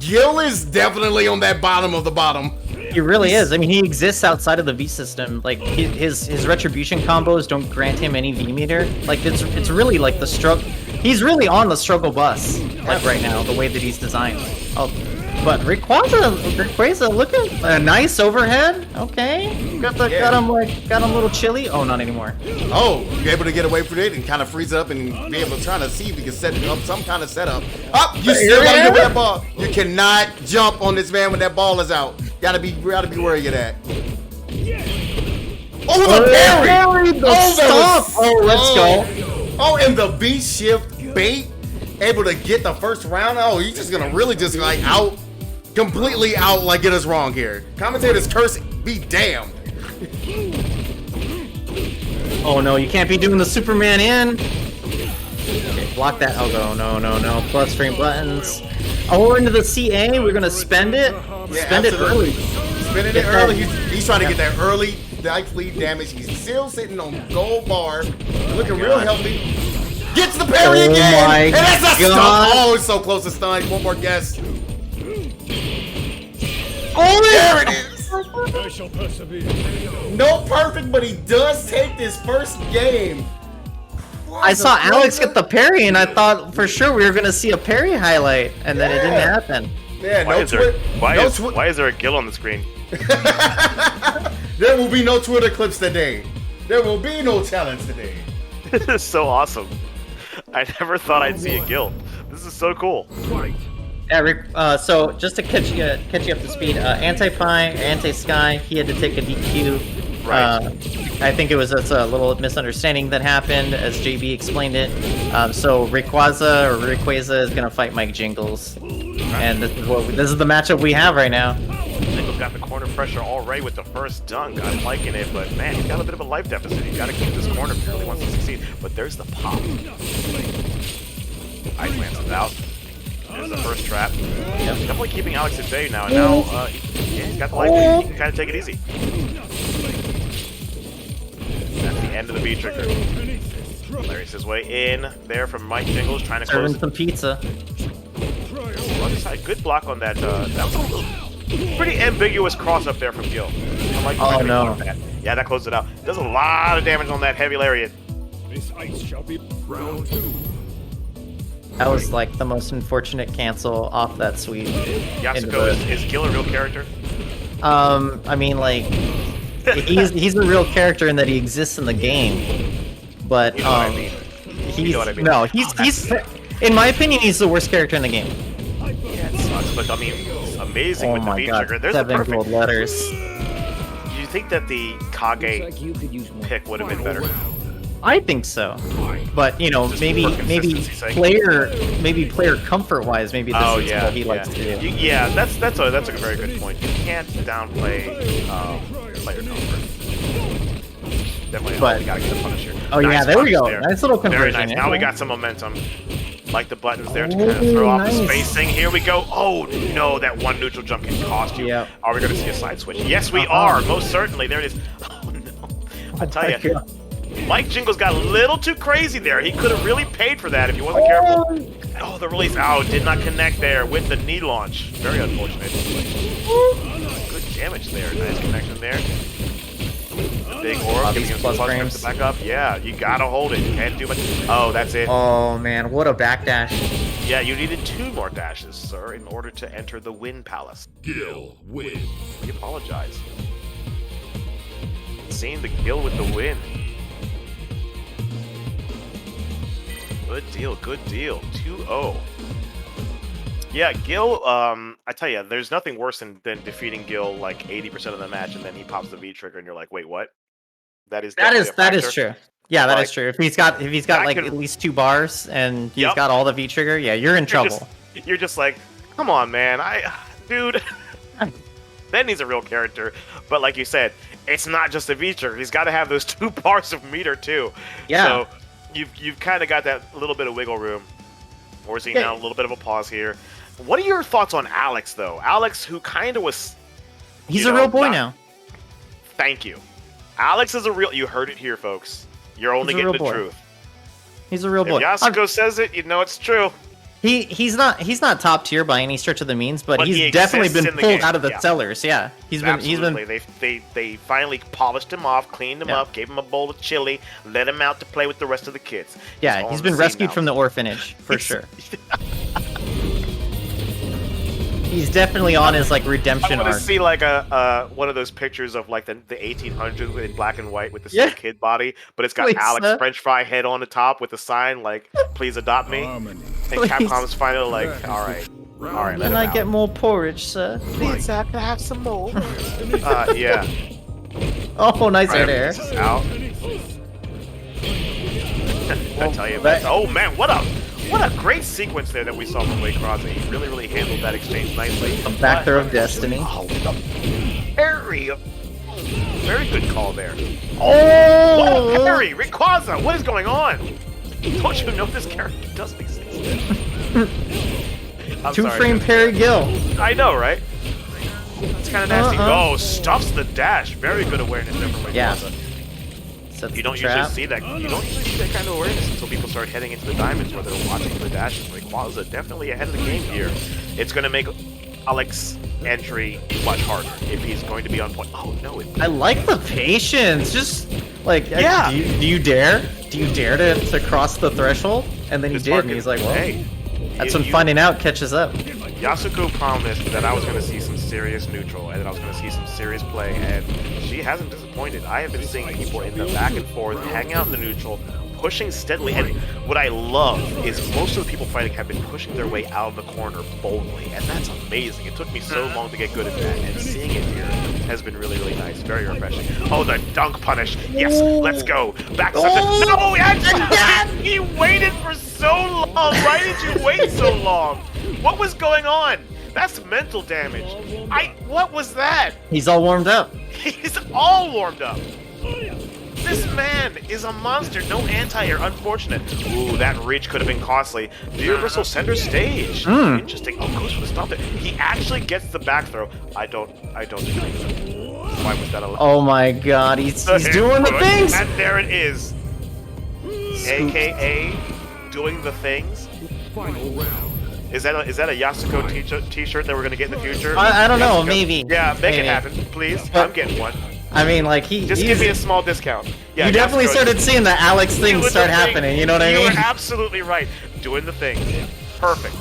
Gil is definitely on that bottom of the bottom. He really is. I mean, he exists outside of the V system. Like his retribution combos don't grant him any V meter. Like it's really like the struggle. He's really on the struggle bus like right now, the way that he's designed. Oh, but Rayquaza looking a nice overhead. Okay, got him a little chilly. Oh, not anymore. Oh, you're able to get away from it and kind of freeze up and be able to try to see if you can set up some kind of setup. Up, you still gotta get with that ball. You cannot jump on this man when that ball is out. Gotta be worried of that. Oh, the parry! Parry, the that stomp! Oh, let's go. Oh, and the B shift bait, able to get the first round. Oh, you're just gonna really just like completely out, like get us wrong here. Commentators curse, be damned. Oh no, you can't be doing the Superman in. Okay, block that. Oh no. Plus stream buttons. Oh, we're into the CA. We're gonna spend it. Spend it early. Spending it early. He's trying to get that early life lead damage. He's still sitting on gold bar, looking real healthy. Gets the parry Oh again, my and that's a stun. God. Oh, it's so close to stun. One more guess. Oh, There it is. No perfect, but he does take this first game. I saw Alex get the parry, and I thought for sure we were gonna see a parry highlight, and then it didn't happen. Yeah, Why is there a Gil on the screen? There will be no Twitter clips today. There will be no challenge today. This is so awesome. I never thought I'd see a Gil. This is so cool. Yeah, Rick, so just to catch you up to speed, Anti-Sky, he had to take a DQ Right. I think it was just a little misunderstanding that happened, as JB explained it. So Rayquaza is gonna fight Mike Jingles, and this is the matchup we have right now. Jingles got the corner pressure already with the first dunk. I'm liking it, but man, he's got a bit of a life deficit. He's got to keep this corner if he really wants to succeed. But there's the pop. Ice Lance is out. There's the first trap. Yep. Definitely keeping Alex at bay now. And now, he's got the life. He can kind of take it easy. That's the end of the V trigger. Larry's his way in there from Mike Jingles, trying to close. Serving some pizza. Other side, good block on that. That was a little, pretty ambiguous cross up there from Gil. I like Oh no! That. Yeah, that closed it out. Does a lot of damage on that heavy lariat. This ice shall be round 2. That was like the most unfortunate cancel off that sweep. Yasuko, is Gil a real character? I mean, like, he's a real character in that he exists in the game, but You know what I mean. he's You know what I mean. no, he's in my opinion, he's the worst character in the game. Yeah, it sucks, but I mean, it's amazing Oh with the my V god, trigger. There's the 7 perfect. gold letters. Do you think that the Kage pick would have been better? I think so, but you know, Just maybe for consistency's sake. player comfort wise, maybe this Oh is yeah, what he likes to do. Yeah, that's a very good point. You can't downplay player comfort. Definitely, But- we gotta get the Punisher. Oh yeah, Nice there we punish go. there. Nice little conversion. Very nice. yeah. Now we got some momentum. Like the buttons there to kind of Oh, throw off the nice. spacing. Here we go. Oh no, that one neutral jump can cost you. Yep. Are we going to see a side switch? Yes, we are. Most certainly. There it is. Oh no. I tell my you, God. Mike Jingles got a little too crazy there. He could have really paid for that if he wasn't careful. Oh, the release. Oh, did not connect there with the knee launch. Very unfortunate. Good damage there. Nice connection there. The big orb giving him some plus plus frames. to back up. Yeah, you gotta hold it. You can't do much. Oh, that's it. Oh man, what a backdash! Yeah, you needed 2 more dashes, sir, in order to enter the Wind Palace. Gil win. We apologize. Seeing the Gil with the win. Good deal, good deal. 2-0. Yeah, Gil, I tell you, there's nothing worse than defeating Gil like 80% of the match, and then he pops the V trigger, and you're like, wait, what? That is That is factor. true. Yeah, that Like, is true. If he's got that like could- at least 2 bars and he's Yep. got all the V trigger, yeah, you're in trouble. You're just like, come on, man. Dude. Then he's a real character. But like you said, it's not just a V trigger. He's got to have those 2 bars of meter too. Yeah. So you've kind of got that little bit of wiggle room. We're seeing now a little bit of a pause here. What are your thoughts on Alex though? Alex, who kind of was. He's you a know, real boy not- now. Thank you. Alex is a real. You heard it here, folks. You're only He's a getting real the boy. truth. He's a real boy. If Yasuko says it, you know it's true. He's not top tier by any stretch of the means, but But he he's definitely exists been in the pulled game, out of the yeah. cellars. Yeah, he's Absolutely. been. They finally polished him off, cleaned him Yeah. up, gave him a bowl of chili, let him out to play with the rest of the kids. Yeah, all he's on been the scene rescued now. from the orphanage for sure. He's definitely on his like I redemption want to arc. see like a one of those pictures of like the 1800s in black and white with the Yeah. sick kid body, but it's got Please, Alex sir. French fry head on the top with a sign like "Please adopt me." Harmony. And Please. Capcom's finally like, "All right, let Can him I out." get more porridge, sir? Please, I can have some more. Yeah. Oh, nice Right, air. this is out. I tell you, that- oh man, what a great sequence there that we saw from Waycross. He really handled that exchange nicely. A back throw of destiny. Oh, Harry! Very good call there. Oh! What Harry! Rayquaza! What is going on? Don't you know this character doesn't exist? I'm Two sorry, frame dude. parry Gil. I know, right? It's kind of nasty. Uh-uh. Oh, stuffs the dash. Very good awareness there from Rayquaza. Yeah. Sets You don't the usually trap. see that. You don't usually see that kind of awareness until people start heading into the diamonds where they're watching the dashes. Rayquaza definitely ahead of the game here. It's going to make Alex's entry much harder if he's going to be on point. Oh no! I like the patience. Just like, Yeah. do you dare? Do you dare to cross the threshold? And then he It's did, and market- he's like, well, hey, that's you- when finding out catches up. Yasuko promised that I was going to see some serious neutral and that I was going to see some serious play, and she hasn't disappointed. I have been seeing people in the back and forth, hang out in the neutral, pushing steadily. And what I love is most of the people fighting have been pushing their way out of the corner boldly, and that's amazing. It took me so long to get good at that, and seeing it here has been really, really nice. Very refreshing. Oh, the dunk punish. Yes, let's go. Back to No, actually, he waited for so long. Why did you wait so long? What was going on? That's mental damage. What was that? He's all warmed up. He's all warmed up. This man is a monster. No anti-air. Unfortunate. Ooh, that reach could have been costly. The Universal Center stage. Interesting. Oh, goes for the stomp there. He actually gets the back throw. I don't think so. Why was that a... Oh my god, he's doing the things! And there it is. AKA doing the things. Final round. Is that a Yasuko t-shirt that we're gonna get in the future? I don't know, Yasuko? maybe. Yeah, make it Maybe. happen, please. But- I'm getting one. I mean, like, Just give me a small discount. Yeah, you definitely Yasuko- started seeing the Alex thing Doing start the thing. happening, you know what I You mean? were absolutely right. Doing the thing. Perfect.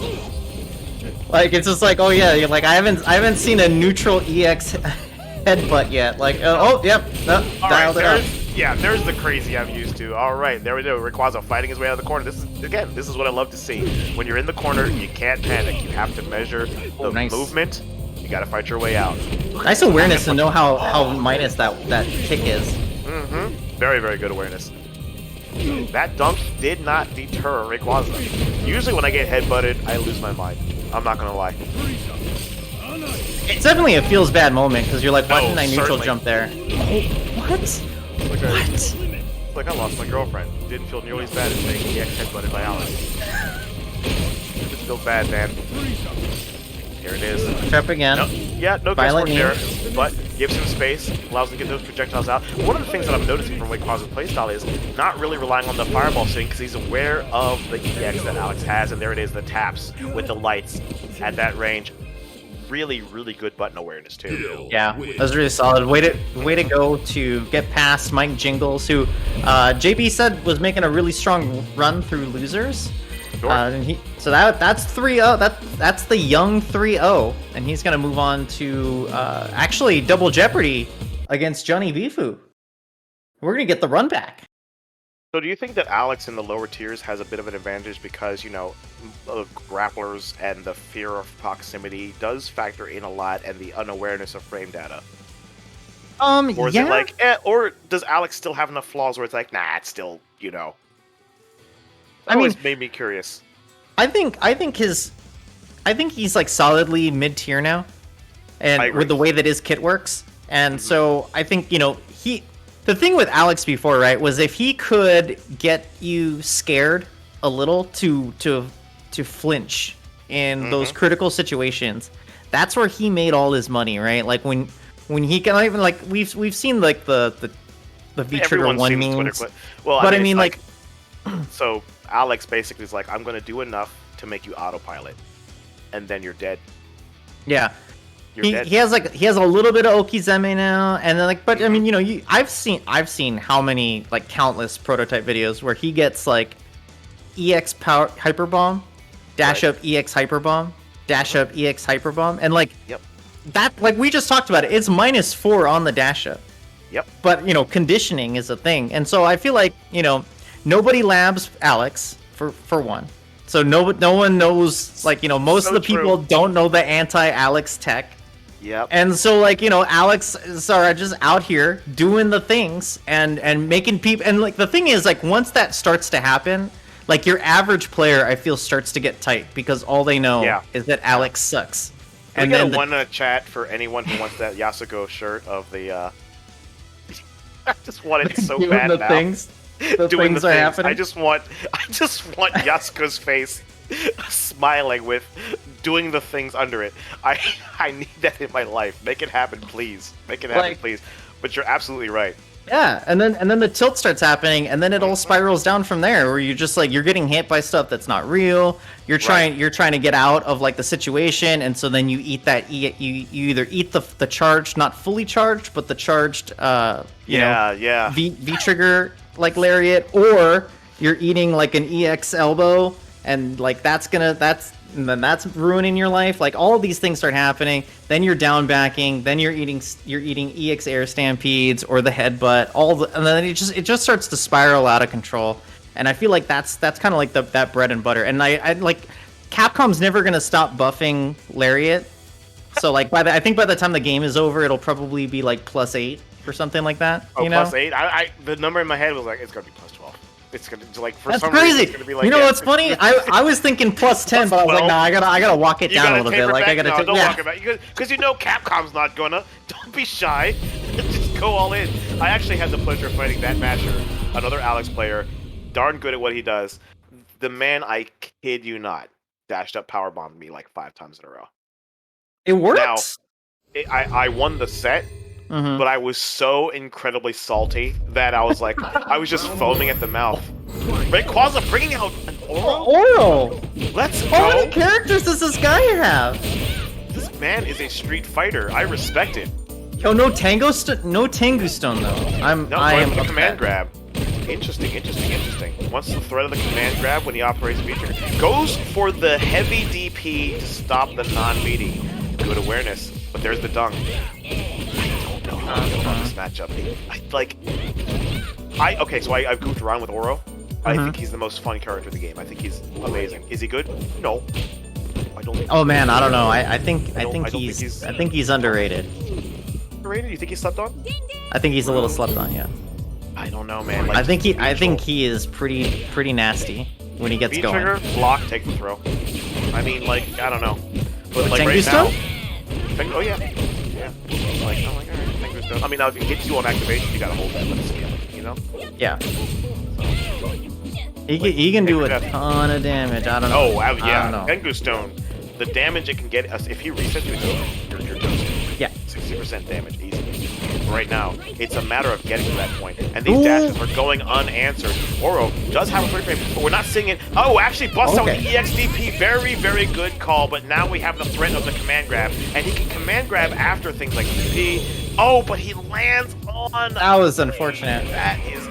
Like, it's just like, oh yeah, you're like, I haven't seen a neutral EX headbutt yet. Like, yep, no, All dialed right, it up. there's the crazy I'm used to. All right, there we go. Rayquaza fighting his way out of the corner. This is what I love to see. When you're in the corner, you can't panic. You have to measure the nice. movement. You gotta fight your way out. Nice awareness to know how minus that kick is. Very, very good awareness. That dunk did not deter Rayquaza. Usually when I get headbutted, I lose my mind. I'm not gonna lie. It's definitely a feels bad moment because you're like, why didn't I neutral certainly. jump there? Oh, what? It's like I lost my girlfriend. Didn't feel nearly as bad as being get headbutted by Alex. It feels bad, man. Here it is. Trap again. No Violent guesswork there, but gives him space, allows him to get those projectiles out. One of the things that I'm noticing from Rayquaza's playstyle is not really relying on the fireball swing because he's aware of the EX that Alex has, and there it is, the taps with the lights at that range. Really, really good button awareness too. Yeah, that was really solid. Way to go to get past Mike Jingles, who JB said was making a really strong run through losers. Sure. So that's 3-0. That's the young 3-0, and he's gonna move on to actually double jeopardy against Johnny Bifu. We're gonna get the run back. So do you think that Alex in the lower tiers has a bit of an advantage because, grapplers and the fear of proximity does factor in a lot, and the unawareness of frame data? Or is it like, or does Alex still have enough flaws where it's like, nah, it's still, That always made me curious. I think he's like solidly mid tier now, and with the way that his kit works, and so I think the thing with Alex before, right, was if he could get you scared a little to flinch in those critical situations, that's where he made all his money, right? Like when he can even like we've seen like the V trigger one memes. Well, but I mean like so Alex basically is like, I'm gonna do enough to make you autopilot, and then you're dead. Yeah. You're dead. He has a little bit of Okizeme now, and then but I mean, I've seen how many like countless prototype videos where he gets like EX power hyper bomb, dash up EX hyper bomb, dash up EX hyper bomb, and like that, like we just talked about it, it's -4 on the dash up. Yep. But conditioning is a thing, and so I feel like nobody labs Alex for one. So no one knows, like, most of the people don't know the anti-Alex tech. Yep. And so, like, Alex are just out here doing the things and making people, and like the thing is, like, once that starts to happen, like your average player, I feel, starts to get tight because all they know is that Alex sucks. Can we get one chat for anyone who wants that Yasuko shirt of the I just want it so bad the now. Things. The doing things the are things. happening. I just want Yasuko's face smiling with doing the things under it. I need that in my life. Make it happen, please. Make it happen, please. But you're absolutely right. Yeah, and then the tilt starts happening, and then it all spirals down from there, where you're just like you're getting hit by stuff that's not real. You're trying to get out of like the situation, and so then you eat that. You either eat the charged, not fully charged, but the charged V trigger like lariat, or you're eating like an EX elbow, and like that's ruining your life. Like all of these things start happening. Then you're down backing. Then you're eating EX air stampedes or the headbutt. And then it just starts to spiral out of control. and I feel like that's kind of like that bread and butter. And I like Capcom's never gonna stop buffing Lariat, so like I think by the time the game is over, it'll probably be like +8 or something like that. Oh, you know? +8. The number in my head was like it's gonna be +12. It's gonna like for That's some crazy. reason it's gonna be like. You know yeah, what's funny? I was thinking +10, but I was like, nah, I gotta walk it down a little bit. Like I gotta don't yeah. walk it back because you know Capcom's not gonna. Don't be shy. Just go all in. I actually had the pleasure of fighting that matcher, another Alex player, darn good at what he does. The man, I kid you not, dashed up power bombed me like 5 times in a row. It worked. Now, I won the set. Mm-hmm. But I was so incredibly salty that I was like, I was just foaming at the mouth. Rayquaza bringing out an Oro? Oro! Let's How go! many characters does this guy have? This man is a street fighter. I respect it. Yo, no Tango no Tengu Stone though. I am a command grab. Interesting. Once the threat of the command grab when he operates feature goes for the heavy DP to stop the non-meaty. Good awareness, but there's the dunk. I don't know about this matchup. Okay, so I've goofed around with Oro. I think he's the most fun character in the game. I think he's amazing. Is he good? No. I don't think. Oh man, I don't know. I think he's he's underrated. underrated. You think he's slept on? I think he's a little slept on, yeah. I don't know, man. Like, I think he is pretty nasty when he gets going. V-trigger, block, take the throw. I mean, like, I don't know. But like Tengu right now, Stone? oh yeah. Like, I'm like, alright, Tengu Stone. I mean, now if it hits you on activation, you gotta hold that, but it's scaling, you know? Yeah. He can do a ton of damage. I don't know. Oh, I yeah. don't know. Tengu Stone. The damage it can get, if he resets you, it's over. You're toast. Yeah. 60% damage, easy. Right now, it's a matter of getting to that point. And these dashes are going unanswered. Oro does have a 30 frame, but we're not seeing it. Oh, actually busts out the EXDP. Very, very good call, but now we have the threat of the command grab. And he can command grab after things like DP. Oh, but he lands on... That was unfortunate. That is...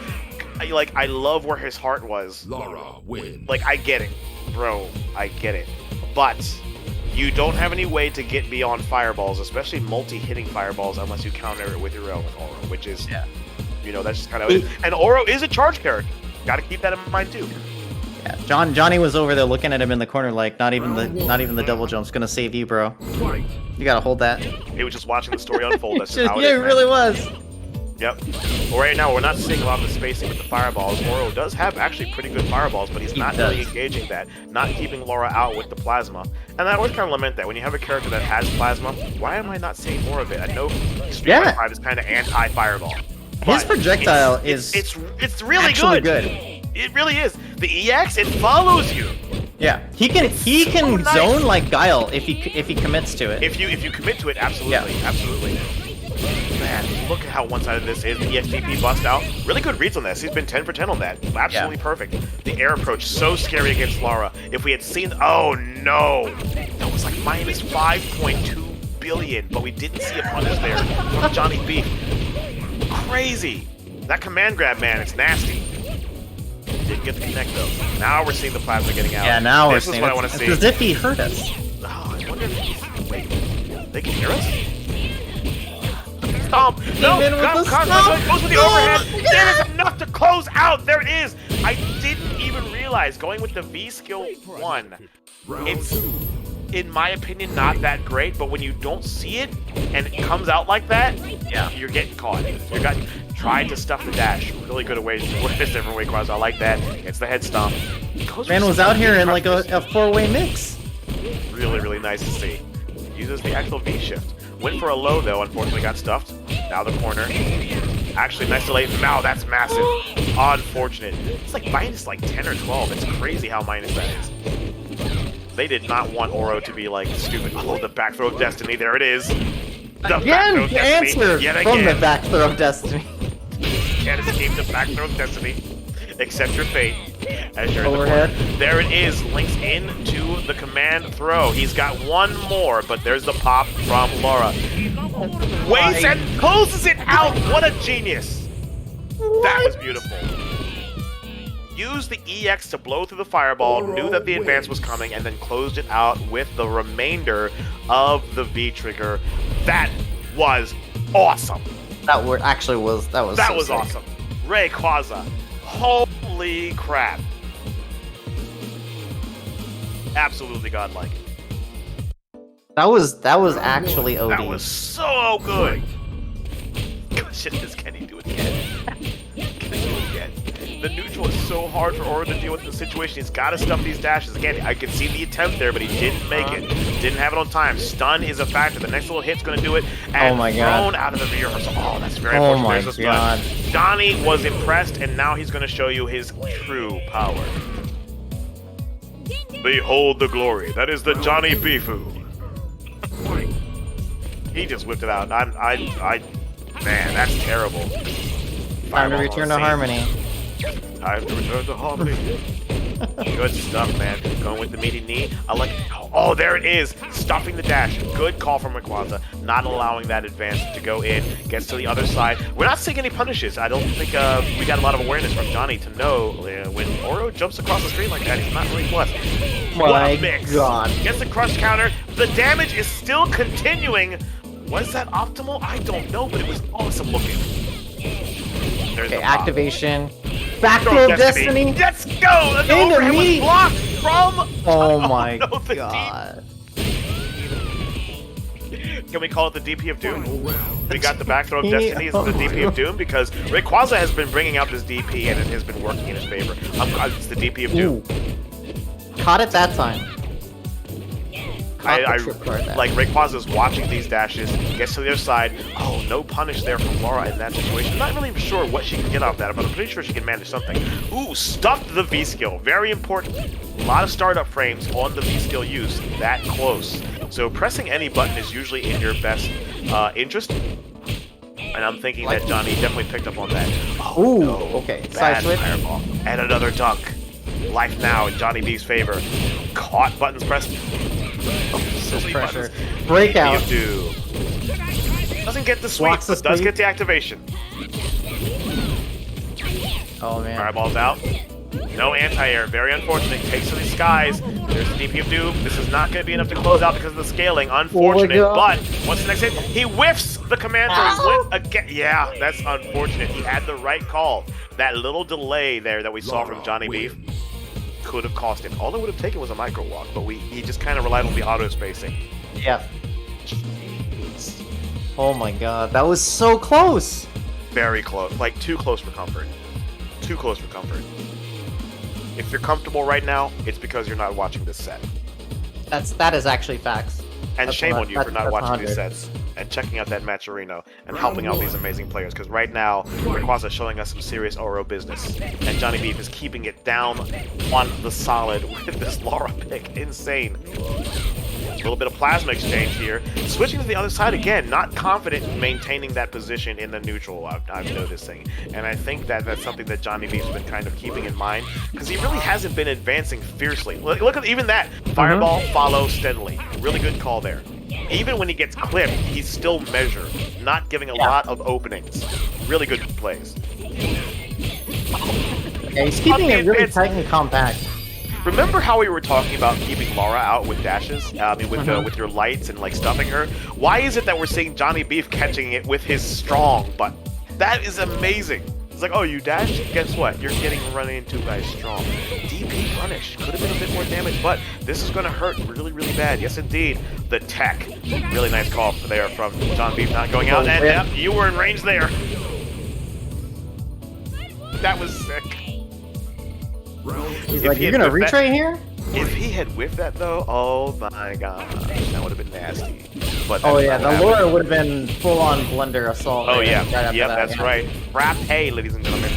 Like, I love where his heart was. Lara wins. Like, I get it. Bro, I get it. But... you don't have any way to get beyond fireballs, especially multi-hitting fireballs, unless you counter it with your own Oro, which is, you know, that's just kind of it. And Oro is a charge character. Got to keep that in mind too. Yeah, Johnny was over there looking at him in the corner, like not even the double jump's gonna save you, bro. You gotta hold that. He was just watching the story unfold. That's just how it yeah, is, it really was. Yep. Well, right now, we're not seeing a lot of the spacing with the fireballs. Oro does have actually pretty good fireballs, but he's not really engaging that, not keeping Laura out with the plasma. And I always kind of lament that. When you have a character that has plasma, why am I not seeing more of it? I know Street Fighter 5 is kind of anti-fireball. His projectile is it's really actually good. It really is. The EX, it follows you. Yeah, he can so nice. zone like Guile if he commits to it. If you commit to it, absolutely, absolutely. Man, look at how one-sided this is. The EXDP bust out. Really good reads on this. He's been 10 for 10 on that. Absolutely perfect. The air approach, so scary against Lara. If we had seen... oh, no. That was like minus 5.2 billion, but we didn't see a punish there from Johnny B. Crazy. That command grab, man, it's nasty. Didn't get the connect, though. Now we're seeing the plasma getting out. Yeah, now this we're is seeing what it. I want to see. It's as if he hurt us. Oh, I wonder if he's... wait. They can hear us? Stomp! No! Goes with the overhead! That is enough to close out! There it is! I didn't even realize, going with the V skill 1, it's, in my opinion, not that great, but when you don't see it, and it comes out like that, you're getting caught. You're trying to stuff the dash. Really good ways to work this different way, Quaz. I like that. It's the head stomp. Man was out here in like a four-way mix. Really, really nice to see. Uses the actual V shift. Went for a low, though, unfortunately got stuffed. Now the corner. Actually, nice delay. Now that's massive. Unfortunate. It's like minus like 10 or 12. It's crazy how minus that is. They did not want Oro to be like stupid. Oh, the back throw of destiny. There it is. The again, the answer from the back throw of destiny. Can't escape the back throw of destiny. Accept your fate. As you're overhead. In the corner. There it is. Links into the command throw. He's got one more, but there's the pop from Laura. Waits and closes it out. What a genius. That was beautiful. Used the EX to blow through the fireball, knew that the advance was coming, and then closed it out with the remainder of the V-trigger. That was awesome. That was awesome. Rayquaza. Holy Holy crap. Absolutely godlike. That was actually OD. That was so good. Shit, this can he do it again? Can he do it again? The neutral is so hard for Oro to deal with the situation. He's got to stuff these dashes. Again, I can see the attempt there, but he didn't make it. Didn't have it on time. Stun is a factor. The next little hit's going to do it. And Oh my God. thrown out of the reversal. Oh, that's very Oh unfortunate. my There's the God. stun. Johnny was impressed, and now he's going to show you his true power. Behold the glory. That is the Johnny Bifu. He just whipped it out. Man, that's terrible. Time to return to harmony. Time to return to harmony. Good stuff, man. Going with the meaty knee. I like. Oh, there it is. Stuffing the dash. Good call from Rayquaza. Not allowing that advance to go in. Gets to the other side. We're not seeing any punishes. I don't think we got a lot of awareness from Johnny to know when Oro jumps across the screen like that, he's not really blessed. What a mix. God. Gets the crush counter. The damage is still continuing. Was that optimal? I don't know, but it was awesome looking. There's Okay, the pop. activation. Back throw of Destiny. Let's go! The Into overhand was me. blocked from... Oh my no, the God. Can we call it the DP of Doom? We got the back throw of Destiny as the DP of Doom because Rayquaza has been bringing out this DP and it has been working in his favor. It's the DP of Doom. Ooh. Caught it that time. Like Rayquaza's watching these dashes, gets to the other side. Oh, no punish there from Laura in that situation. I'm not really sure what she can get off that, but I'm pretty sure she can manage something. Ooh, stuffed the V skill. Very important. A lot of startup frames on the V skill use that close. So pressing any button is usually in your best interest. And I'm thinking that Johnny definitely picked up on that. Oh, Ooh, no. okay. Bad Side switch. fireball. And another dunk. Life now in Johnny B's favor. Caught buttons pressed. So many Pressure. buttons. Breakout. Doesn't get the sweep, Blocks the but does sweep. get the activation. Oh man. Fireball's out. No anti-air. Very unfortunate. Takes to the skies. There's the DP of Doom. This is not going to be enough to close out because of the scaling. Unfortunate. God. But what's the next hit? He whiffs the commander. Again. Yeah, that's unfortunate. He had the right call. That little delay there that we saw from Johnny Beef could have cost him. All it would have taken was a micro walk, but he just kind of relied on the auto spacing. Yep. Oh my God, that was so close. Very close. Like, too close for comfort. Too close for comfort. If you're comfortable right now, it's because you're not watching this set. That is actually facts. And That's shame not- on you for that's not watching these 100. sets and checking out that Matcherino and helping out these amazing players. Because right now, Rayquaza is showing us some serious Oro business. And Johnny Beef is keeping it down on the solid with this Laura pick. Insane. A little bit of plasma exchange here. Switching to the other side again, not confident in maintaining that position in the neutral, I'm noticing. And I think that's something that Johnny Beef's been kind of keeping in mind, because he really hasn't been advancing fiercely. Look at even that. Fireball, follow steadily. Really good call there. Even when he gets clipped, he's still measured, not giving a lot of openings. Really good plays. Yeah, he's keeping it really tight and compact. Remember how we were talking about keeping Laura out with dashes? With your lights and like stuffing her? Why is it that we're seeing Johnny Beef catching it with his strong button? That is amazing. It's like, oh, you dash? Guess what? You're getting run into by strong. DP punish. Could have been a bit more damage, but this is going to hurt really, really bad. Yes, indeed. The tech. Really nice call there from John Beef not going out. And yep, you were in range there. That was sick. He's like, you're gonna reach right here? If he had whiffed that though, oh my god, that would have been nasty. But Oh yeah, the Laura would have been full-on blender assault. Oh right yeah, after yep, that, that's yeah. right. Frappe, ladies and gentlemen.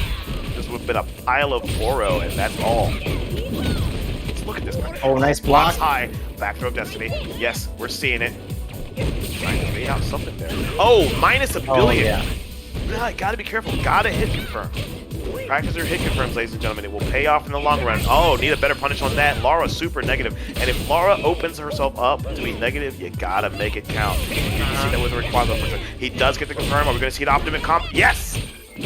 This would have been a pile of Oro, and that's all. Let's look at this one. Oh, nice Blocks block. high. Back throw of Destiny. Yes, we're seeing it. Trying to fade out something there. Oh, minus a billion. yeah. Yeah, gotta be careful. Gotta hit confirm. Practice your hit confirms, ladies and gentlemen. It will pay off in the long run. Oh, need a better punish on that. Laura super negative. And if Laura opens herself up to be negative, you gotta make it count. You can see that with Rayquaza for sure. He does get the confirm. Are we gonna see the optimum comp? Yes!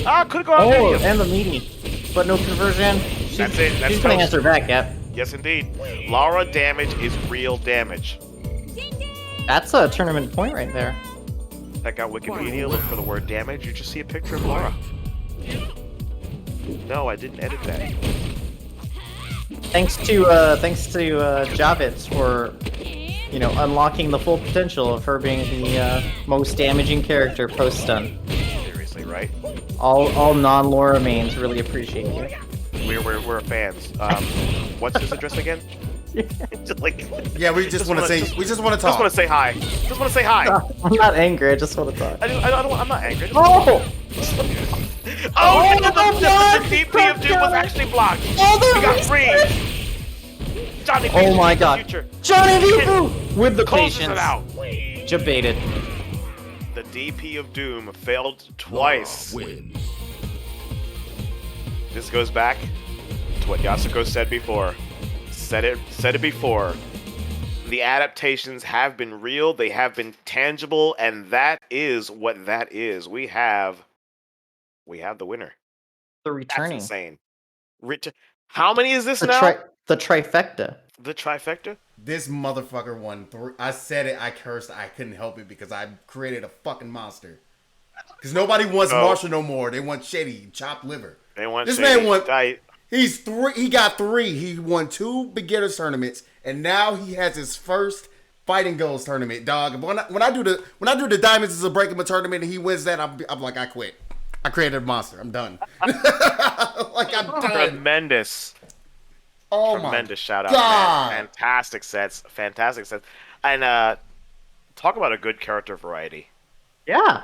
Ah, could've gone out Oh, medium. and the meaty. But no conversion. That's it. That's She's gonna toast. answer back, yep. Yes, indeed. Laura damage is real damage. That's a tournament point right there. Check out Wikipedia, look for the word damage. You just see a picture of Laura. No, I didn't edit that. Thanks to Javits for, unlocking the full potential of her being the most damaging character post stun. Seriously, right? All non-Laura mains really appreciate you. We're fans. What's his address again? Just like, Yeah, we just want to say, we just want to talk. just want to say hi. Just want to say hi. I'm not angry. I just want to talk. I'm not angry. Oh! Oh, no, the DP of Doom was actually blocked. Oh, He got free. Johnny Oh my the god. future. Johnny Vivu! With the Closes patience. it out. Jebaited. The DP of Doom failed twice. Wins. This goes back to what Yasuko said before. Said it before. The adaptations have been real, they have been tangible, and that is what that is. We have the winner. The That's returning. insane. How many is this now? The trifecta. The trifecta? This motherfucker won 3. I said it. I cursed. I couldn't help it because I created a fucking monster. Because nobody wants Marshall no more. They want Shady, chopped liver. They want This Shady. man won. He's 3. He got 3. He won 2 beginners tournaments, and now he has his first Fighting Goals tournament. Dog. When I do the Diamonds is a Breakable tournament, and he wins that, I'm like, I quit. I created a monster. I'm done. Like, I'm done. Tremendous. Oh Tremendous my shout out. God. Man. Fantastic sets. And talk about a good character variety. Yeah.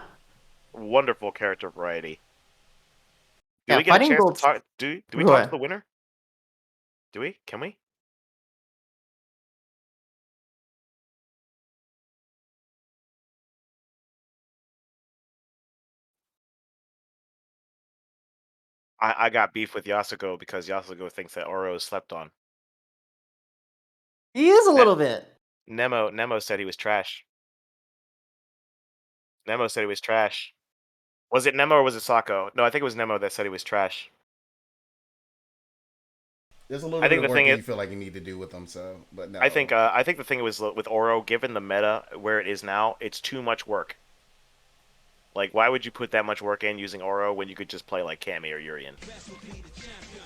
Wonderful character variety. Do Yeah, we get a Fighting chance Gold's- to talk? Do we Go talk ahead. to the winner? Do we? Can we? I got beef with Yasuko because Yasuko thinks that Oro is slept on. He is a little bit. Nemo said he was trash. Nemo said he was trash. Was it Nemo or was it Sako? No, I think it was Nemo that said he was trash. There's a little I bit think of the work thing that is- you feel like you need to do with them, so, but no. I think the thing was with Oro, given the meta where it is now, it's too much work. Like, why would you put that much work in using Oro when you could just play like Cammy or Urian?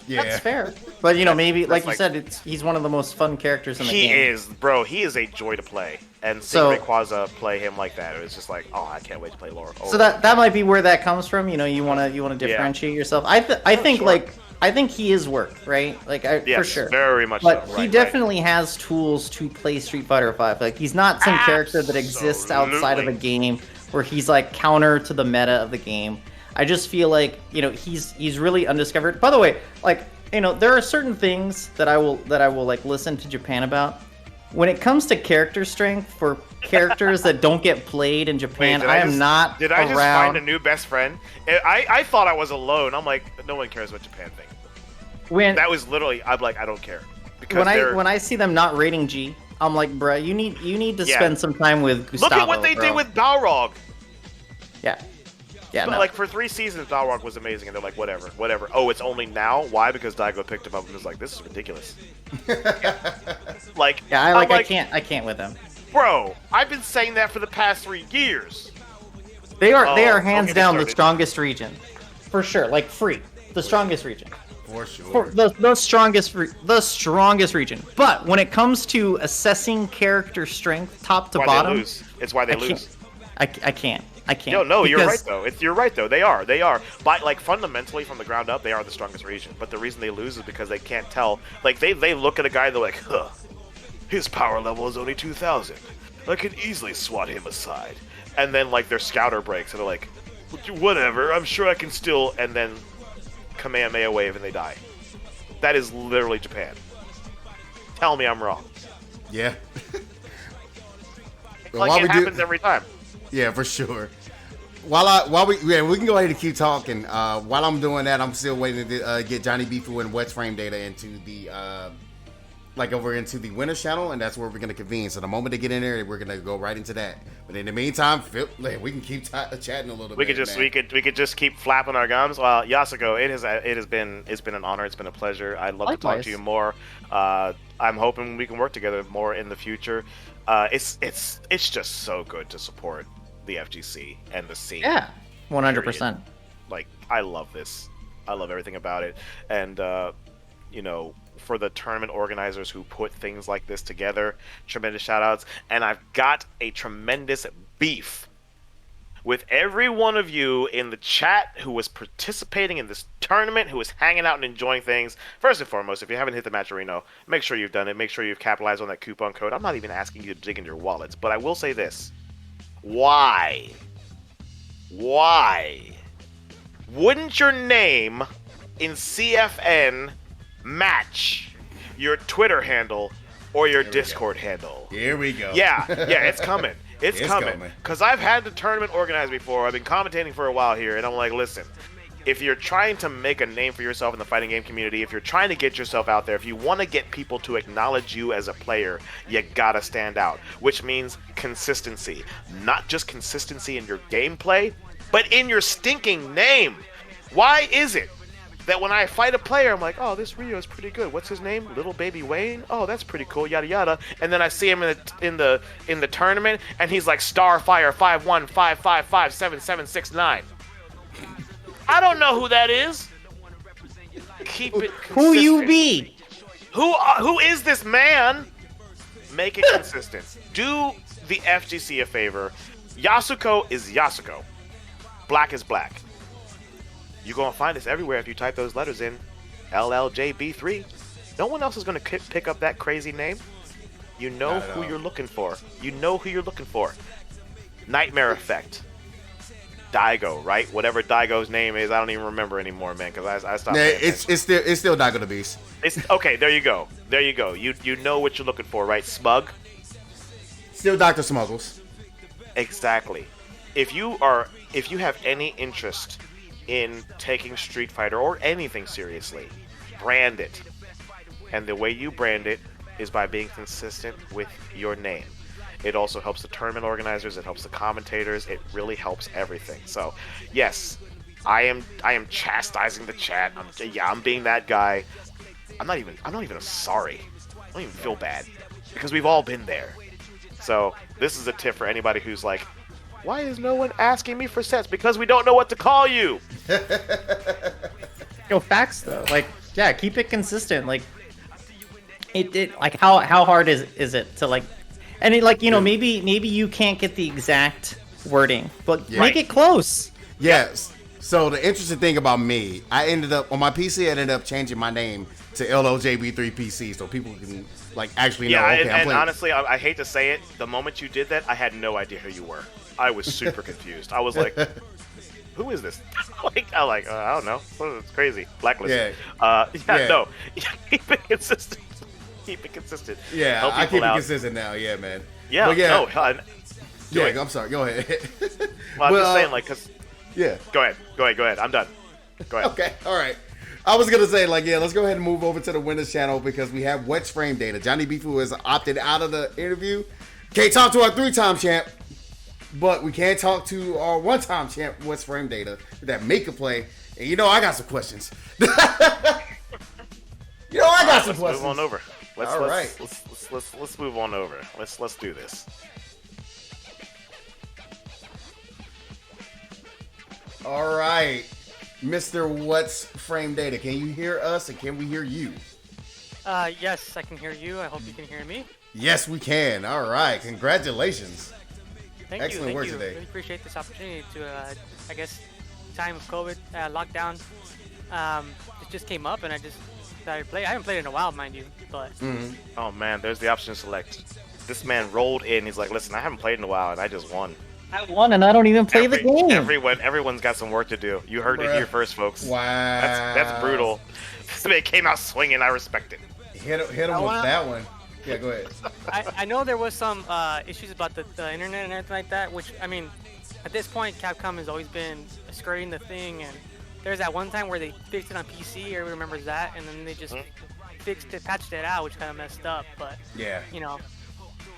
Yeah. That's fair. But maybe like you like- said, he's one of the most fun characters in the He game. is, bro. He is a joy to play. And So- seeing Rayquaza play him like that, it was just like, oh, I can't wait to play Laura. So that might be where that comes from. You want to differentiate yourself. I think sure. I think he is work, right? Like for Yes, sure. very much But so. he Right, definitely has tools to play Street Fighter V. Like he's not some character that exists outside of a Absolutely. game where he's like counter to the meta of the game. I just feel like he's really undiscovered. By the way, like there are certain things that I will like listen to Japan about. When it comes to character strength for characters that don't get played in Japan, Wait, I am not Did I around. just find a new best friend? I thought I was alone. I'm like, no one cares what Japan thinks. When That was literally, I'm like, I don't care. Because when I see them not rating G, I'm like, bruh, you need to Yeah. spend some time with Gustavo. look at what they bro. did with Balrog. Yeah. But No. like for 3 seasons, Balrog was amazing, and they're like, whatever. Oh, it's only now? Why? Because Daigo picked him up and was like, this is ridiculous. Like, Yeah, I'm I can't with them. Bro, I've been saying that for the past 3 years. They are Oh, hands don't get me down the started. strongest region, for sure. Like free, the strongest region. For sure. For the strongest region. But when it comes to assessing character strength, top to Why bottom, they lose? It's why they I lose. can't. I can't. No, you're right because- though. You're right though. They are. But like fundamentally from the ground up, they are the strongest region. But the reason they lose is because they can't tell. Like they look at a guy, they're like, huh, his power level is only 2,000. I can easily swat him aside. And then like their scouter breaks, and they're like, whatever. I'm sure I can still. And then Kamehameha wave, and they die. That is literally Japan. Tell me I'm wrong. Yeah. Well, Like while it we do- happens every time. Yeah, for sure. While we can go ahead and keep talking. While I'm doing that, I'm still waiting to get Johnny Bifu and Wet's frame data into the over into the winners channel, and that's where we're gonna convene. So the moment they get in there, we're gonna go right into that. But in the meantime, we can keep chatting a little We bit. could just keep flapping our gums. Well, Yasuko, it's been an honor. It's been a pleasure. I'd love to talk Likewise. to you more. I'm hoping we can work together more in the future. It's just so good to support the FGC and the scene. Yeah, 100%. Like I love this. I love everything about it. And you know, for the tournament organizers who put things like this together, tremendous shout outs. And I've got a tremendous beef with every one of you in the chat who was participating in this tournament, who was hanging out and enjoying things. First and foremost, if you haven't hit the Matcherino, make sure you've done it. Make sure you've capitalized on that coupon code. I'm not even asking you to dig into your wallets, but I will say this. Why wouldn't your name in CFN match your Twitter handle or your Discord handle? Here we go. Yeah, it's coming. It's coming. Because I've had the tournament organized before. I've been commentating for a while here, and I'm like, listen, if you're trying to make a name for yourself in the fighting game community, if you're trying to get yourself out there, if you want to get people to acknowledge you as a player, you gotta stand out, which means consistency. Not just consistency in your gameplay, but in your stinking name. Why is it that when I fight a player, I'm like, oh, this Rio is pretty good. What's his name? Little Baby Wayne? Oh, that's pretty cool, yada yada. And then I see him in the tournament, and he's like Starfire 515557769. I don't know who that is. Keep it consistent. Who you be? Who is this man? Make it consistent. Do the FGC a favor. Yasuko is Yasuko. Blacque is Blacque. You're going to find us everywhere if you type those letters in. LLJB3. No one else is going to pick up that crazy name. You know who you're looking for. You know who you're looking for. Nightmare Effect. Daigo, right? Whatever Daigo's name is, I don't even remember anymore, man, because I stopped. Yeah, it's still Daigo the Beast. It's okay. There you go. There you go. You know what you're looking for, right? Smug. Still Dr. Smuggles. Exactly. If you have any interest in taking Street Fighter or anything seriously, brand it. And the way you brand it is by being consistent with your name. It also helps the tournament organizers, it helps the commentators, it really helps everything. So, yes, I am chastising the chat. I'm being that guy. I'm not even sorry. I don't even feel bad because we've all been there. So, this is a tip for anybody who's like, why is no one asking me for sets? Because we don't know what to call you. Yo, facts though. Like, yeah, keep it consistent. Like, it like how hard is it to like, and it, like, you know, maybe you can't get the exact wording, but make it close. Yes. So the interesting thing about me, I ended up on my PC. I ended up changing my name to LOJB3PC, so people can like actually know. Yeah, okay, and honestly, I hate to say it, the moment you did that, I had no idea who you were. I was super confused. I was like, who is this? I don't know. It's crazy. Blacklisted. No. Keep it consistent. Keep it consistent. Yeah, I keep it consistent now. Yeah, man. Yeah. But yeah. No. Yeah, I'm sorry. Go ahead. Well, I'm just saying, like, cause. Yeah. Go ahead. I'm done. Go ahead. Okay. All right. I was gonna say, like, yeah, let's go ahead and move over to the winners channel because we have What's Frame Data. Johnny Beefoo has opted out of the interview. Can't talk to our 3-time champ. But we can talk to our 1-time champ, What's Frame Data, that make a play. And you know, I got some questions. Let's move on over. Let's move on over. Let's do this. All right, Mr. What's Frame Data, can you hear us and can we hear you? Yes, I can hear you. I hope you can hear me. Yes, we can. All right, congratulations. Excellent work today. Really appreciate this opportunity to, I guess, time of COVID lockdown. It just came up and I just started playing. I haven't played in a while, mind you, but. Oh man, there's the option to select. This man rolled in. He's like, listen, I haven't played in a while and I just won. I won and I don't even play the game. Everyone's got some work to do. You heard it here first, folks. Wow. That's brutal. This man came out swinging. I respect it. Hit him with that one. Yeah, go ahead. I know there was some issues about the internet and everything like that, which, I mean, at this point, Capcom has always been skirting the thing, and there's that one time where they fixed it on PC, everybody remembers that, and then they just patched it out, which kind of messed up, but, yeah, you know,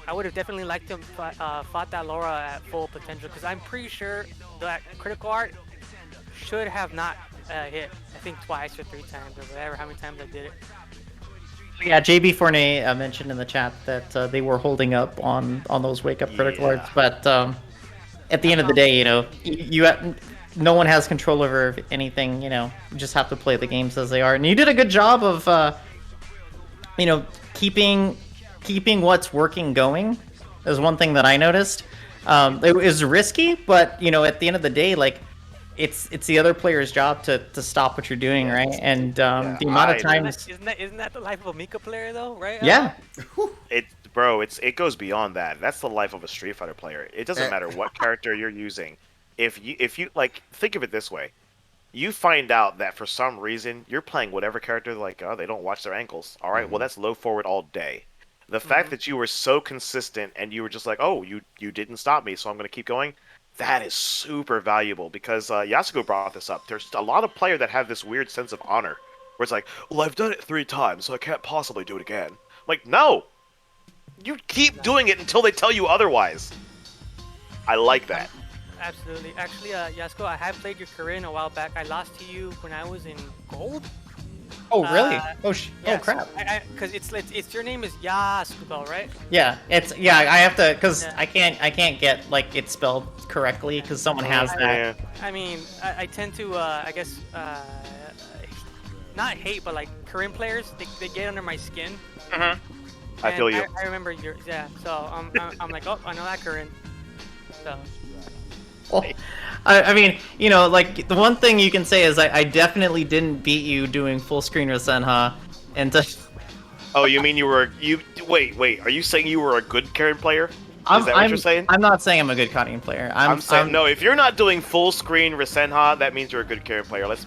I would have definitely liked to have fought that Laura at full potential, because I'm pretty sure that critical art should have not hit, I think twice or 3 times, or whatever, how many times I did it. Yeah, JB Fournet mentioned in the chat that they were holding up on those wake up critical arts, but at the end of the day, you know, no one has control over anything. You know, you just have to play the games as they are. And you did a good job of, you know, keeping what's working going. Is one thing that I noticed. It was risky, but you know, at the end of the day, like it's the other player's job to stop what you're doing, right? And the amount of times Isn't that the life of a Mika player though, right? Yeah. It goes beyond that. That's the life of a Street Fighter player. It doesn't matter what character you're using. If you like, think of it this way. You find out that for some reason you're playing whatever character, like, oh, they don't watch their ankles. All right, well, that's low forward all day. The fact that you were so consistent and you were just like, oh, you didn't stop me, so I'm going to keep going, that is super valuable because Yasuko brought this up. There's a lot of players that have this weird sense of honor where it's like, well, I've done it 3 times, so I can't possibly do it again. Like, no! You keep doing it until they tell you otherwise. I like that. Absolutely. Actually, Yasuko, I have played your Korean a while back. I lost to you when I was in Gold. Oh really? Oh yes, crap! Because it's your name is Yasuko, right? Yeah, I have to because I can't get like it spelled correctly because someone has that. I mean, I tend to I guess not hate, but like Korean players, they get under my skin. I feel you. I remember your so I'm like, oh, I know that Korean. So. Well, I mean, you know, like the one thing you can say is I definitely didn't beat you doing full screen Rasenha, and oh, you mean wait? Are you saying you were a good Karen player? Is that what you're saying? I'm not saying I'm a good Karen player. I'm saying no. If you're not doing full screen Rasenha, that means you're a good Karen player. Let's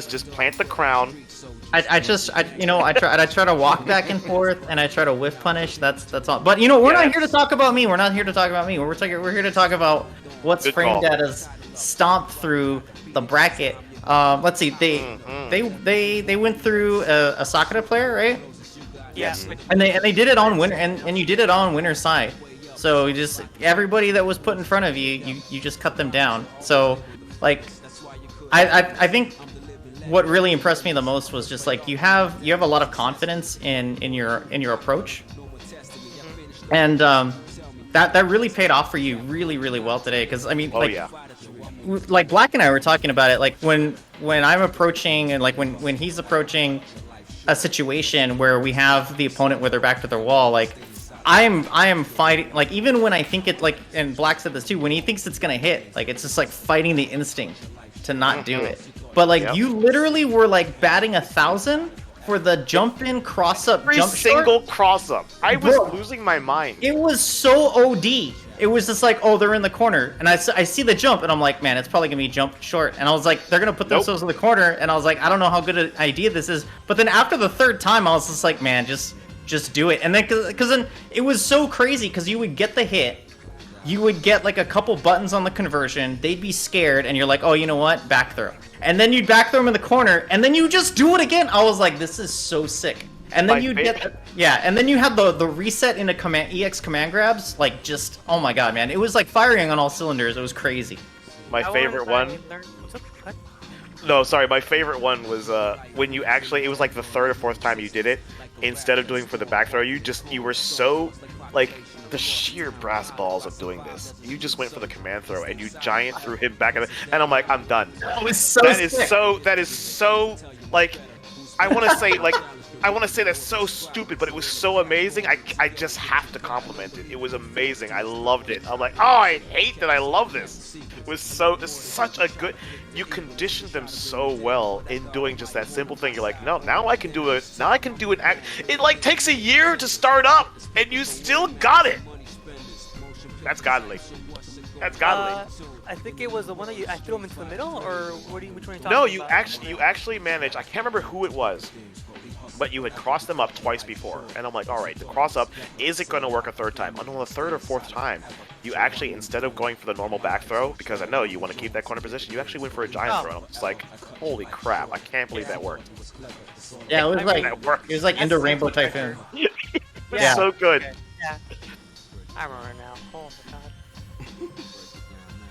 just plant the crown. I try to walk back and forth, and I try to whiff punish. That's all. But you know, we're not here to talk about me. We're not here to talk about me. We're here to talk about what's framed at as stomped through the bracket. Let's see. They went through a Sakura player, right? Yes. And they did it on winner, and you did it on winner's side. So you just everybody that was put in front of you just cut them down. So like I think what really impressed me the most was just like you have a lot of confidence in your approach, and that really paid off for you really well today. Because I mean, like Blacque and I were talking about it, like when I'm approaching and like when he's approaching a situation where we have the opponent with their back to their wall, like I am fighting, like even when I think it, like, and Blacque said this too, when he thinks it's gonna hit, like it's just like fighting the instinct to not do it. But like you literally were like batting 1,000 for the jump in cross up Every jump single short. cross up. I was losing my mind. It was so OD. It was just like, oh, they're in the corner, and I see the jump, and I'm like, man, it's probably gonna be jump short. And I was like, they're gonna put themselves in the corner, and I was like, I don't know how good an idea this is. But then after the 3rd time, I was just like, man, just do it. And then because then it was so crazy because you would get the hit, you would get like a couple buttons on the conversion, they'd be scared, and you're like, oh, you know what, back throw. And then you'd back throw them in the corner, and then you just do it again. I was like, this is so sick. And then you'd get and then you had the reset into EX command grabs, like just, oh my god, man, it was like firing on all cylinders. It was crazy. My favorite one. No, sorry, my favorite one was when you actually, it was like the 3rd or 4th time you did it. Instead of doing for the back throw, you were so like the sheer brass balls of doing this. You just went for the command throw and you giant threw him back at it, and I'm like, I'm done. That was so sick. That is so like, I want to say that's so stupid, but it was so amazing. I just have to compliment it. It was amazing. I loved it. I'm like, oh, I hate that I love this. It's such a good. You conditioned them so well in doing just that simple thing. You're like, no, now I can do it. Now I can do it. It like takes a year to start up, and you still got it. That's godly. That's godly. I think it was the one that I threw him into the middle, or which one are you talking about? No, you actually managed. I can't remember who it was, but you had crossed them up twice before, and I'm like, all right, the cross up, is it going to work a 3rd time? On the 3rd or 4th time, you actually, instead of going for the normal back throw, because I know you want to keep that corner position, you actually went for a giant throw. And I'm just like, holy crap, I can't believe that worked. Yeah, it was like into Rainbow Typhoon. Yeah, so good. Yeah, I remember now. Oh my god.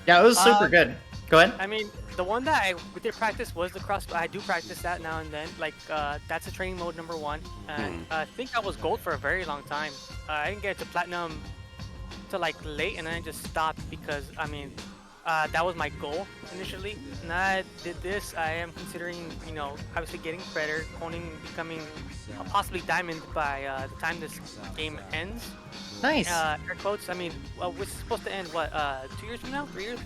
Yeah, it was super good. Go ahead. I mean, the one that we did practice was the cross. I do practice that now and then. Like, that's a training mode number 1. And I think I was gold for a very long time. I didn't get to platinum till like late, and then I just stopped because, I mean, that was my goal initially. Now I did this, I am considering, obviously getting better, honing, becoming possibly diamond by the time this game ends. Nice. Air quotes. I mean, we're supposed to end what? 2 years from now? 3 years?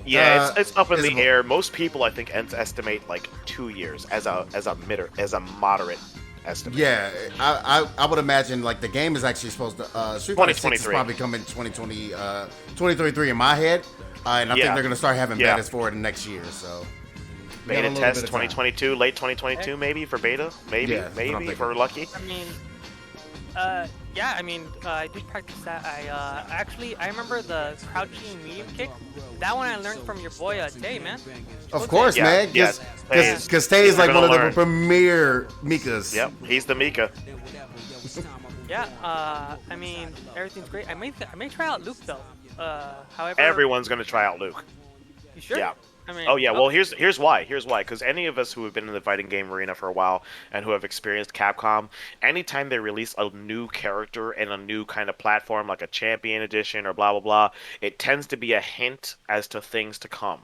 Yeah, it's up in the air. Most people, I think, estimate like 2 years as a moderate estimate. Yeah, I would imagine like the game is actually supposed to Street Fighter 6 is probably coming 2023 in my head, and I think they're gonna start having betas for it next year. So beta test 2022, late 2022 maybe for beta, maybe for lucky. I mean, I did practice that. I remember the crouching medium kick. That one I learned from your boy Tay, man. Of course, man. Because Tay is like one of the premier Mikas. Yep, he's the Mika. Yeah, I mean, everything's great. I may try out Luke though. However, everyone's gonna try out Luke. You sure? Yeah. I mean, Well, here's why. Because any of us who have been in the fighting game arena for a while and who have experienced Capcom, anytime they release a new character and a new kind of platform, like a Champion Edition or blah blah blah, it tends to be a hint as to things to come.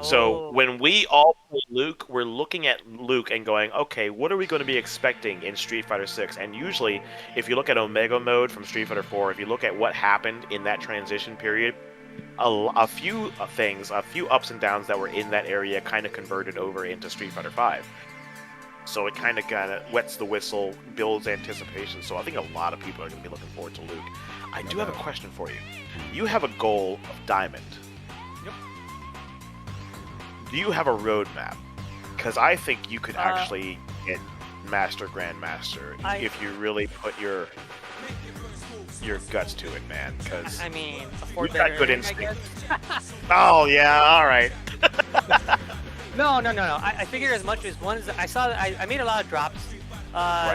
So when we all play Luke, we're looking at Luke and going, okay, what are we going to be expecting in Street Fighter 6? And usually, if you look at Omega Mode from Street Fighter 4, if you look at what happened in that transition period, a few things, a few ups and downs that were in that area kind of converted over into Street Fighter 5. So it kind of wets the whistle, builds anticipation. So I think a lot of people are going to be looking forward to Luke. I do have a question for you. You have a goal of Diamond. Yep. Do you have a roadmap? Because I think you could actually get Master Grandmaster if you really put your guts to it, man. Because I mean, you got good instinct. Oh yeah, all right. No. I figured as much as I saw that I made a lot of drops.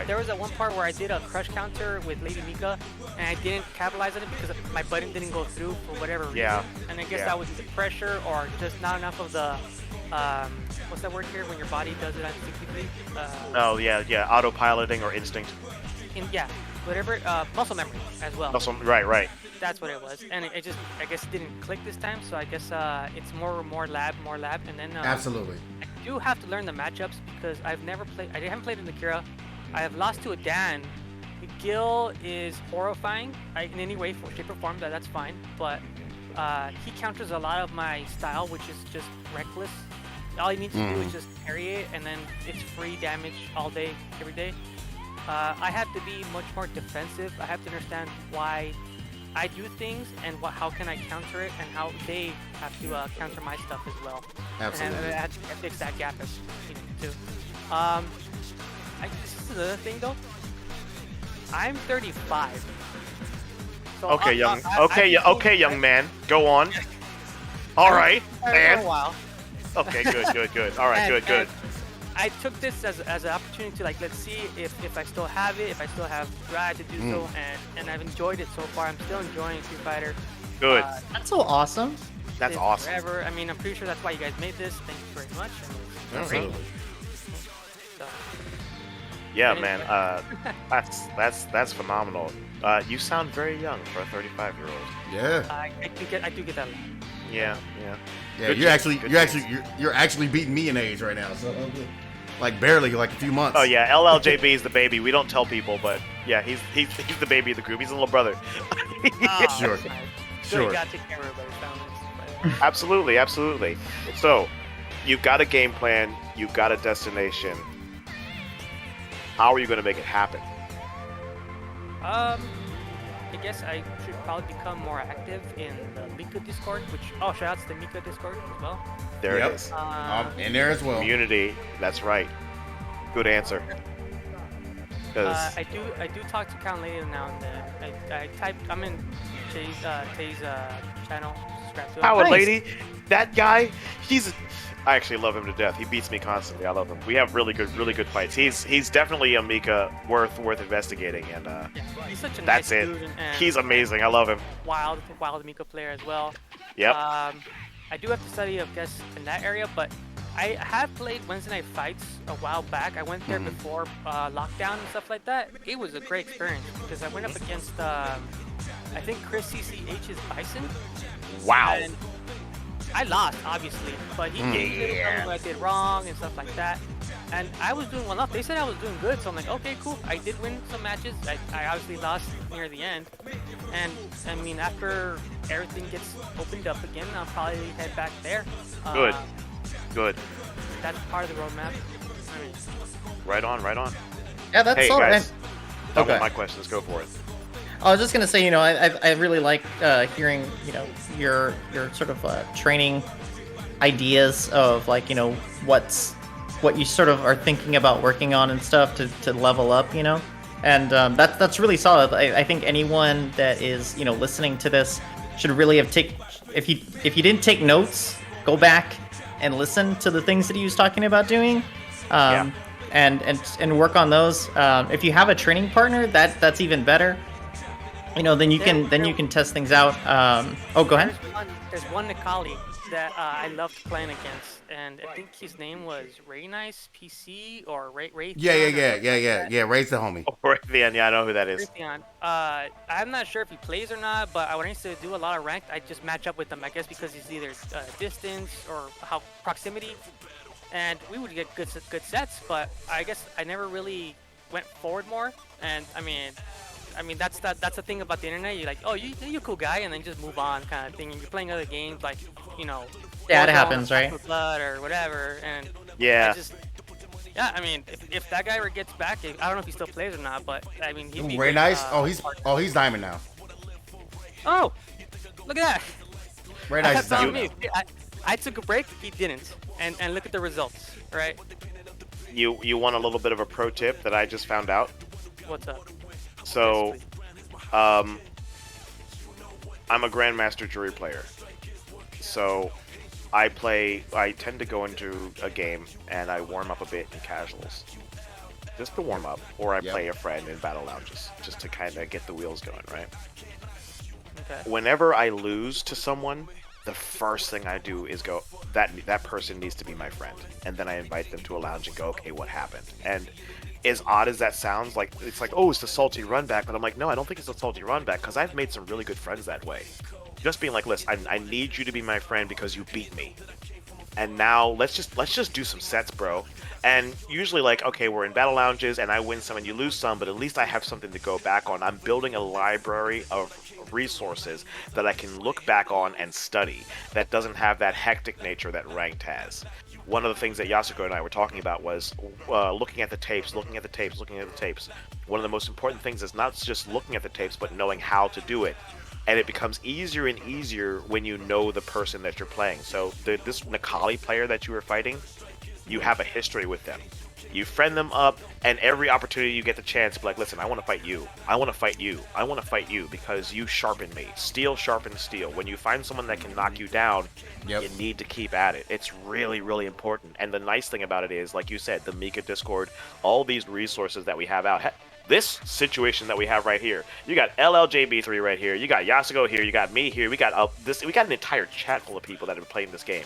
There was one part where I did a crush counter with Lady Mika, and I didn't capitalize on it because my button didn't go through for whatever reason. Yeah. And I guess that was the pressure or just not enough of the what's that word here when your body does it at 60 degrees? Autopiloting or instinct. Whatever, muscle memory as well. Right. That's what it was, and I guess it didn't click this time. So I guess it's more lab, and then absolutely. I do have to learn the matchups because I haven't played in Akira. I have lost to a Dan. Gil is horrifying in any way, shape, or form. That's fine, but he counters a lot of my style, which is just reckless. All you need to do is just parry it, and then it's free damage all day, every day. I have to be much more defensive. I have to understand why I do things and how can I counter it, and how they have to counter my stuff as well. Absolutely. And I have to fix that gap as too. This is another thing though. I'm 35. So okay, young man. Go on. All right, and. For a while. Okay, good. All right, good. I took this as an opportunity to let's see if I still have it, if I still have drive to do so, and I've enjoyed it so far. I'm still enjoying Street Fighter. Good. That's so awesome. That's awesome. Forever. I mean, I'm pretty sure that's why you guys made this. Thank you very much. Absolutely. So, yeah, man. That's phenomenal. You sound very young for a 35-year-old. Yeah. I do get that. Yeah. You're actually beating me in age right now. So like barely, like a few months. Oh yeah, LLJB is the baby. We don't tell people, but yeah, he's the baby of the group. He's the little brother. Sure. You gotta take care of everybody. Absolutely. So, you've got a game plan. You've got a destination. How are you going to make it happen? I guess I should probably become more active in the Mika Discord, shout out to the Mika Discord as well. There it is. In there as well. Community, that's right. Good answer. I do talk to Count Lady now and then. I'm in Tay's channel. Subscribe to him. Howard Lady, that guy, I actually love him to death. He beats me constantly. I love him. We have really good fights. He's definitely a Mika worth investigating, and he's such a that's nice it. dude and He's amazing. I love him. Wild Mika player as well. Yep. I do have to study, I guess, in that area, but I have played Wednesday Night Fights a while back. I went there before lockdown and stuff like that. It was a great experience because I went up against I think Chris CCH is Bison. Wow. And I lost, obviously, but he did tell me what I did wrong and stuff like that. And I was doing well enough. They said I was doing good, so I'm like, okay, cool. I did win some matches. I obviously lost near the end. And, I mean, after everything gets opened up again, I'll probably head back there. Good. Good. That's part of the roadmap. I mean, Right on. Yeah, that's Hey all right. guys, double Okay. my questions. Go for it. I was just gonna say, I really like hearing, your sort of training ideas of like, what you sort of are thinking about working on and stuff to level up, and that's really solid. I think anyone that is listening to this should really have if you didn't take notes, go back and listen to the things that he was talking about doing. And work on those. If you have a training partner, that's even better. Then you can test things out. Go ahead. There's one Nikali that I loved playing against, and I think his name was Ray Nice PC or Ray. Yeah. Raise the homie. Raytheon, yeah, I know who that is. Raytheon. I'm not sure if he plays or not, but when I used to do a lot of ranked, I just match up with him. I guess because he's either distance or how proximity, and we would get good sets. But I guess I never really went forward more. And I mean that's the thing about the internet. You're like, oh, you're a cool guy, and then just move on, kind of thing. And you're playing other games like, Yeah, it happens, right? Blood or whatever, and Yeah. I mean, if that guy ever gets back, I don't know if he still plays or not, but I mean, he'd be Ray great, Nice. He's diamond now. Oh, look at that. Ray Nice is That's on diamond me. now. I took a break, he didn't, and look at the results, right? You want a little bit of a pro tip that I just found out? What's up? So, I'm a Grandmaster jury player. So, I tend to go into a game and I warm up a bit in casuals. Just to warm up. Or I play a friend in battle lounges. Just to kind of get the wheels going, right? Okay. Whenever I lose to someone, the first thing I do is go, that person needs to be my friend. And then I invite them to a lounge and go, okay, what happened? And as odd as that sounds, like it's like, oh, it's the salty run back, but I'm like, no, I don't think it's a salty run back, because I've made some really good friends that way. Just being like, listen, I need you to be my friend because you beat me, and now let's just do some sets, bro. And usually, like, okay, we're in battle lounges and I win some and you lose some, but at least I have something to go back on. I'm building a library of resources that I can look back on and study that doesn't have that hectic nature that ranked has. One of the things that Yasuko and I were talking about was looking at the tapes. One of the most important things is not just looking at the tapes, but knowing how to do it. And it becomes easier and easier when you know the person that you're playing. So this Nikali player that you were fighting, you have a history with them. You friend them up, and every opportunity you get the chance, be like, listen, I want to fight you. I want to fight you. I want to fight you because you sharpen me. Steel sharpens steel. When you find someone that can knock you down, you need to keep at it. It's really, really important. And the nice thing about it is, like you said, the Mika Discord, all these resources that we have out. This situation that we have right here, you got LLJB3 right here, you got Yasuko here, you got me here, we got an entire chat full of people that have been playing this game.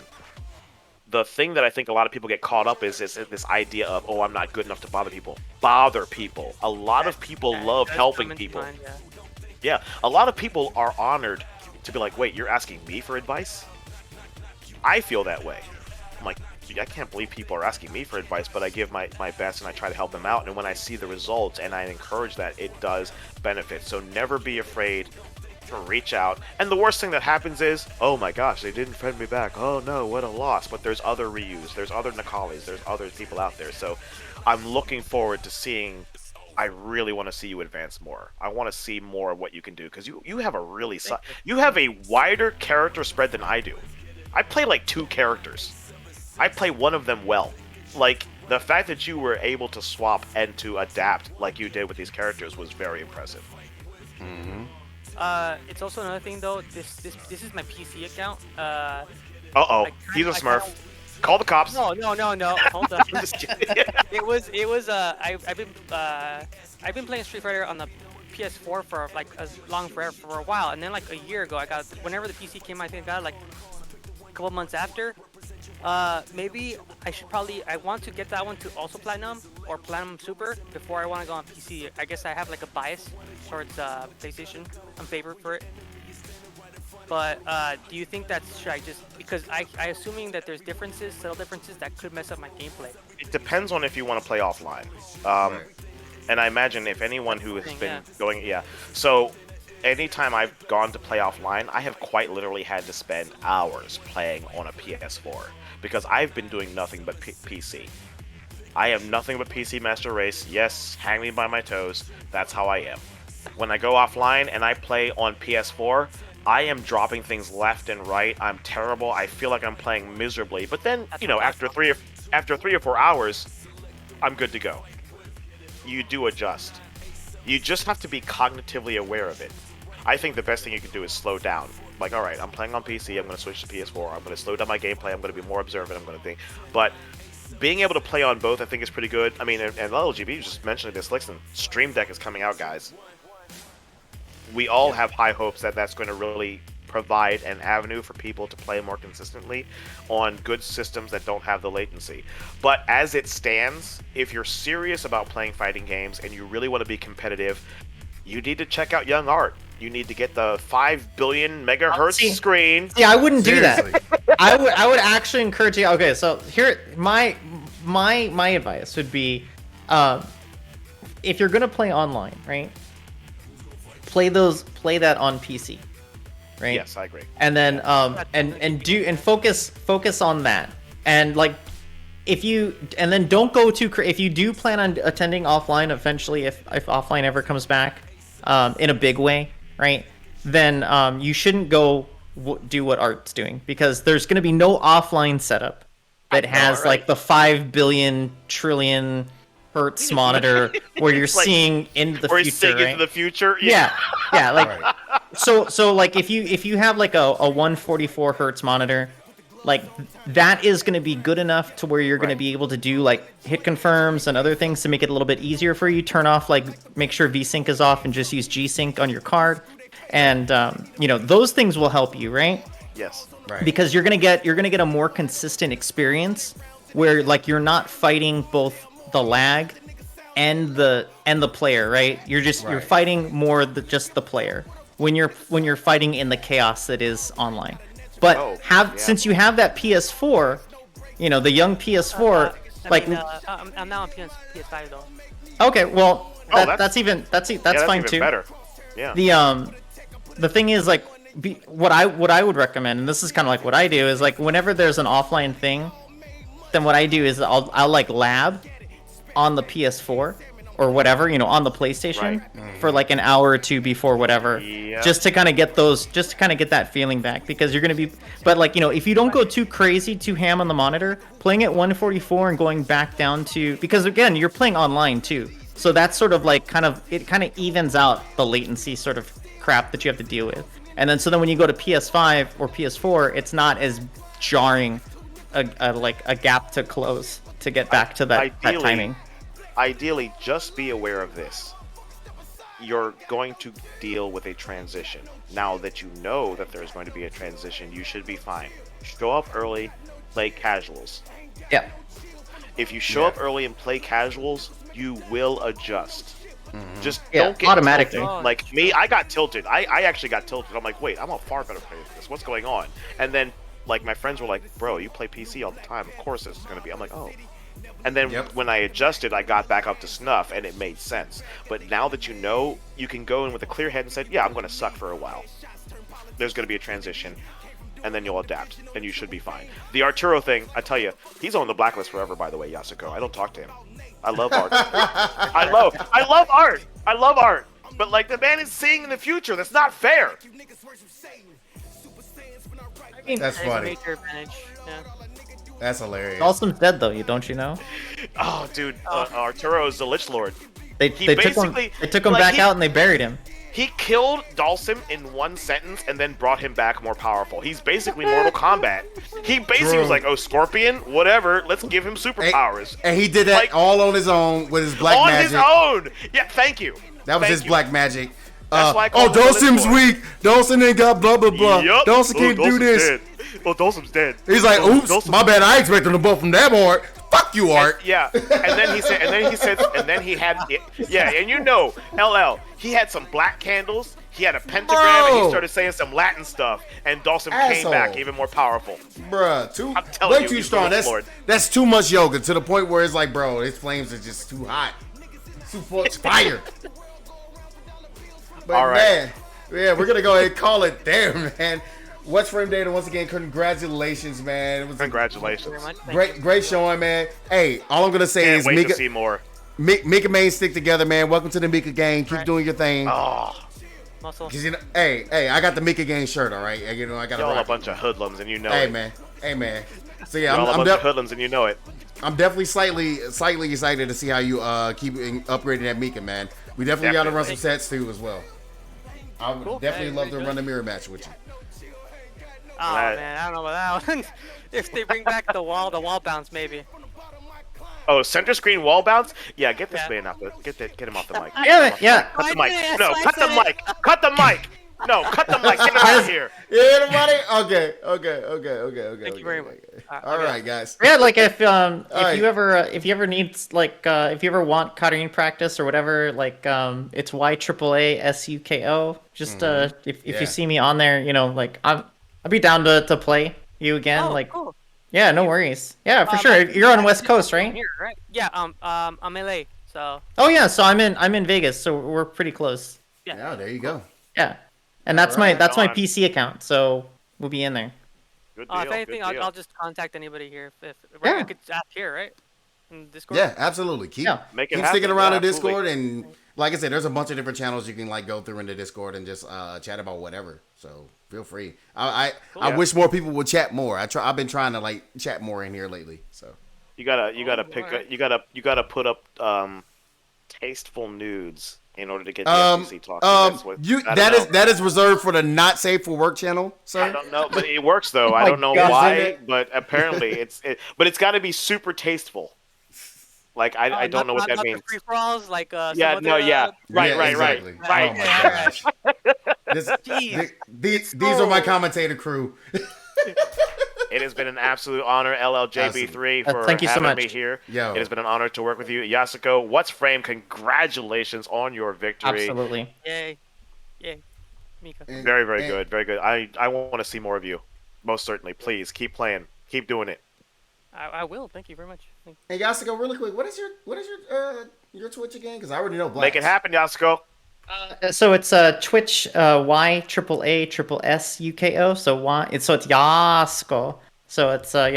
The thing that I think a lot of people get caught up is this idea of, oh, I'm not good enough to bother people. Bother people. A lot of people love helping people. Mind, Yeah, a lot of people are honored to be like, wait, you're asking me for advice? I feel that way. I'm like, I can't believe people are asking me for advice, but I give my best and I try to help them out. And when I see the results and I encourage that, it does benefit. So never be afraid to reach out. And the worst thing that happens is, oh my gosh, they didn't friend me back. Oh no, what a loss. But there's other Ryus, there's other Nakalis, there's other people out there. So I'm looking forward to seeing. I really want to see you advance more. I want to see more of what you can do, because you have a you have a wider character spread than I do. I play like 2 characters. I play one of them well. Like, the fact that you were able to swap and to adapt like you did with these characters was very impressive. Mm-hmm. It's also another thing though. This is my PC account. He's a Smurf. Call the cops. No. Hold up. I'm just kidding. It was. I've been playing Street Fighter on the PS4 for like for a while, and then like a year ago, I got whenever the PC came, I think I got it like a couple months after. Maybe I want to get that one to also platinum, or Platinum Super before I want to go on PC. I guess I have like a bias towards PlayStation. I'm favored for it. But do you think that should I just because I assuming that there's subtle differences that could mess up my gameplay. It depends on if you want to play offline. And I imagine if anyone who has been going, So anytime I've gone to play offline, I have quite literally had to spend hours playing on a PS4 because I've been doing nothing but PC. I am nothing but PC Master Race. Yes, hang me by my toes. That's how I am. When I go offline and I play on PS4, I am dropping things left and right. I'm terrible. I feel like I'm playing miserably. But then, after 3 or 4 hours, I'm good to go. You do adjust. You just have to be cognitively aware of it. I think the best thing you can do is slow down. Like, all right, I'm playing on PC. I'm going to switch to PS4. I'm going to slow down my gameplay. I'm going to be more observant. I'm going to think. But being able to play on both, I think, is pretty good. I mean, and LGB just mentioned this. Listen, Stream Deck is coming out, guys. We all have high hopes that that's going to really provide an avenue for people to play more consistently on good systems that don't have the latency. But as it stands, if you're serious about playing fighting games and you really want to be competitive, you need to check out Young Art. You need to get the 5 billion megahertz screen. Yeah, I wouldn't do that. I would actually encourage you. Okay, so here my advice would be, if you're gonna play online, right? Play that on PC, right? Yes, I agree. And then focus on that. And like don't go too if you do plan on attending offline eventually, if offline ever comes back in a big way, right? Then you shouldn't go do what Art's doing, because there's going to be no offline setup that has like the 5 billion trillion hertz monitor where you're seeing in the future, seeing right? into the future. Yeah. Like so like if you have like a 144 hertz monitor, like that is going to be good enough to where you're going to be able to do like hit confirms and other things to make it a little bit easier for you. Turn off, like, make sure VSync is off and just use G-Sync on your card, and those things will help you, right? Yes. Right. Because you're gonna get a more consistent experience where like you're not fighting both the lag and the player, right? You're fighting more just the player when you're fighting in the chaos that is online. But since you have that PS4, the young PS4, I'm now on PS5 though. Okay, well that's fine even too. Better. Yeah. The thing is, like, what I would recommend, and this is kind of like what I do, is like whenever there's an offline thing, then what I do is I'll like lab on the PS4 or whatever, on the PlayStation for like an hour or two before whatever, just to kind of get that feeling back, because you're gonna be. But like if you don't go too crazy, too ham on the monitor, playing at 144 and going back down to, because again you're playing online too, so that's sort of like kind of evens out the latency sort of crap that you have to deal with, and then so then when you go to PS5 or PS4, it's not as jarring a gap to close to get back to that timing. Ideally, just be aware of this. You're going to deal with a transition. Now that you know that there's going to be a transition, you should be fine. Show up early, play casuals. Yeah. If you show up early and play casuals, you will adjust. Just Yeah, don't get automatically. tilted. Like me, I got tilted. I actually got tilted. I'm like, wait, I'm a far better player than this. What's going on? And then, like, my friends were like, bro, you play PC all the time. Of course this is going to be. I'm like, oh. And then when I adjusted, I got back up to snuff, and it made sense. But now that you know, you can go in with a clear head and say, yeah, I'm going to suck for a while. There's going to be a transition, and then you'll adapt, and you should be fine. The Arturo thing, I tell you, he's on the blacklist forever, by the way, Yasuko. I don't talk to him. I love Art. I love Art. I love Art. But, like, the man is seeing in the future. That's not fair. I mean, That's funny. Major advantage. Yeah. That's hilarious. Dawson's dead though, don't you know? Oh, dude, Arturo is the Lich Lord. They took him back out and they buried him. He killed Dhalsim in one sentence and then brought him back more powerful. He's basically Mortal Kombat. He basically was like, oh, Scorpion, whatever, let's give him superpowers. And he did that Like, all on his own with his black magic. On his own! Yeah, thank you. That was his black magic. That's why I call him the Dhalsim's Lich weak. Dhalsim ain't got blah, blah, blah. Yup. Dhalsim can't do Dhalsim's this. Dead. Oh, Dhalsim's dead. He's like, oops, Dhalsim's my bad. I expected him to buff from that hard. Fuck you, Art. Yeah, and then he had, yeah, and you know, LL, he had some black candles, he had a pentagram, and he started saying some Latin stuff, and Dawson came back even more powerful. Bruh, I'm telling way you, too he's strong. the Lord. That's too much yoga to the point where it's like, bro, his flames are just too hot. Too much fire. But All right. man, yeah, we're gonna go ahead and call it there, man. What's Frame Data once again? Congratulations, man. It was Congratulations. great showing, man. Hey, all I'm gonna say Can't is wait Mika, to see more. Mika Main stick together, man. Welcome to the Mika gang. Keep doing your thing. Oh, Muscle. 'Cause, you know, hey, I got the Mika gang shirt, all right. You know, I got y'all a rock bunch of hoodlums, and you know Hey, it. man. So yeah, Y'all a I'm bunch of hoodlums, and you know it. I'm definitely slightly excited to see how you keep upgrading that Mika, man. We definitely got to run some sets too as well. I would definitely love to run a mirror match with you. Oh man, I don't know about that one. If they bring back the wall bounce maybe. Oh, center screen wall bounce? Yeah, get this man off the get him off the mic. Yeah. Cut the mic. No, cut the mic. Cut the mic. No, cut the mic. Get him out of here. Yeah, everybody. Okay. Thank you very much. All right, guys. Yeah, like if right. you ever need like if you ever want Katarine practice or whatever, like it's YAAASUKO. Just if Yeah. you see me on there, you know, like I'll be down to play you again. Oh, like cool. yeah, no worries. Yeah, for sure. You're on West Coast, right? Here, right? Yeah. I'm LA. So. Oh yeah, so I'm in Vegas, so we're pretty close. Yeah, there you go. Yeah, and that's All right. my PC account, so we'll be in there. Good deal. If anything, good deal. I'll just contact anybody here. If Yeah. I could ask here, right? In Discord. Yeah, absolutely. Keep Make it keep happen. sticking around Yeah, the Discord, absolutely. and like I said, there's a bunch of different channels you can like go through in the Discord and just chat about whatever. So feel free. I wish more people would chat more. I've been trying to like chat more in here lately. So You gotta put up tasteful nudes in order to get the FCC talk. that is reserved for the not safe for work channel, sir. I don't know, but it works though. I my don't know gosh, why, but apparently but it's got to be super tasteful. Like I don't know what that means. Free for alls, like Right. Yeah, exactly. Right. Oh my gosh. These are my commentator crew. It has been an absolute honor, LLJB3, for Thank you so having much. me here. Yo. It has been an honor to work with you. Yasuko, What's Frame, congratulations on your victory. Absolutely. Yay. Mika. Very, very good. Very good. I want to see more of you. Most certainly. Please, keep playing. Keep doing it. I will. Thank you very much. Hey, Yasuko, really quick, what is your Twitch again? Because I already know Blacque. Make it happen, Yasuko. So it's Twitch YAAASSUKO. So it's Yasuko. So it's so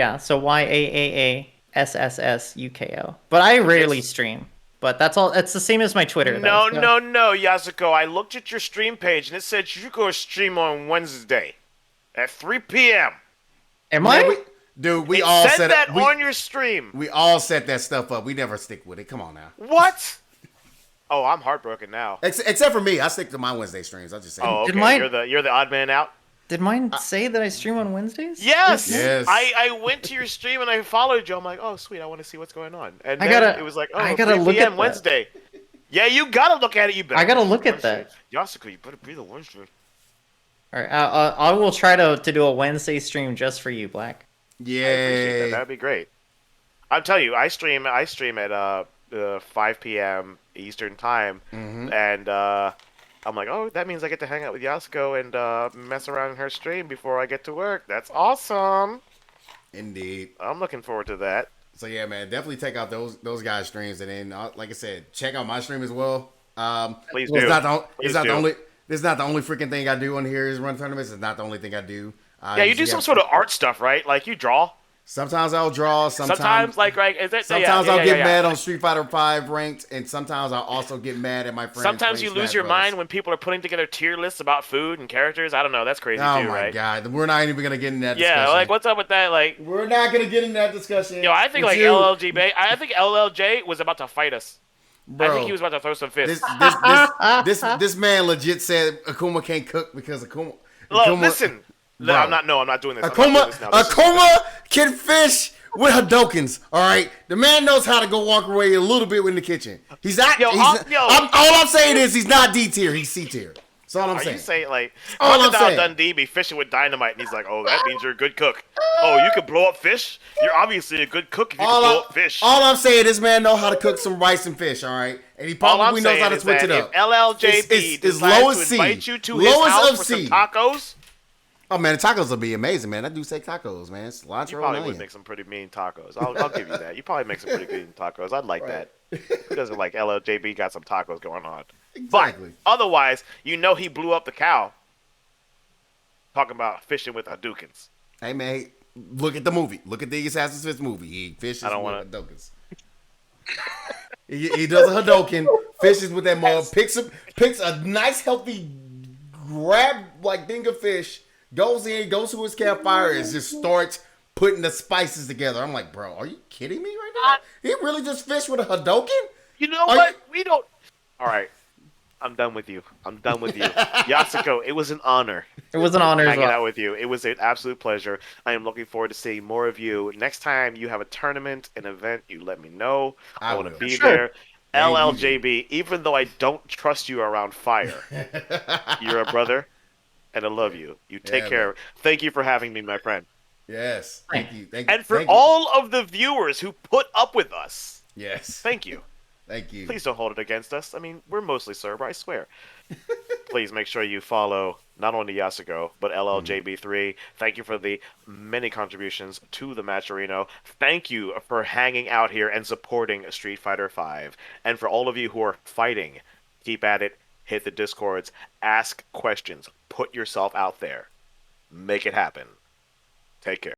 YAAASSSUKO. But I rarely stream. But that's all. It's the same as my Twitter. No, though, so. no, Yasuko. I looked at your stream page and it said you go stream on Wednesday at 3 p.m. Am I? Dude, we It all said set that it. on your stream. We all set that stuff up. We never stick with it. Come on now. What? Oh, I'm heartbroken now. Except for me, I stick to my Wednesday streams. I just say. Oh, okay. Did mine- You're the odd man out. Did mine say that I stream on Wednesdays? Yes. Yes. I went to your stream and I followed you. I'm like, oh sweet, I want to see what's going on. And I then gotta- it was like, oh, I gotta 3 look p.m. at that. Wednesday. Yeah, you gotta look at it. You better. I gotta look at that. Yasuko, you better be the Wednesday. All right, I will try to do a Wednesday stream just for you, Blacque. Yeah. I appreciate that. That'd be great. I'll tell you, I stream at 5 p.m. Eastern time, and I'm like, oh, that means I get to hang out with Yasuko and mess around in her stream before I get to work. That's awesome. Indeed. I'm looking forward to that. So yeah, man, definitely take out those guys' streams, and then like I said, check out my stream as well. Please It's do. not the Please only. do. This is not the only freaking thing I do on here is run tournaments. It's not the only thing I do. Yeah, you do some sort of art stuff, right? Like you draw. Sometimes I'll draw. Sometimes like right. Is that, Sometimes yeah, I'll get yeah. mad on Street Fighter V ranked, and sometimes I'll also get mad at my friends. Sometimes you playing lose Smash your Bros. mind when people are putting together tier lists about food and characters. I don't know. That's crazy Oh too, my right? god, we're not even gonna get in that discussion. Yeah, like what's up with that? Like, we're not gonna get in that discussion. yo, I think with like you. LLJ was about to fight us. Bro, I think he was about to throw some fists. This man legit said Akuma can't cook because Akuma. Look, listen. Bro. I'm not doing this. Akuma can fish with Hadokens. All right, the man knows how to go walk away a little bit in the kitchen. He's not. Yo, all I'm saying is he's not D tier. He's C tier. That's all I'm Are saying. you saying like all I'm Crocodile saying. Dundee be fishing with dynamite and he's like, oh, that means you're a good cook. Oh, you can blow up fish? You're obviously a good cook if you can blow up fish. All I'm saying, this man know how to cook some rice and fish, all right? And he All I'm probably knows how saying to is switch that it up. if LLJB It's decides low to as C. invite you to Lowest his house of for C. some tacos, Oh, man, the tacos will be amazing, man. I do say tacos, man. you Cilantro and probably would onion. make some pretty mean tacos. I'll give you that. You probably make some pretty good tacos. I'd like Right. that. Who doesn't like LLJB got some tacos going on? Exactly. But otherwise, you know he blew up the cow talking about fishing with Hadoukens. Hey, man, look at the movie. Look at the Assassin's Creed movie. He fishes I don't with wanna- Hadoukens. He does a Hadouken, fishes with that mug, picks a nice, healthy, grab, like, thing of fish, goes to his campfire, and just starts putting the spices together. I'm like, bro, are you kidding me right now? He really just fished with a Hadouken? You know Are what? We don't. All right. I'm done with you. Yasuko, it was an honor. It was an honor as Hanging well. out with you. It was an absolute pleasure. I am looking forward to seeing more of you. Next time you have a tournament, an event, you let me know. I want to will. be Sure. there. LLJB, even though I don't trust you around fire, you're a brother, and I love you. You take Yeah, care. man. Thank you for having me, my friend. Yes. Thank you. Thank you. And for Thank you. all of the viewers who put up with us, Yes. thank you. Thank you. Please don't hold it against us. I mean, we're mostly Serb, I swear. Please make sure you follow not only Yasuko, but LLJB3. Thank you for the many contributions to the Matcherino. Thank you for hanging out here and supporting Street Fighter V. And for all of you who are fighting, keep at it, hit the Discords, ask questions, put yourself out there. Make it happen. Take care.